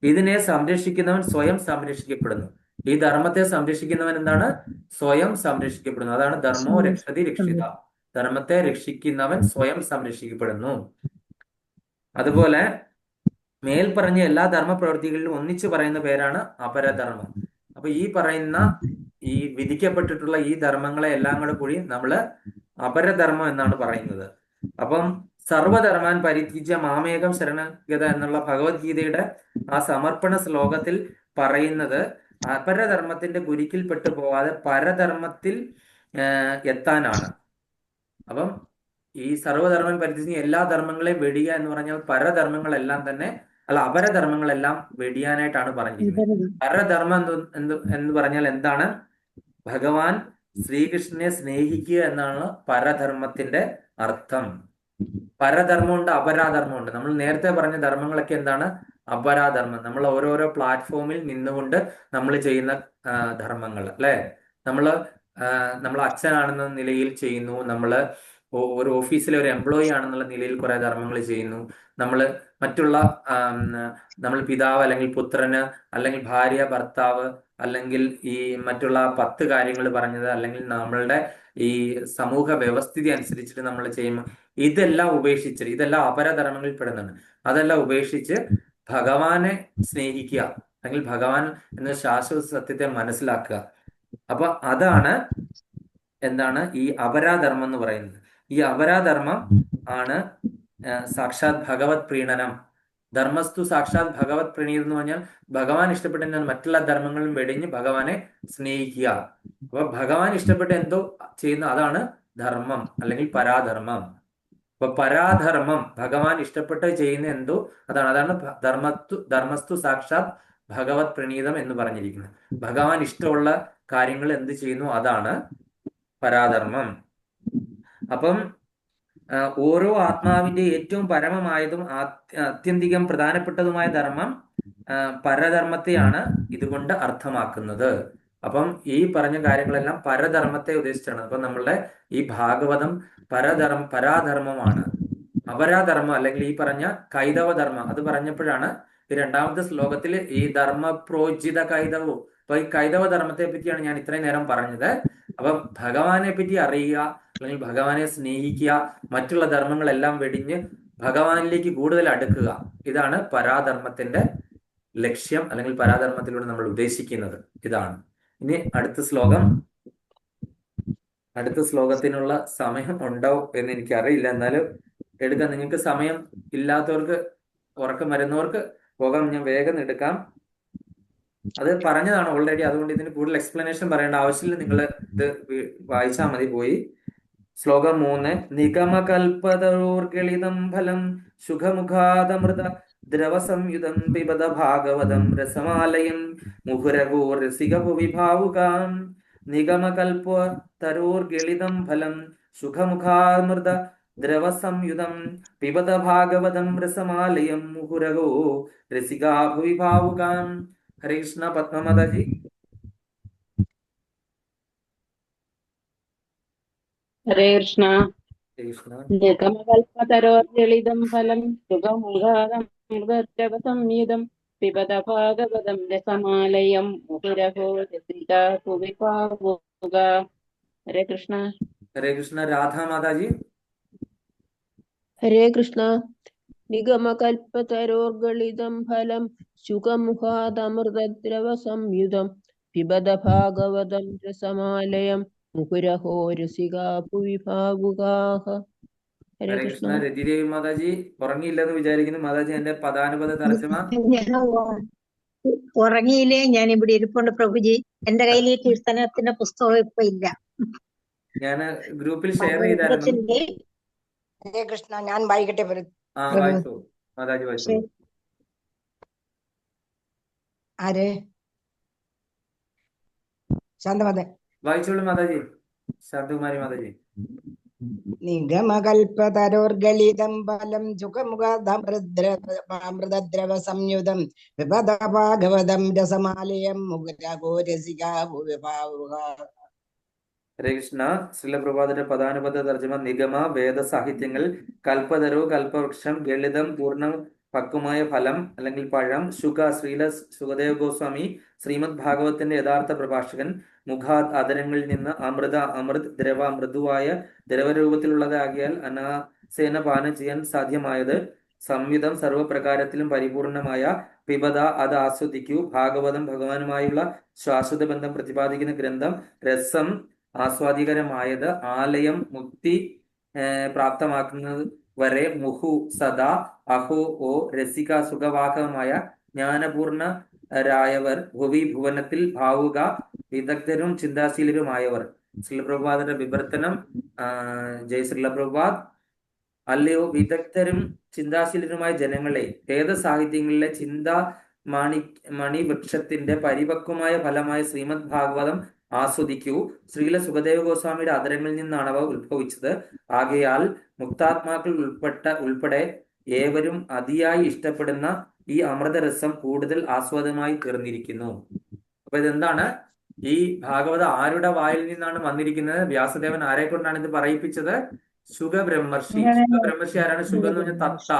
ഇതിനെ സംരക്ഷിക്കുന്നവൻ സ്വയം സംരക്ഷിക്കപ്പെടുന്നു. ഈ ധർമ്മത്തെ സംരക്ഷിക്കുന്നവൻ എന്താണ്? സ്വയം സംരക്ഷിക്കപ്പെടുന്നു. അതാണ് ധർമ്മോ രക്ഷതി രക്ഷിത. ധർമ്മത്തെ രക്ഷിക്കുന്നവൻ സ്വയം സംരക്ഷിക്കപ്പെടുന്നു. അതുപോലെ മേൽ പറഞ്ഞ എല്ലാ ധർമ്മപ്രവൃത്തികളിലും ഒന്നിച്ചു പറയുന്ന പേരാണ് അപരധർമ്മം. അപ്പൊ ഈ പറയുന്ന ഈ വിധിക്കപ്പെട്ടിട്ടുള്ള ഈ ധർമ്മങ്ങളെ എല്ലാം കൂടെ കൂടി നമ്മള് അപരധർമ്മം എന്നാണ് പറയുന്നത്. അപ്പം സർവധർമാൻ പരിത്യജ്യ മാമേകം ശരണഗത എന്നുള്ള ഭഗവത്ഗീതയുടെ ആ സമർപ്പണ ശ്ലോകത്തിൽ പറയുന്നത് അപരധർമ്മത്തിന്റെ കുരുക്കിൽപ്പെട്ടു പോവാതെ പരധർമ്മത്തിൽ എത്താനാണ്. അപ്പം ഈ സർവ്വധർമ്മം പരിത്യജ്യ എല്ലാ ധർമ്മങ്ങളെയും വെടിയുക എന്ന് പറഞ്ഞാൽ പരധർമ്മങ്ങളെല്ലാം തന്നെ അപരധർമ്മങ്ങളെല്ലാം വെടിയാനായിട്ടാണ് പറഞ്ഞിരിക്കുന്നത്. പരധർമ്മം എന്ന് പറഞ്ഞാൽ എന്താണ്? ഭഗവാൻ ശ്രീകൃഷ്ണനെ സ്നേഹിക്കുക എന്നാണ് പരധർമ്മത്തിന്റെ അർത്ഥം. പരധർമ്മമുണ്ട്, അപരാധർമ്മമുണ്ട്. നമ്മൾ നേരത്തെ പറഞ്ഞ ധർമ്മങ്ങളൊക്കെ എന്താണ്? അപരാധർമ്മം. നമ്മൾ ഓരോരോ പ്ലാറ്റ്ഫോമിൽ നിന്നുകൊണ്ട് നമ്മൾ ചെയ്യുന്ന ധർമ്മങ്ങൾ അല്ലെ. നമ്മൾ അച്ഛനാണെന്ന നിലയിൽ ചെയ്യുന്നു, നമ്മള് ഒരു ഓഫീസിലെ ഒരു എംപ്ലോയി ആണെന്നുള്ള നിലയിൽ കുറെ ധർമ്മങ്ങൾ ചെയ്യുന്നു. നമ്മൾ പിതാവ് അല്ലെങ്കിൽ പുത്രന് അല്ലെങ്കിൽ ഭാര്യ ഭർത്താവ് അല്ലെങ്കിൽ ഈ മറ്റുള്ള 10 കാര്യങ്ങൾ പറഞ്ഞത് അല്ലെങ്കിൽ നമ്മളുടെ ഈ സമൂഹ വ്യവസ്ഥിതി അനുസരിച്ചിട്ട് നമ്മൾ ചെയ്യുമ്പോൾ ഇതെല്ലാം ഉപേക്ഷിച്ച്, ഇതെല്ലാം അപരധർമ്മങ്ങളിൽ പെടുന്നുണ്ട്. അതെല്ലാം ഉപേക്ഷിച്ച് ഭഗവാനെ സ്നേഹിക്കുക അല്ലെങ്കിൽ ഭഗവാൻ എന്ന ശാശ്വത സത്യത്തെ മനസ്സിലാക്കുക. അപ്പൊ അതാണ് എന്താണ് ഈ അപരാധർമ്മം എന്ന് പറയുന്നത്. ഈ അപരാധർമ്മം ആണ് സാക്ഷാത് ഭഗവത് പ്രീണനം. ധർമ്മസ്തു സാക്ഷാത് ഭഗവത് പ്രണീതം എന്ന് പറഞ്ഞാൽ ഭഗവാൻ ഇഷ്ടപ്പെട്ട മറ്റുള്ള ധർമ്മങ്ങളും വെടിഞ്ഞ് ഭഗവാനെ സ്നേഹിക്കുക. അപ്പൊ ഭഗവാൻ ഇഷ്ടപ്പെട്ട എന്തോ ചെയ്യുന്ന അതാണ് ധർമ്മം അല്ലെങ്കിൽ പരാധർമ്മം. അപ്പൊ പരാധർമ്മം ഭഗവാൻ ഇഷ്ടപ്പെട്ട് ചെയ്യുന്ന എന്തോ അതാണ് ധർമ്മസ്തു സാക്ഷാത് ഭഗവത് പ്രണീതം എന്ന് പറഞ്ഞിരിക്കുന്നത്. ഭഗവാൻ ഇഷ്ടമുള്ള കാര്യങ്ങൾ എന്ത് ചെയ്യുന്നു അതാണ് പരാധർമ്മം. അപ്പം ഓരോ ആത്മാവിന്റെ ഏറ്റവും പരമമായതും ആത്യന്തികം പ്രധാനപ്പെട്ടതുമായ ധർമ്മം പരധർമ്മത്തെയാണ് ഇതുകൊണ്ട് അർത്ഥമാക്കുന്നത്. അപ്പം ഈ പറഞ്ഞ കാര്യങ്ങളെല്ലാം പരധർമ്മത്തെ ഉദ്ദേശിച്ചാണ്. അപ്പൊ നമ്മളുടെ ഈ ഭാഗവതം പരാധർമ്മമാണ്. അപരാധർമ്മം അല്ലെങ്കിൽ ഈ പറഞ്ഞ കൈതവധർമ്മം അത് പറഞ്ഞപ്പോഴാണ് ഈ 2ാമത്തെ ശ്ലോകത്തിൽ ഈ ധർമ്മ പ്രോജിത കൈതവവും. അപ്പൊ ഈ കൈതവ ധർമ്മത്തെ പറ്റിയാണ് ഞാൻ ഇത്രയും നേരം പറഞ്ഞത്. അപ്പം ഭഗവാനെ പറ്റി അറിയുക അല്ലെങ്കിൽ ഭഗവാനെ സ്നേഹിക്കുക, മറ്റുള്ള ധർമ്മങ്ങളെല്ലാം വെടിഞ്ഞ് ഭഗവാനിലേക്ക് കൂടുതൽ അടുക്കുക, ഇതാണ് പരാധർമ്മത്തിന്റെ ലക്ഷ്യം അല്ലെങ്കിൽ പരാധർമ്മത്തിലൂടെ നമ്മൾ ഉദ്ദേശിക്കുന്നത് ഇതാണ്. ഇനി അടുത്ത ശ്ലോകത്തിനുള്ള സമയം ഉണ്ടാവും എന്ന് എനിക്കറിയില്ല, എന്നാലും എടുക്കാം. നിങ്ങൾക്ക് സമയം ഇല്ലാത്തവർക്ക്, ഉറക്കം വരുന്നവർക്ക് പോകാം. ഞാൻ വേഗം എടുക്കാം. അത് പറഞ്ഞതാണ് ഓൾറെഡി, അതുകൊണ്ട് ഇതിന് കൂടുതൽ എക്സ്പ്ലനേഷൻ പറയേണ്ട ആവശ്യമില്ല. നിങ്ങൾ ഇത് വായിച്ചാൽ മതി പോയി. ശ്ലോകം 3. നിഗമകൽപതരോർഗളിതം ഫലം സുഖമുഖാദമൃത ദ്രവസംയുതം പിബത ഭാഗവതം രസമാലയം മുഹുരഗോ രസിക വിഭാവുകാം. നിഗമകൽപതരോർഗളിതം ഫലം സുഖമുഖാമൃത ദ്രവസംയുതം പിബത ഭാഗവതം രസമാലയം മുഹുരഗോ രസികാ വിഭാവുകാം. ഹരേ കൃഷ്ണ. പത്മമാതാജി. ഹരേ കൃഷ്ണ. നിഗമകൽപതരോർഗളിതം ഫലം സുഖമുഖാദമൃതദ്രവസംയുതം പിബത ഭാഗവതം രസമാലയം മുഹുരഹോ രസികാ വിഭാവുകാ. ഹരേ കൃഷ്ണ. ഹരേ കൃഷ്ണ. രാധാ മാതാജി. ഹരേ കൃഷ്ണ. നിഗമകൽപതരോർഗളിതം ഫലം സുഖമുഖാദമൃതദ്രവസംയുതം പിബത ഭാഗവതം രസമാലയം മുഹുരഹോ രസികാ ഭുവി ഭാവുകാഃ. ഹരേ ഹരേ കൃഷ്ണ. കൃഷ്ണ. രതിദേവി മാതാജി ഉറങ്ങിയില്ലെന്ന് വിചാരിക്കുന്നു. മാതാജി എന്റെ പദാനുപത തർജ്ജമ. ഞാൻ ഉറങ്ങിയില്ലേ, ഞാൻ ഇവിടെ ഇരിപ്പുണ്ട് പ്രഭുജി. എന്റെ കയ്യിൽ ഈ കീർത്തനത്തിന്റെ പുസ്തകം ഇപ്പൊ ഇല്ല. ഞാൻ ഗ്രൂപ്പിൽ ഷെയർ ചെയ്തായിരുന്നു. ഭഗവദ്ഗീതത്തിന്റെ ഹരേ കൃഷ്ണ. ഞാൻ വായിക്കട്ടെ ആ, പ്രഭു. വായിച്ചോ മാതാജി, വായിച്ചോ. ആര്? ശാന്തമത. വായിച്ചോളൂ മാതാജി, ശാന്തകുമാരി മാതാജി. നിഗമകൽപതരോർഗളിതം ഫലം സുഖമുഖമൃതദ്രവ സംയുതം വിപദ ഭാഗവതം രസമാലയം മുകുരഗോ രസികാ ഭുവി ഭാവുകാ. ഹരേ കൃഷ്ണ. ശ്രീലപ്രഭാതന്റെ പദാനുപത തർജ്ജമ. നിഗമ വേദ സാഹിത്യങ്ങൾ, കൽപ്പതരു കൽപ്പവൃക്ഷം, ലളിതം പൂർണ്ണ പക്വമായ ഫലം അല്ലെങ്കിൽ പഴം, ശുക ശ്രീല സുഖദേവ ഗോസ്വാമി ശ്രീമദ് ഭാഗവത്തിന്റെ യഥാർത്ഥ പ്രഭാഷകൻ, മുഖാത് ആദരങ്ങളിൽ നിന്ന് അമൃത അമൃത് ദ്രവ മൃദുവായ ദ്രവരൂപത്തിലുള്ളതാകിയാൽ അനാസേന പാനം ചെയ്യാൻ സാധ്യമായത്, സംയുതം സർവപ്രകാരത്തിലും പരിപൂർണമായ, പിബത അത് ആസ്വദിക്കൂ, ഭാഗവതം ഭഗവാനുമായുള്ള ശാശ്വത ബന്ധം പ്രതിപാദിക്കുന്ന ഗ്രന്ഥം, രസം ആസ്വാദികരമായത്, ആലയം മുക്തി പ്രാപ്തമാക്കുന്നത് വരെ, മുഹു സദാ, അഹോ ഓ രസിക സുഖവാഹകമായ ജ്ഞാനപൂർണരായവർ, ഭുവി ഭുവനത്തിൽ ഭാവുക വിദഗ്ധരും ചിന്താശീലരുമായവർ. ശ്രീലപ്രഭാതന്റെ വിവർത്തനം. ജയ് ശ്രീലപ്രഭാത്. അല്ലയോ വിദഗ്ധരും ചിന്താശീലരുമായ ജനങ്ങളെ, വേദസാഹിത്യങ്ങളിലെ മണിവൃക്ഷത്തിന്റെ പരിപക്വമായ ഫലമായ ശ്രീമദ് ഭാഗവതം ആസ്വദിക്കൂ. ശ്രീല സുഖദേവ ഗോസ്വാമിയുടെ അധരങ്ങളിൽ നിന്നാണ് അവ ഉത്ഭവിച്ചത്. ആകയാൽ മുക്താത്മാക്കൾ ഉൾപ്പെടെ ഏവരും അതിയായി ഇഷ്ടപ്പെടുന്ന ഈ അമൃതരസം കൂടുതൽ ആസ്വാദമായി തീർന്നിരിക്കുന്നു. അപ്പൊ ഇതെന്താണ്? ഈ ഭാഗവത ആരുടെ വായിൽ നിന്നാണ് വന്നിരിക്കുന്നത്? വ്യാസദേവൻ ആരെ കൊണ്ടാണ് ഇത് പറയിപ്പിച്ചത്? ശുഗബ്രഹ്മർഷി. ശുഗബ്രഹ്മർഷി ആരാണ്? ശുഗ എന്ന് പറഞ്ഞ തത്ത.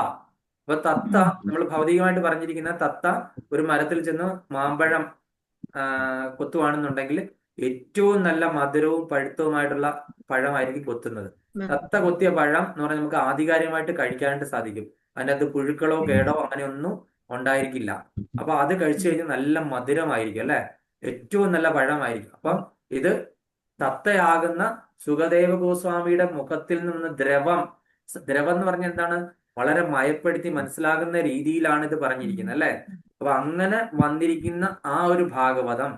അപ്പൊ തത്ത, നമ്മൾ ഭൗതികമായിട്ട് പറഞ്ഞിരിക്കുന്ന തത്ത ഒരു മരത്തിൽ ചെന്ന് മാമ്പഴം കൊത്തുവാണെന്നുണ്ടെങ്കിൽ ഏറ്റവും നല്ല മധുരവും പഴുത്തവുമായിട്ടുള്ള പഴമായിരിക്കും കൊത്തുന്നത്. തത്ത കൊത്തിയ പഴം എന്ന് പറഞ്ഞാൽ നമുക്ക് ആധികാരികമായിട്ട് കഴിക്കാനായിട്ട് സാധിക്കും. അതിനകത്ത് പുഴുക്കളോ കേടോ അങ്ങനെയൊന്നും ഉണ്ടായിരിക്കില്ല. അപ്പൊ അത് കഴിച്ചു കഴിഞ്ഞാൽ നല്ല മധുരമായിരിക്കും, അല്ലെ? ഏറ്റവും നല്ല പഴമായിരിക്കും. അപ്പം ഇത് തത്തയാകുന്ന സുഖദേവ ഗോസ്വാമിയുടെ മുഖത്തിൽ നിന്ന് ദ്രവം എന്ന് പറഞ്ഞാൽ എന്താണ്? വളരെ മയപ്പെടുത്തി മനസ്സിലാകുന്ന രീതിയിലാണ് ഇത് പറഞ്ഞിരിക്കുന്നത്, അല്ലെ? അപ്പൊ അങ്ങനെ വന്നിരിക്കുന്ന ആ ഒരു ഭാഗവതം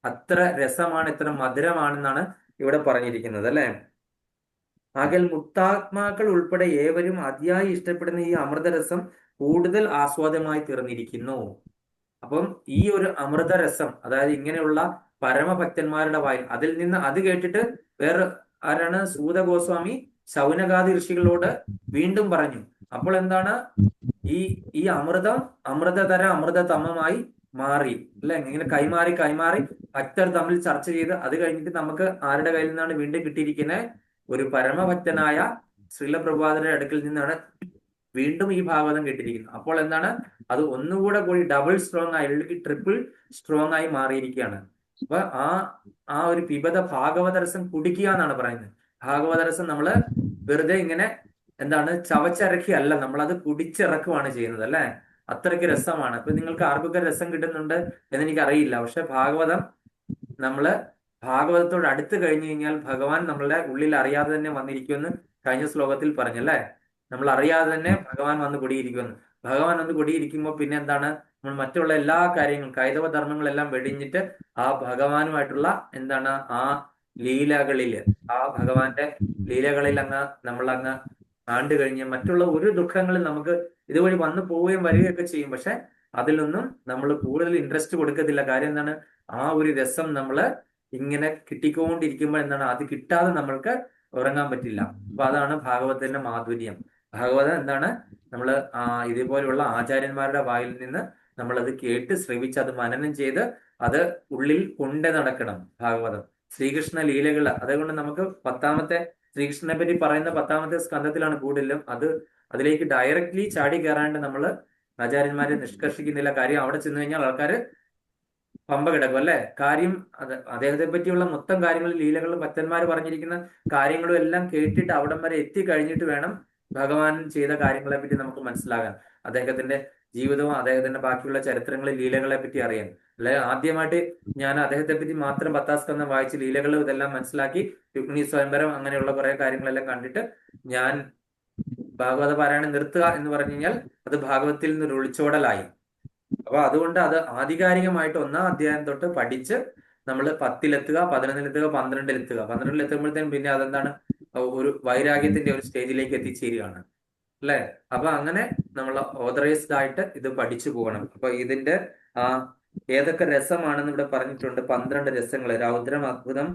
അത്ര രസമാണ്, ഇത്ര മധുരമാണെന്നാണ് ഇവിടെ പറഞ്ഞിരിക്കുന്നത്, അല്ലെ? ആകൽ മുക്താത്മാക്കൾ ഉൾപ്പെടെ ഏവരും അതിയായി ഇഷ്ടപ്പെടുന്ന ഈ അമൃതരസം കൂടുതൽ ആസ്വാദമായി തീർന്നിരിക്കുന്നു. അപ്പം ഈ ഒരു അമൃതരസം, അതായത് ഇങ്ങനെയുള്ള പരമഭക്തന്മാരുടെ വായിൽ, അതിൽ നിന്ന് അത് കേട്ടിട്ട് വേറെ ആരാണ്? സൂത ഗോസ്വാമി ശൗനകാദി ഋഷികളോട് വീണ്ടും പറഞ്ഞു. അപ്പോൾ എന്താണ്? ഈ അമൃതം അമൃതതമമായി മാറി, അല്ലെ? ഇങ്ങനെ കൈമാറി ഭക്തർ തമ്മിൽ ചർച്ച ചെയ്ത് അത് കഴിഞ്ഞിട്ട് നമുക്ക് ആരുടെ കയ്യിൽ നിന്നാണ് വീണ്ടും കിട്ടിയിരിക്കുന്നത്? ഒരു പരമഭക്തനായ ശ്രീലപ്രഭാതരുടെ അടുക്കൽ നിന്നാണ് വീണ്ടും ഈ ഭാഗവതം കിട്ടിയിരിക്കുന്നത്. അപ്പോൾ എന്താണ്? അത് ഒന്നുകൂടെ കൂടി ഡബിൾ സ്ട്രോങ് ആയി, അല്ലെങ്കിൽ ട്രിപ്പിൾ സ്ട്രോങ് ആയി മാറിയിരിക്കുകയാണ്. അപ്പൊ ആ ഒരു പിബത ഭാഗവതരസം കുടിക്കുക എന്നാണ് പറയുന്നത്. ഭാഗവതരസം നമ്മള് വെറുതെ ഇങ്ങനെ എന്താണ് ചവച്ചിറക്കി അല്ല, നമ്മളത് കുടിച്ചിറക്കുവാണ് ചെയ്യുന്നത്, അല്ലെ? അത്രയ്ക്ക് രസമാണ്. ഇപ്പൊ നിങ്ങൾക്ക് ആർക്കൊക്കെ രസം കിട്ടുന്നുണ്ട് എന്നെനിക്ക് അറിയില്ല. പക്ഷെ ഭാഗവതത്തോട് അടുത്ത് കഴിഞ്ഞു കഴിഞ്ഞാൽ ഭഗവാൻ നമ്മളുടെ ഉള്ളിൽ അറിയാതെ തന്നെ വന്നിരിക്കുമെന്ന് കഴിഞ്ഞ ശ്ലോകത്തിൽ പറഞ്ഞല്ലേ? നമ്മൾ അറിയാതെ തന്നെ ഭഗവാൻ വന്ന് കുടിയിരിക്കുമെന്ന്. ഭഗവാൻ വന്ന് കുടിയിരിക്കുമ്പോൾ പിന്നെ എന്താണ്? നമ്മൾ മറ്റുള്ള എല്ലാ കാര്യങ്ങളും, കൈതവ ധർമ്മങ്ങളെല്ലാം വെടിഞ്ഞിട്ട് ആ ഭഗവാനുമായിട്ടുള്ള എന്താണ് ആ ലീലകളില്, ആ ഭഗവാന്റെ ലീലകളിൽ നമ്മളങ്ങ് ആണ്ട് കഴിഞ്ഞ് മറ്റുള്ള ഒരു ദുഃഖങ്ങളും നമുക്ക് ഇതുവഴി വന്നു പോവുകയും വരികയൊക്കെ ചെയ്യും. പക്ഷെ അതിലൊന്നും നമ്മൾ കൂടുതൽ ഇൻട്രസ്റ്റ് കൊടുക്കത്തില്ല. കാര്യം എന്താണ്? ആ ഒരു രസം നമ്മള് ഇങ്ങനെ കിട്ടിക്കൊണ്ടിരിക്കുമ്പോൾ എന്താണ്, അത് കിട്ടാതെ നമ്മൾക്ക് ഉറങ്ങാൻ പറ്റില്ല. അപ്പൊ അതാണ് ഭാഗവതത്തിന്റെ മാധുര്യം. ഭാഗവതം എന്താണ്? നമ്മള് ഇതേപോലെയുള്ള ആചാര്യന്മാരുടെ വായിൽ നിന്ന് നമ്മളത് കേട്ട് ശ്രവിച്ച് അത് മനനം ചെയ്ത് അത് ഉള്ളിൽ കൊണ്ടു നടക്കണം. ഭാഗവതം ശ്രീകൃഷ്ണ ലീലകൾ. അതുകൊണ്ട് നമുക്ക് ശ്രീകൃഷ്ണനെ പറ്റി പറയുന്ന 10ാമത്തെ സ്കന്ധത്തിലാണ് കൂടുതലും. അതിലേക്ക് ഡയറക്റ്റ്ലി ചാടി കയറാണ്ട് നമ്മള് ആചാര്യന്മാരെ നിഷ്കർഷിക്കുന്നില്ല. കാര്യം അവിടെ ചെന്ന് കഴിഞ്ഞാൽ ആൾക്കാര് പമ്പ കിടക്കും, അല്ലെ? കാര്യം അദ്ദേഹത്തെ പറ്റിയുള്ള മൊത്തം കാര്യങ്ങളും ലീലകളും ഭക്തന്മാർ പറഞ്ഞിരിക്കുന്ന കാര്യങ്ങളും എല്ലാം കേട്ടിട്ട് അവിടം വരെ എത്തിക്കഴിഞ്ഞിട്ട് വേണം ഭഗവാൻ ചെയ്ത കാര്യങ്ങളെ പറ്റി നമുക്ക് മനസ്സിലാകാൻ. അദ്ദേഹത്തിന്റെ ജീവിതവും അദ്ദേഹത്തിന്റെ ബാക്കിയുള്ള ചരിത്രങ്ങളെ ലീലകളെ പറ്റി അറിയാൻ. അല്ലെ ആദ്യമായിട്ട് ഞാൻ അദ്ദേഹത്തെ പറ്റി മാത്രം 10-ാം സ്കന്ധം വായിച്ച് ലീലകളും ഇതെല്ലാം മനസ്സിലാക്കി രുക്മിണി സ്വയംവരം അങ്ങനെയുള്ള കുറെ കാര്യങ്ങളെല്ലാം കണ്ടിട്ട് ഞാൻ ഭാഗവത പാരായണം നിർത്തുക എന്ന് പറഞ്ഞു കഴിഞ്ഞാൽ അത് ഭാഗവതത്തിൽ നിന്ന് ഒളിച്ചോടലായി. അപ്പൊ അതുകൊണ്ട് അത് ആധികാരികമായിട്ട് 1-ാം അധ്യായം തൊട്ട് പഠിച്ച് നമ്മൾ 10-ലെത്തുക, 11-ലെത്തുക, 12-ലെത്തുക. 12-ലെത്തുമ്പോഴത്തേനും പിന്നെ അതെന്താണ് ഒരു വൈരാഗ്യത്തിന്റെ ഒരു സ്റ്റേജിലേക്ക് എത്തിച്ചേരുകയാണ് അല്ലെ. അപ്പൊ അങ്ങനെ നമ്മൾ ഓതറൈസ്ഡ് ആയിട്ട് ഇത് പഠിച്ചു പോകണം. അപ്പൊ ഇതിന്റെ ഏതൊക്കെ രസമാണെന്ന് ഇവിടെ പറഞ്ഞിട്ടുണ്ട്. 12 രസങ്ങൾ: രൗദ്രം, അദ്ഭുതം,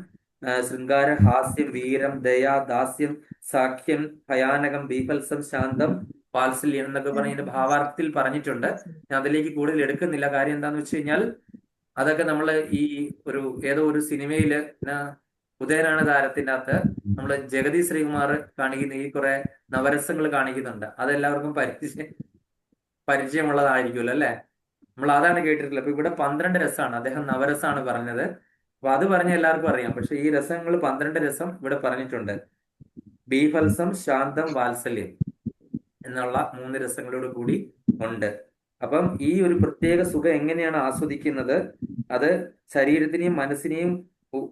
ശൃംഗാര, ഹാസ്യം, വീരം, ദയ, ദാസ്യം, സാഖ്യം, ഭയാനകം, ബീഭത്സം, ശാന്തം, വാത്സല്യം എന്നൊക്കെ പറഞ്ഞതിന്റെ ഭാവാർത്ഥത്തിൽ പറഞ്ഞിട്ടുണ്ട്. ഞാൻ അതിലേക്ക് കൂടുതൽ എടുക്കുന്നില്ല. കാര്യം എന്താന്ന് വെച്ച് കഴിഞ്ഞാൽ അതൊക്കെ നമ്മൾ ഈ ഏതോ ഒരു സിനിമയില് ഉദയനാണ് താരത്തിന്റെ അകത്ത് നമ്മള് ജഗതി ശ്രീകുമാർ കാണിക്കുന്ന ഈ കുറെ നവരസങ്ങൾ കാണിക്കുന്നുണ്ട്. അതെല്ലാവർക്കും പരിചയമുള്ളതായിരിക്കുമല്ലോ അല്ലെ. നമ്മൾ അതാണ് കേട്ടിട്ടില്ല. അപ്പൊ ഇവിടെ 12 രസമാണ്. അദ്ദേഹം നവരസമാണ് പറഞ്ഞത്. അപ്പൊ അത് പറഞ്ഞ എല്ലാവർക്കും അറിയാം. പക്ഷെ ഈ രസങ്ങൾ 12 രസം ഇവിടെ പറഞ്ഞിട്ടുണ്ട്. ബീഭത്സം, ശാന്തം, വാത്സല്യം എന്നുള്ള 3 രസങ്ങളോട് കൂടി ഉണ്ട്. അപ്പം ഈ ഒരു പ്രത്യേക സുഖം എങ്ങനെയാണ് ആസ്വദിക്കുന്നത്? അത് ശരീരത്തിനെയും മനസ്സിനെയും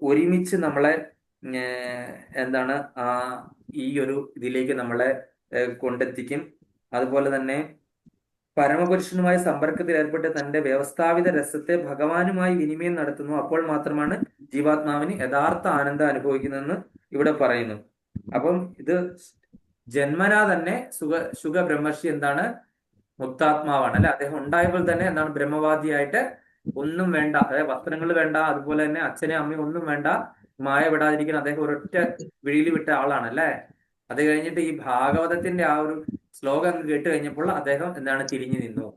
ഒരുമിച്ച് നമ്മളെ എന്താണ് ഈ ഒരു ഇതിലേക്ക് നമ്മളെ കൊണ്ടെത്തിക്കും. അതുപോലെ തന്നെ പരമപുരുഷനുമായി സമ്പർക്കത്തിൽ ഏർപ്പെട്ട് തന്റെ വ്യവസ്ഥാപിത രസത്തെ ഭഗവാനുമായി വിനിമയം നടത്തുന്നു. അപ്പോൾ മാത്രമാണ് ജീവാത്മാവിന് യഥാർത്ഥ ആനന്ദം അനുഭവിക്കുന്നതെന്ന് ഇവിടെ പറയുന്നു. അപ്പം ഇത് ജന്മനാ തന്നെ ശുഗ ബ്രഹ്മർഷി എന്താണ് മുക്താത്മാവാണ് അല്ലെ. അദ്ദേഹം ഉണ്ടായപ്പോൾ തന്നെ എന്താണ് ബ്രഹ്മവാദിയായിട്ട് ഒന്നും വേണ്ട, അതായത് വസ്ത്രങ്ങൾ വേണ്ട, അതുപോലെ തന്നെ അച്ഛനെയും അമ്മയും ഒന്നും വേണ്ട, മായ വിടാതിരിക്കുന്ന അദ്ദേഹം ഒരൊറ്റ വിഴിയിൽ വിട്ട ആളാണ് അല്ലെ. അത് കഴിഞ്ഞിട്ട് ഈ ഭാഗവതത്തിന്റെ ആ ഒരു ശ്ലോകം കേട്ട് കഴിഞ്ഞപ്പോൾ അദ്ദേഹം എന്താണ് തിരിഞ്ഞു നിന്നു.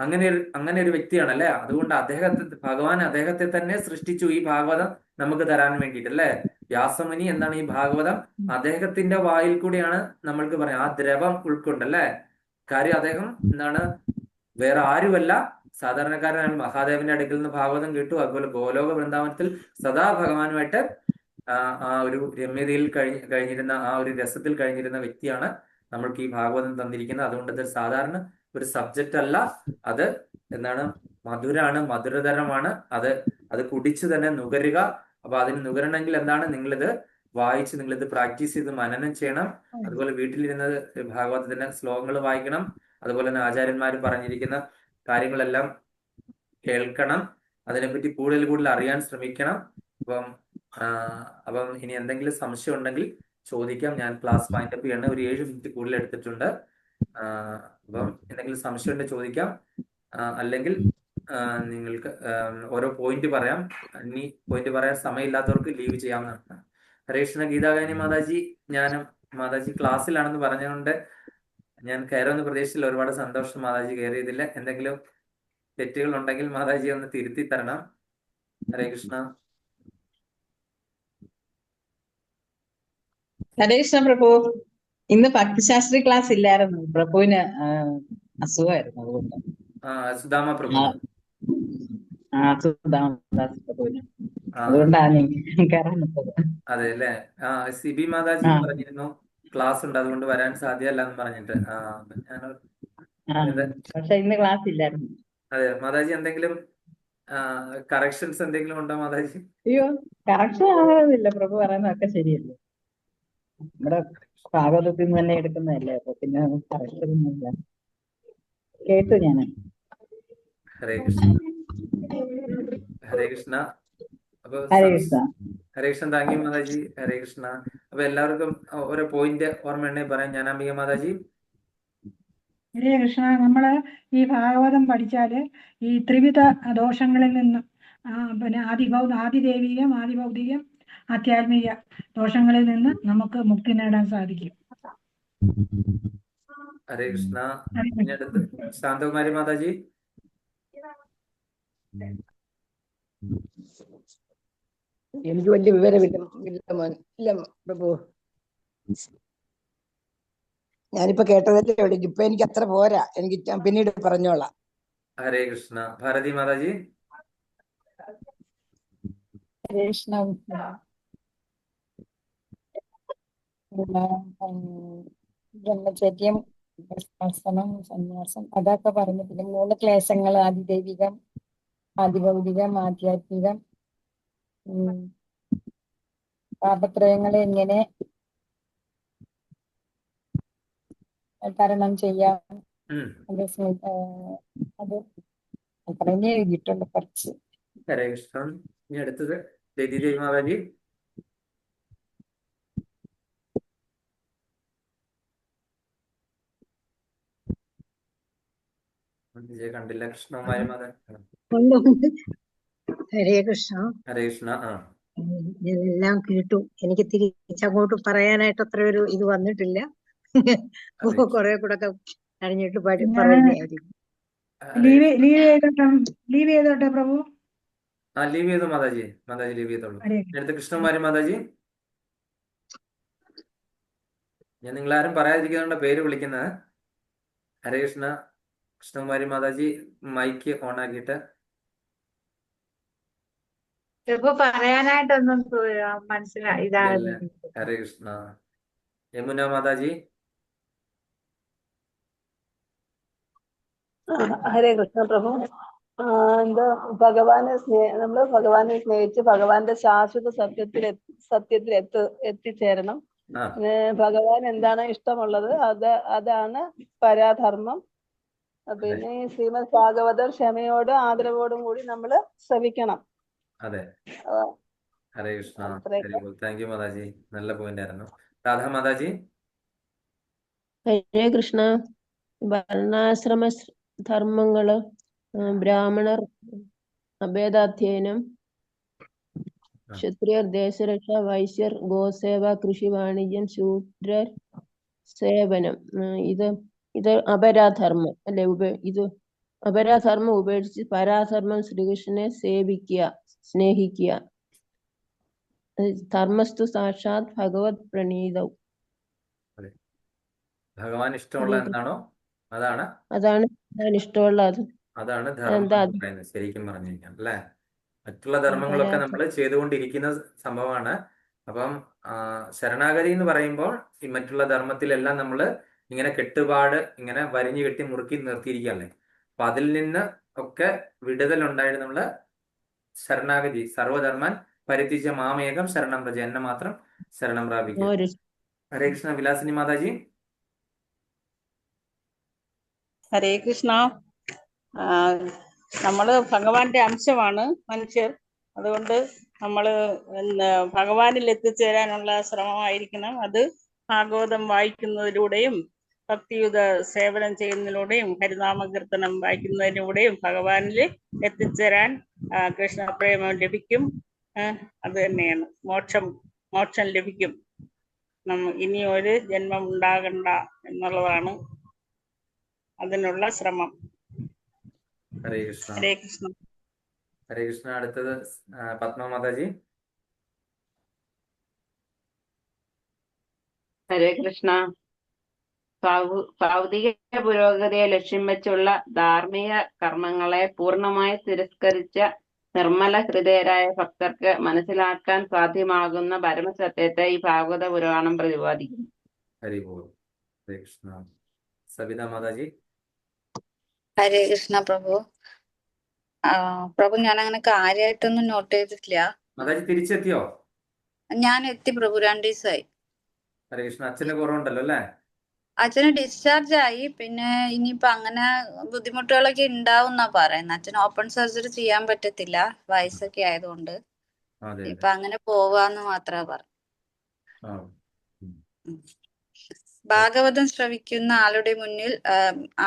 അങ്ങനെ ഒരു വ്യക്തിയാണ് അല്ലെ. അതുകൊണ്ട് ഭഗവാൻ അദ്ദേഹത്തെ തന്നെ സൃഷ്ടിച്ചു ഈ ഭാഗവതം നമുക്ക് തരാൻ വേണ്ടിയിട്ട് അല്ലെ. വ്യാസമുനി എന്താണ് ഈ ഭാഗവതം അദ്ദേഹത്തിന്റെ വായിൽ കൂടിയാണ് നമ്മൾക്ക് പറയാം ആ ദ്രവം ഉൾക്കൊണ്ടല്ലേ. കാര്യം അദ്ദേഹം എന്താണ് വേറെ ആരുമല്ല, സാധാരണക്കാരനാണ്. മഹാദേവന്റെ അടുക്കൽ നിന്ന് ഭാഗവതം കേട്ടു. അതുപോലെ ഗോലോക വൃന്ദാവനത്തിൽ സദാ ഭഗവാനുമായിട്ട് ആ ഒരു രമ്യതയിൽ കഴിഞ്ഞിരുന്ന ആ ഒരു രസത്തിൽ കഴിഞ്ഞിരുന്ന വ്യക്തിയാണ് നമ്മൾക്ക് ഈ ഭാഗവതം തന്നിരിക്കുന്നത്. അതുകൊണ്ട് ഇത് സാധാരണ ഒരു സബ്ജക്റ്റ് അല്ല, അത് എന്താണ് മധുരാണ്, മധുരതരമാണ്. അത് കുടിച്ചു തന്നെ നുകരുക. അപ്പൊ അതിന് നുകരണമെങ്കിൽ എന്താണ് നിങ്ങളിത് വായിച്ച് നിങ്ങളിത് പ്രാക്ടീസ് ചെയ്ത് മനനം ചെയ്യണം. അതുപോലെ വീട്ടിലിരുന്നത് ഭാഗവതത്തിന്റെ ശ്ലോകങ്ങൾ വായിക്കണം. അതുപോലെ തന്നെ ആചാര്യന്മാർ പറഞ്ഞിരിക്കുന്ന കാര്യങ്ങളെല്ലാം കേൾക്കണം. അതിനെപ്പറ്റി കൂടുതൽ അറിയാൻ ശ്രമിക്കണം. അപ്പം ഇനി എന്തെങ്കിലും സംശയം ഉണ്ടെങ്കിൽ ചോദിക്കാം. ഞാൻ ക്ലാസ് വൈൻഡ് അപ്പ് ചെയ്യണം. ഒരു 7 മിനിറ്റ് കൂടുതൽ എടുത്തിട്ടുണ്ട്. അപ്പം എന്തെങ്കിലും സംശയം ഉണ്ടെങ്കിൽ ചോദിക്കാം. അല്ലെങ്കിൽ നിങ്ങൾക്ക് ഓരോ പോയിന്റ് പറയാം. ഇനി പോയിന്റ് പറയാൻ സമയമില്ലാത്തവർക്ക് ലീവ് ചെയ്യാവുന്നതാണ്. ഹരേ കൃഷ്ണ. ഗീതാകാനി മാതാജി, മാതാജി ക്ലാസ്സിലാണെന്ന് പറഞ്ഞുകൊണ്ട് ഞാൻ കയറുമെന്ന് പ്രതീക്ഷിച്ചില്ല. ഒരുപാട് സന്തോഷം മാതാജി കയറിയതില്ല. എന്തെങ്കിലും തെറ്റുകൾ ഉണ്ടെങ്കിൽ മാതാജി ഒന്ന് തിരുത്തി തരണം. ഹരേ കൃഷ്ണ. ഹരേ കൃഷ്ണ പ്രഭു. ഇന്ന് ഭക്തിശാസ്ത്രി ക്ലാസ് ഇല്ലായിരുന്നു. പ്രഭുവിന് അസുഖമായിരുന്നു. അതുകൊണ്ട് സുദാമ പ്രഭു. സുദാമദാസ് പ്രഭുവിന്. അതുകൊണ്ടാണ് കയറാൻ പറ്റത്. അതെ അല്ലെ. സിബി മാതാജി പറഞ്ഞിരുന്നു ക്ലാസ് ഉണ്ട്, അതുകൊണ്ട് വരാൻ സാധ്യമല്ല എന്ന് പറഞ്ഞിട്ട്. പക്ഷെ ഇന്ന് ക്ലാസ് ഇല്ലായിരുന്നു. അതെ മാതാജി, എന്തെങ്കിലും കറക്ഷൻസ് എന്തെങ്കിലും ഉണ്ടോ മാതാജി? അയ്യോ, കറക്ഷൻ ആകുന്നില്ല. പ്രഭു പറയുന്നതൊക്കെ ശരിയല്ലേ. നമ്മുടെ ഭാഗവതത്തിൽ നിന്ന് തന്നെ എടുക്കുന്നതല്ലേ. അപ്പൊ പിന്നെ കറക്ഷൻ ഒന്നുമില്ല. കേട്ടു ഞാൻ. ഹരേ കൃഷ്ണ. ഹരേ കൃഷ്ണ. അപ്പൊ ഹരേ കൃഷ്ണ. ഹരേ കൃഷ്ണ. Thank you mataji. ഹരേ കൃഷ്ണ. അപ്പൊ എല്ലാവർക്കും ഓരോ പോയിന്റ് ഓർമ്മയുണ്ടെങ്കിൽ പറയാം. ജ്ഞാനാംബിക മാതാജി. ഹരേ കൃഷ്ണ. നമ്മള് ഈ ഭാഗവതം പഠിച്ചാല് ഈ ത്രിവിധ ദോഷങ്ങളിൽ നിന്ന് പിന്നെ ആദിദൈവികം, ആദിഭൗതികം, ആധ്യാത്മിക ദോഷങ്ങളിൽ നിന്ന് നമുക്ക് മുക്തി നേടാൻ സാധിക്കും. ഹരേ കൃഷ്ണ. അടുത്ത് ശാന്തകുമാരി മാതാജി. എനിക്ക് വലിയ വിവരമില്ല ഇല്ല പ്രഭു. ഞാനിപ്പോ കേട്ടതല്ലേ ഉള്ളൂ. ഇപ്പൊ എനിക്ക് അത്ര പോരാ. എനിക്ക് പിന്നീട് പറഞ്ഞോളാം. ഹരേ കൃഷ്ണ. ഭാരതി മാതാജി. ഹരേ കൃഷ്ണ. ബ്രഹ്മചര്യം ഭസ്മം സന്യാസം അതൊക്കെ പറഞ്ഞു. പിന്നെ 3 ക്ലേശങ്ങൾ: ആദിദൈവികം, ആദിഭൗതികം, ആധ്യാത്മികം. താപത്രയങ്ങളെ എങ്ങനെ തരണം ചെയ്യാം. അത് അത് അത്രയും എഴുതിയിട്ടുണ്ട് കുറച്ച്. ഹരേ കൃഷ്ണ. ഇനി അടുത്തത് ദൈതി മാതാജി. കണ്ടില്ല. കൃഷ്ണകുമാരി മാതാ. ഹരേ കൃഷ്ണ. ഹരേ കൃഷ്ണ. ഞാനെല്ലാം കേട്ടു. എനിക്ക് തിരിച്ചങ്ങോട്ട് പറയാനായിട്ട് അത്ര ഒരു ഇത് വന്നിട്ടില്ല. കുറെ കൂടെ ഒക്കെ കഴിഞ്ഞിട്ട് പറയുന്നതായിരിക്കും. ലീവ് ചെയ്തോട്ടെ പ്രഭു. ലീവ് ചെയ്തു മാതാജി. മാതാജി ലീവ് ചെയ്തോളൂ. ഹരേ അടുത്ത കൃഷ്ണകുമാരി മാതാജി. ഞാൻ നിങ്ങളാരും പറയാതിരിക്കുന്നതുകൊണ്ട് പേര് വിളിക്കുന്നത്. ഹരേ കൃഷ്ണ. കൃഷ്ണകുമാരി മാതാജി മൈക്ക് ഓൺ ആക്കിയിട്ട്. ഇപ്പൊ പറയാനായിട്ടൊന്നും മനസ്സിലായി. ഹരേ കൃഷ്ണ. യമുന മാതാജി. ഹരേ കൃഷ്ണ പ്രഭു. എന്താ നമ്മള് ഭഗവാനെ സ്നേഹിച്ച് ഭഗവാന്റെ ശാശ്വത സത്യത്തിൽ എത്തിച്ചേരണം. ഭഗവാൻ എന്താണ് ഇഷ്ടമുള്ളത് അതാണ് പരാധർമ്മം. പിന്നെ ഈ ശ്രീമദ് ഭാഗവതർ ക്ഷമയോടും ആദരവോടും കൂടി നമ്മള് ശ്രവിക്കണം. അതെ. ഹരേ കൃഷ്ണ. Thank you mataji. നല്ല പോയിന്റ് ആയിരുന്നു. രാധാ മാതാജി. ഹരേ കൃഷ്ണ. വർണ്ണാശ്രമ ധർമ്മങ്ങള്, ബ്രാഹ്മണർ അഭേദാധ്യയനം, ക്ഷത്രിയർ ദേശരക്ഷ, വൈശ്യർ ഗോസേവ, കൃഷി വാണിജ്യം, ശൂദ്രർ സേവനം. ഇത് അപരാധർമ്മം അല്ലെ? ഇത് അപരാധർമ്മം ഉപേക്ഷിച്ച് പരാധർമ്മം ശ്രീകൃഷ്ണനെ സേവിക്കുക, സ്നേഹിക്കുക. ധർമ്മസ്തു സാക്ഷാത് ഭഗവത് പ്രണീതം. ഭഗവാൻ ഇഷ്ടമുള്ള എന്താണോ അതാണ് ഇഷ്ടമുള്ളത്. അതാണ് ധർമ്മം ശരിക്കും പറഞ്ഞു കഴിഞ്ഞാൽ അല്ലെ. മറ്റുള്ള ധർമ്മങ്ങളൊക്കെ നമ്മൾ ചെയ്തുകൊണ്ടിരിക്കുന്ന സംഭവമാണ്. അപ്പം ശരണാഗതി എന്ന് പറയുമ്പോൾ ഈ മറ്റുള്ള ധർമ്മത്തിലെല്ലാം നമ്മൾ ഇങ്ങനെ കെട്ടുപാട് ഇങ്ങനെ വരിഞ്ഞു കെട്ടി മുറുക്കി നിർത്തിയിരിക്കുകയല്ലേ. അപ്പൊ അതിൽ നിന്ന് ഒക്കെ വിടുതലുണ്ടായിട്ട് നമ്മള് ശരണാഗതി സർവധർമ്മൻ പരിത്യജ്യ മാമേകം ശരണം പ്രജ, എന്നെ മാത്രം ശരണം പ്രാപിക്കുക. ഹരേ കൃഷ്ണ. വിലാസിനി മാതാജി. ഹരേ കൃഷ്ണ. നമ്മള് ഭഗവാന്റെ അംശമാണ് മനുഷ്യർ. അതുകൊണ്ട് നമ്മള് ഭഗവാനിൽ എത്തിച്ചേരാനുള്ള ശ്രമമായിരിക്കണം. അത് ഭാഗവതം വായിക്കുന്നതിലൂടെയും ഭക്തിയുത സേവനം ചെയ്യുന്നതിലൂടെയും ഹരിനാമകീർത്തനം വായിക്കുന്നതിലൂടെയും ഭഗവാനിൽ എത്തിച്ചേരാൻ കൃഷ്ണപ്രേമം ലഭിക്കും. അത് തന്നെയാണ് മോക്ഷം ലഭിക്കും. ഇനി ഒരു ജന്മം ഉണ്ടാകണ്ട എന്നുള്ളതാണ് അതിനുള്ള ശ്രമം. ഹരേ കൃഷ്ണ. ഹരേ കൃഷ്ണ. ഹരേ കൃഷ്ണ. അടുത്തത് പത്മ മാതാജി. ഹരേ കൃഷ്ണ. ഭൗതിക പുരോഗതിയെ ലക്ഷ്യം വെച്ചുള്ള ധാർമ്മിക കർമ്മങ്ങളെ പൂർണ്ണമായി തിരസ്കരിച്ച നിർമ്മല ഹൃദയരായ ഭക്തർക്ക് മനസ്സിലാക്കാൻ സാധ്യമാകുന്ന പരമസത്യത്തെ ഈ ഭാഗവത പുരാണം പ്രതിപാദിക്കുന്നു. ഹരേ കൃഷ്ണ. സവിത മാതാജി. ഹരേ കൃഷ്ണ പ്രഭു. പ്രഭു ഞാൻ അങ്ങനെ കാര്യമായിട്ടൊന്നും നോട്ട് ചെയ്തിട്ടില്ല. മാതാജി തിരിച്ചെത്തിയോ? ഞാൻ എത്തി പ്രഭു, 2 ദിവസമായി. ഹരേ കൃഷ്ണ. അച്ഛന് കുറവുണ്ടല്ലോ അല്ലേ? അച്ഛന് ഡിസ്ചാർജ് ആയി. പിന്നെ ഇനിയിപ്പൊ അങ്ങനെ ബുദ്ധിമുട്ടുകളൊക്കെ ഉണ്ടാവും എന്നാ പറയുന്നത്. അച്ഛന് ഓപ്പൺ സർജറി ചെയ്യാൻ പറ്റത്തില്ല, വയസ്സൊക്കെ ആയതുകൊണ്ട്. ഇപ്പൊ അങ്ങനെ പോവാന്ന് മാത്രമാ പറഞ്ഞു. ഭാഗവതം ശ്രവിക്കുന്ന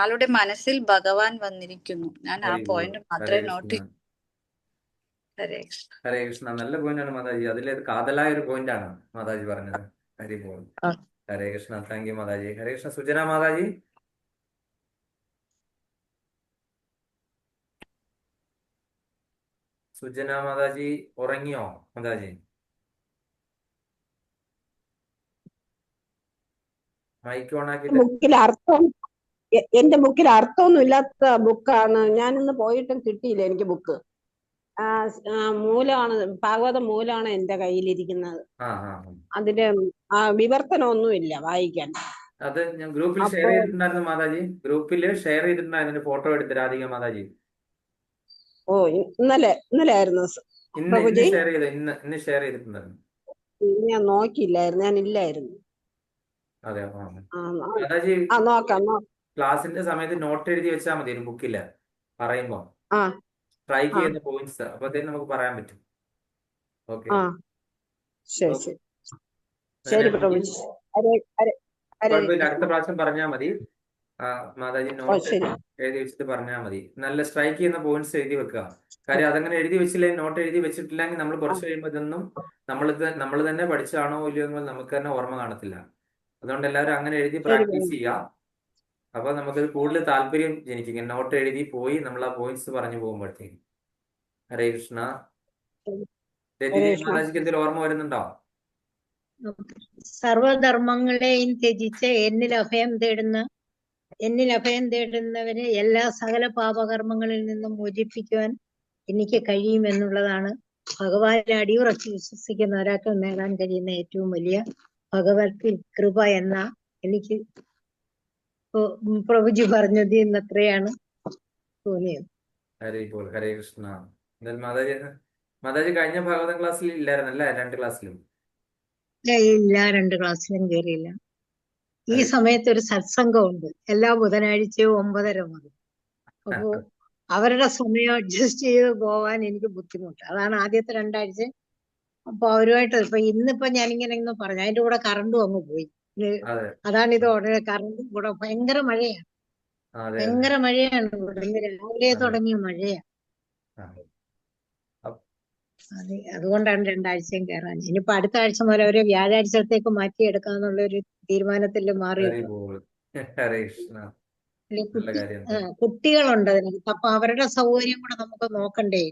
ആളുടെ മനസ്സിൽ ഭഗവാൻ വന്നിരിക്കുന്നു. ഞാൻ ആ പോയിന്റ് മാത്രമേ നോട്ട് ചെയ്തു. ഹരേ കൃഷ്ണ. നല്ല പോയിന്റാണ് മാതാജി. അതിലെ കാതലായ ഒരു പോയിന്റാണ് മാതാജി പറഞ്ഞത്. ഹരേ കൃഷ്ണ. Thank you mataji. ഹരേ കൃഷ്ണ. സുജന മാതാജി. സുജന മാതാജി ഉറങ്ങിയോ മാതാജി? മൈക്ക് ഓൺ ആക്കിയിട്ട്. എന്റെ ബുക്കിൽ അർത്ഥമൊന്നും ഇല്ലാത്ത ബുക്കാണ്. ഞാനിന്ന് പോയിട്ടും കിട്ടിയില്ല എനിക്ക് ബുക്ക്. മൂലമാണ്, ഭാഗവത മൂലമാണ് എന്റെ കയ്യിലിരിക്കുന്നത്. അതിന്റെ വിവർത്തനമൊന്നുമില്ല വായിക്കാൻ. അത് ഞാൻ ഗ്രൂപ്പിൽ ഷെയർ അപ്പോ ചെയ്തിട്ടുണ്ടായിരുന്നു മാതാജി. ഗ്രൂപ്പിൽ ഷെയർ ചെയ്തിട്ടുണ്ടായിരുന്നു ഫോട്ടോ എടുത്ത് രാധിക മാതാജി. ഇന്നലെ ആയിരുന്നു ഇന്ന് പ്രഭുജി. ഷെയർ ചെയ്ത ഇന്ന് ഷെയർ ചെയ്തിട്ടുണ്ടായിരുന്നു. ഞാൻ നോക്കിയില്ലായിരുന്നു, ഞാൻ ഇല്ലായിരുന്നു. അതെ. ആ, മാതാജി നോക്കാം. ക്ലാസിന്റെ സമയത്ത് നോട്ട് എഴുതി വെച്ചാൽ മതി ബുക്കില് പറയുമ്പോ ആ സ്ട്രൈക്ക് ആ ചെയ്യുന്ന പോയിന്റ്സ് അപ്പത്തേനും നമുക്ക് പറയാൻ പറ്റും. ഓക്കെ. ആ ശരി ശരി ശരി പ്രഭുജി. കുഴപ്പമില്ല, അടുത്ത പ്രാവശ്യം പറഞ്ഞാൽ മതി. മാതാജി നോട്ട് ശരി എഴുതി വെച്ചിട്ട് പറഞ്ഞാൽ മതി. നല്ല സ്ട്രൈക്ക് ചെയ്യുന്ന പോയിന്റ്സ് എഴുതി വെക്കുക. കാര്യം അതങ്ങനെ എഴുതി വെച്ചില്ലെങ്കിൽ, നോട്ട് എഴുതി വെച്ചിട്ടില്ലെങ്കിൽ നമ്മൾ കുറച്ച് കഴിയുമ്പോൾ ഇതൊന്നും നമ്മൾ തന്നെ പഠിച്ചാണോ ഇല്ലയോ എന്ന് നമുക്ക് തന്നെ ഓർമ്മ കാണത്തില്ല. അതുകൊണ്ട് എല്ലാവരും അങ്ങനെ എഴുതി പ്രാക്ടീസ് ചെയ്യുക. അപ്പൊ നമുക്കത് കൂടുതൽ താല്പര്യം ജനിക്കും. നോട്ട് എഴുതി പോയി നമ്മൾ ആ പോയിന്റ്സ് പറഞ്ഞു പോകുമ്പോഴത്തേക്കും. ഹരേ കൃഷ്ണ. മാതാജിക്ക് എന്തെങ്കിലും ഓർമ്മ വരുന്നുണ്ടോ? സർവധർമ്മങ്ങളെയും ത്യജിച്ച് എന്നിൽ അഭയം തേടുന്നവരെ എല്ലാ സകല പാപകർമ്മങ്ങളിൽ നിന്നും മോചിപ്പിക്കുവാൻ എനിക്ക് കഴിയുമെന്നുള്ളതാണ് ഭഗവാനിൽ അടിയുറച്ച് വിശ്വസിക്കുന്ന ഒരാൾക്ക് നേടാൻ കഴിയുന്ന ഏറ്റവും വലിയ ഭഗവത് കൃപ എന്ന എനിക്ക് പ്രഭുജി പറഞ്ഞത് എന്നത്രയാണ് തോന്നിയത്. ഹരേ കൃഷ്ണ. മാതാജി കഴിഞ്ഞ ഭാഗവത ക്ലാസ്സിൽ ഇല്ലായിരുന്നല്ലേ? 2 ക്ലാസ്സിലും ഇല്ല, 2 ക്ലാസ്സിലും കയറിയില്ല. ഈ സമയത്ത് ഒരു സത്സംഗമുണ്ട് എല്ലാ ബുധനാഴ്ചയും 9:30 മുതൽ. അപ്പോ അവരുടെ സമയം അഡ്ജസ്റ്റ് ചെയ്ത് പോവാൻ എനിക്ക് ബുദ്ധിമുട്ട്. അതാണ് ആദ്യത്തെ 2 ആഴ്ച. അപ്പൊ അവരുമായിട്ട് ഇന്നിപ്പോ ഞാനിങ്ങനെ ഒന്ന് പറഞ്ഞു, അതിന്റെ കൂടെ കറണ്ടും അങ്ങ് പോയി. അതാണ് ഇത് ഉടനെ കറണ്ടും കൂടെ ഭയങ്കര മഴയാണ്. ഭയങ്കര മഴയാണ് ഇവിടെ. ഇന്ന് രാവിലെ തുടങ്ങിയ മഴയാണ്. അതുകൊണ്ടാണ് 2 ആഴ്ചയും കയറാൻ. ഇനിയിപ്പോ അടുത്ത ആഴ്ച മുതൽ അവരെ വ്യാഴാഴ്ചത്തേക്ക് മാറ്റിയെടുക്കാന്നുള്ള ഒരു തീരുമാനത്തിൽ മാറിയിട്ടുണ്ട്. കുട്ടികളുണ്ട് അതിനകത്ത്. അപ്പൊ അവരുടെ സൗകര്യം കൂടെ നമുക്ക് നോക്കണ്ടേ.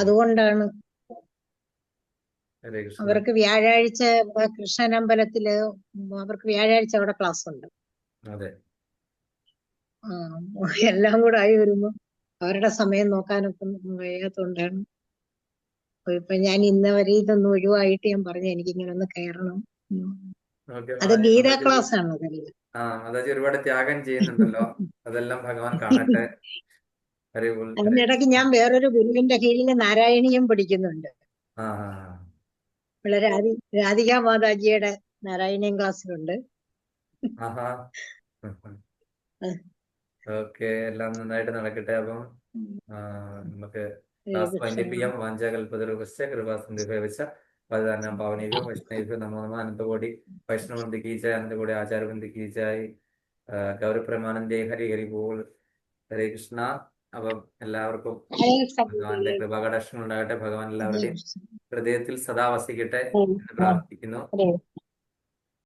അതുകൊണ്ടാണ് അവർക്ക് വ്യാഴാഴ്ച കൃഷ്ണനമ്പലത്തില് അവർക്ക് വ്യാഴാഴ്ച അവിടെ ക്ലാസ് ഉണ്ട്. എല്ലാം കൂടെ ആയി വരുമ്പോ അവരുടെ സമയം നോക്കാനൊക്കെ വയ്യാത്തോണ്ടാണ്. ഇപ്പൊ ഞാൻ ഇന്നവരെ ഇതൊന്നും ഒഴിവായിട്ട് ഞാൻ പറഞ്ഞു എനിക്കിങ്ങനെ ഒന്ന് കയറണം. അത് ഗീതാ ക്ലാസ് ആണ്. മാതാജി ഒരുപാട് ത്യാഗം ചെയ്യുന്നുണ്ടല്ലോ. അതെല്ലാം ഭഗവാൻ കാണട്ടെ. അതിനിടയ്ക്ക് ഞാൻ വേറൊരു ഗുരുവിന്റെ കീഴിൽ നാരായണീയം പഠിക്കുന്നുണ്ട്. ഇവിടെ രാധികാ മാതാജിയുടെ നാരായണീയം ക്ലാസ്സിലുണ്ട്. ഓക്കെ, എല്ലാം നന്നായിട്ട് നടക്കട്ടെ. അപ്പം നമുക്ക് ക്ലാസ് വൈൻഡപ്പ് ചെയ്യാം. വാഞ്ചാകൽപതരുപശ്ച കൃപാസിന്ധുഭ്യവച പതിനാം പാവനേഭ്യോ വൈഷ്ണവേഭ്യോ നമോ നമഃ. അനന്തകോടി വൈഷ്ണവന്തി കീ ജയ്, അനന്തകോടി ആചാര്യവന്തി കീ ജയ്. ഗൗരപ്രമാനന്ദേ ഹരി ഹരി ബോൾ. ഹരേ കൃഷ്ണ. അപ്പം എല്ലാവർക്കും ഭഗവാന്റെ കൃപാകടാക്ഷങ്ങൾ ഉണ്ടാകട്ടെ. ഭഗവാൻ എല്ലാവരുടെയും ഹൃദയത്തിൽ സദാ വസിക്കട്ടെ എന്ന് പ്രാർത്ഥിക്കുന്നു.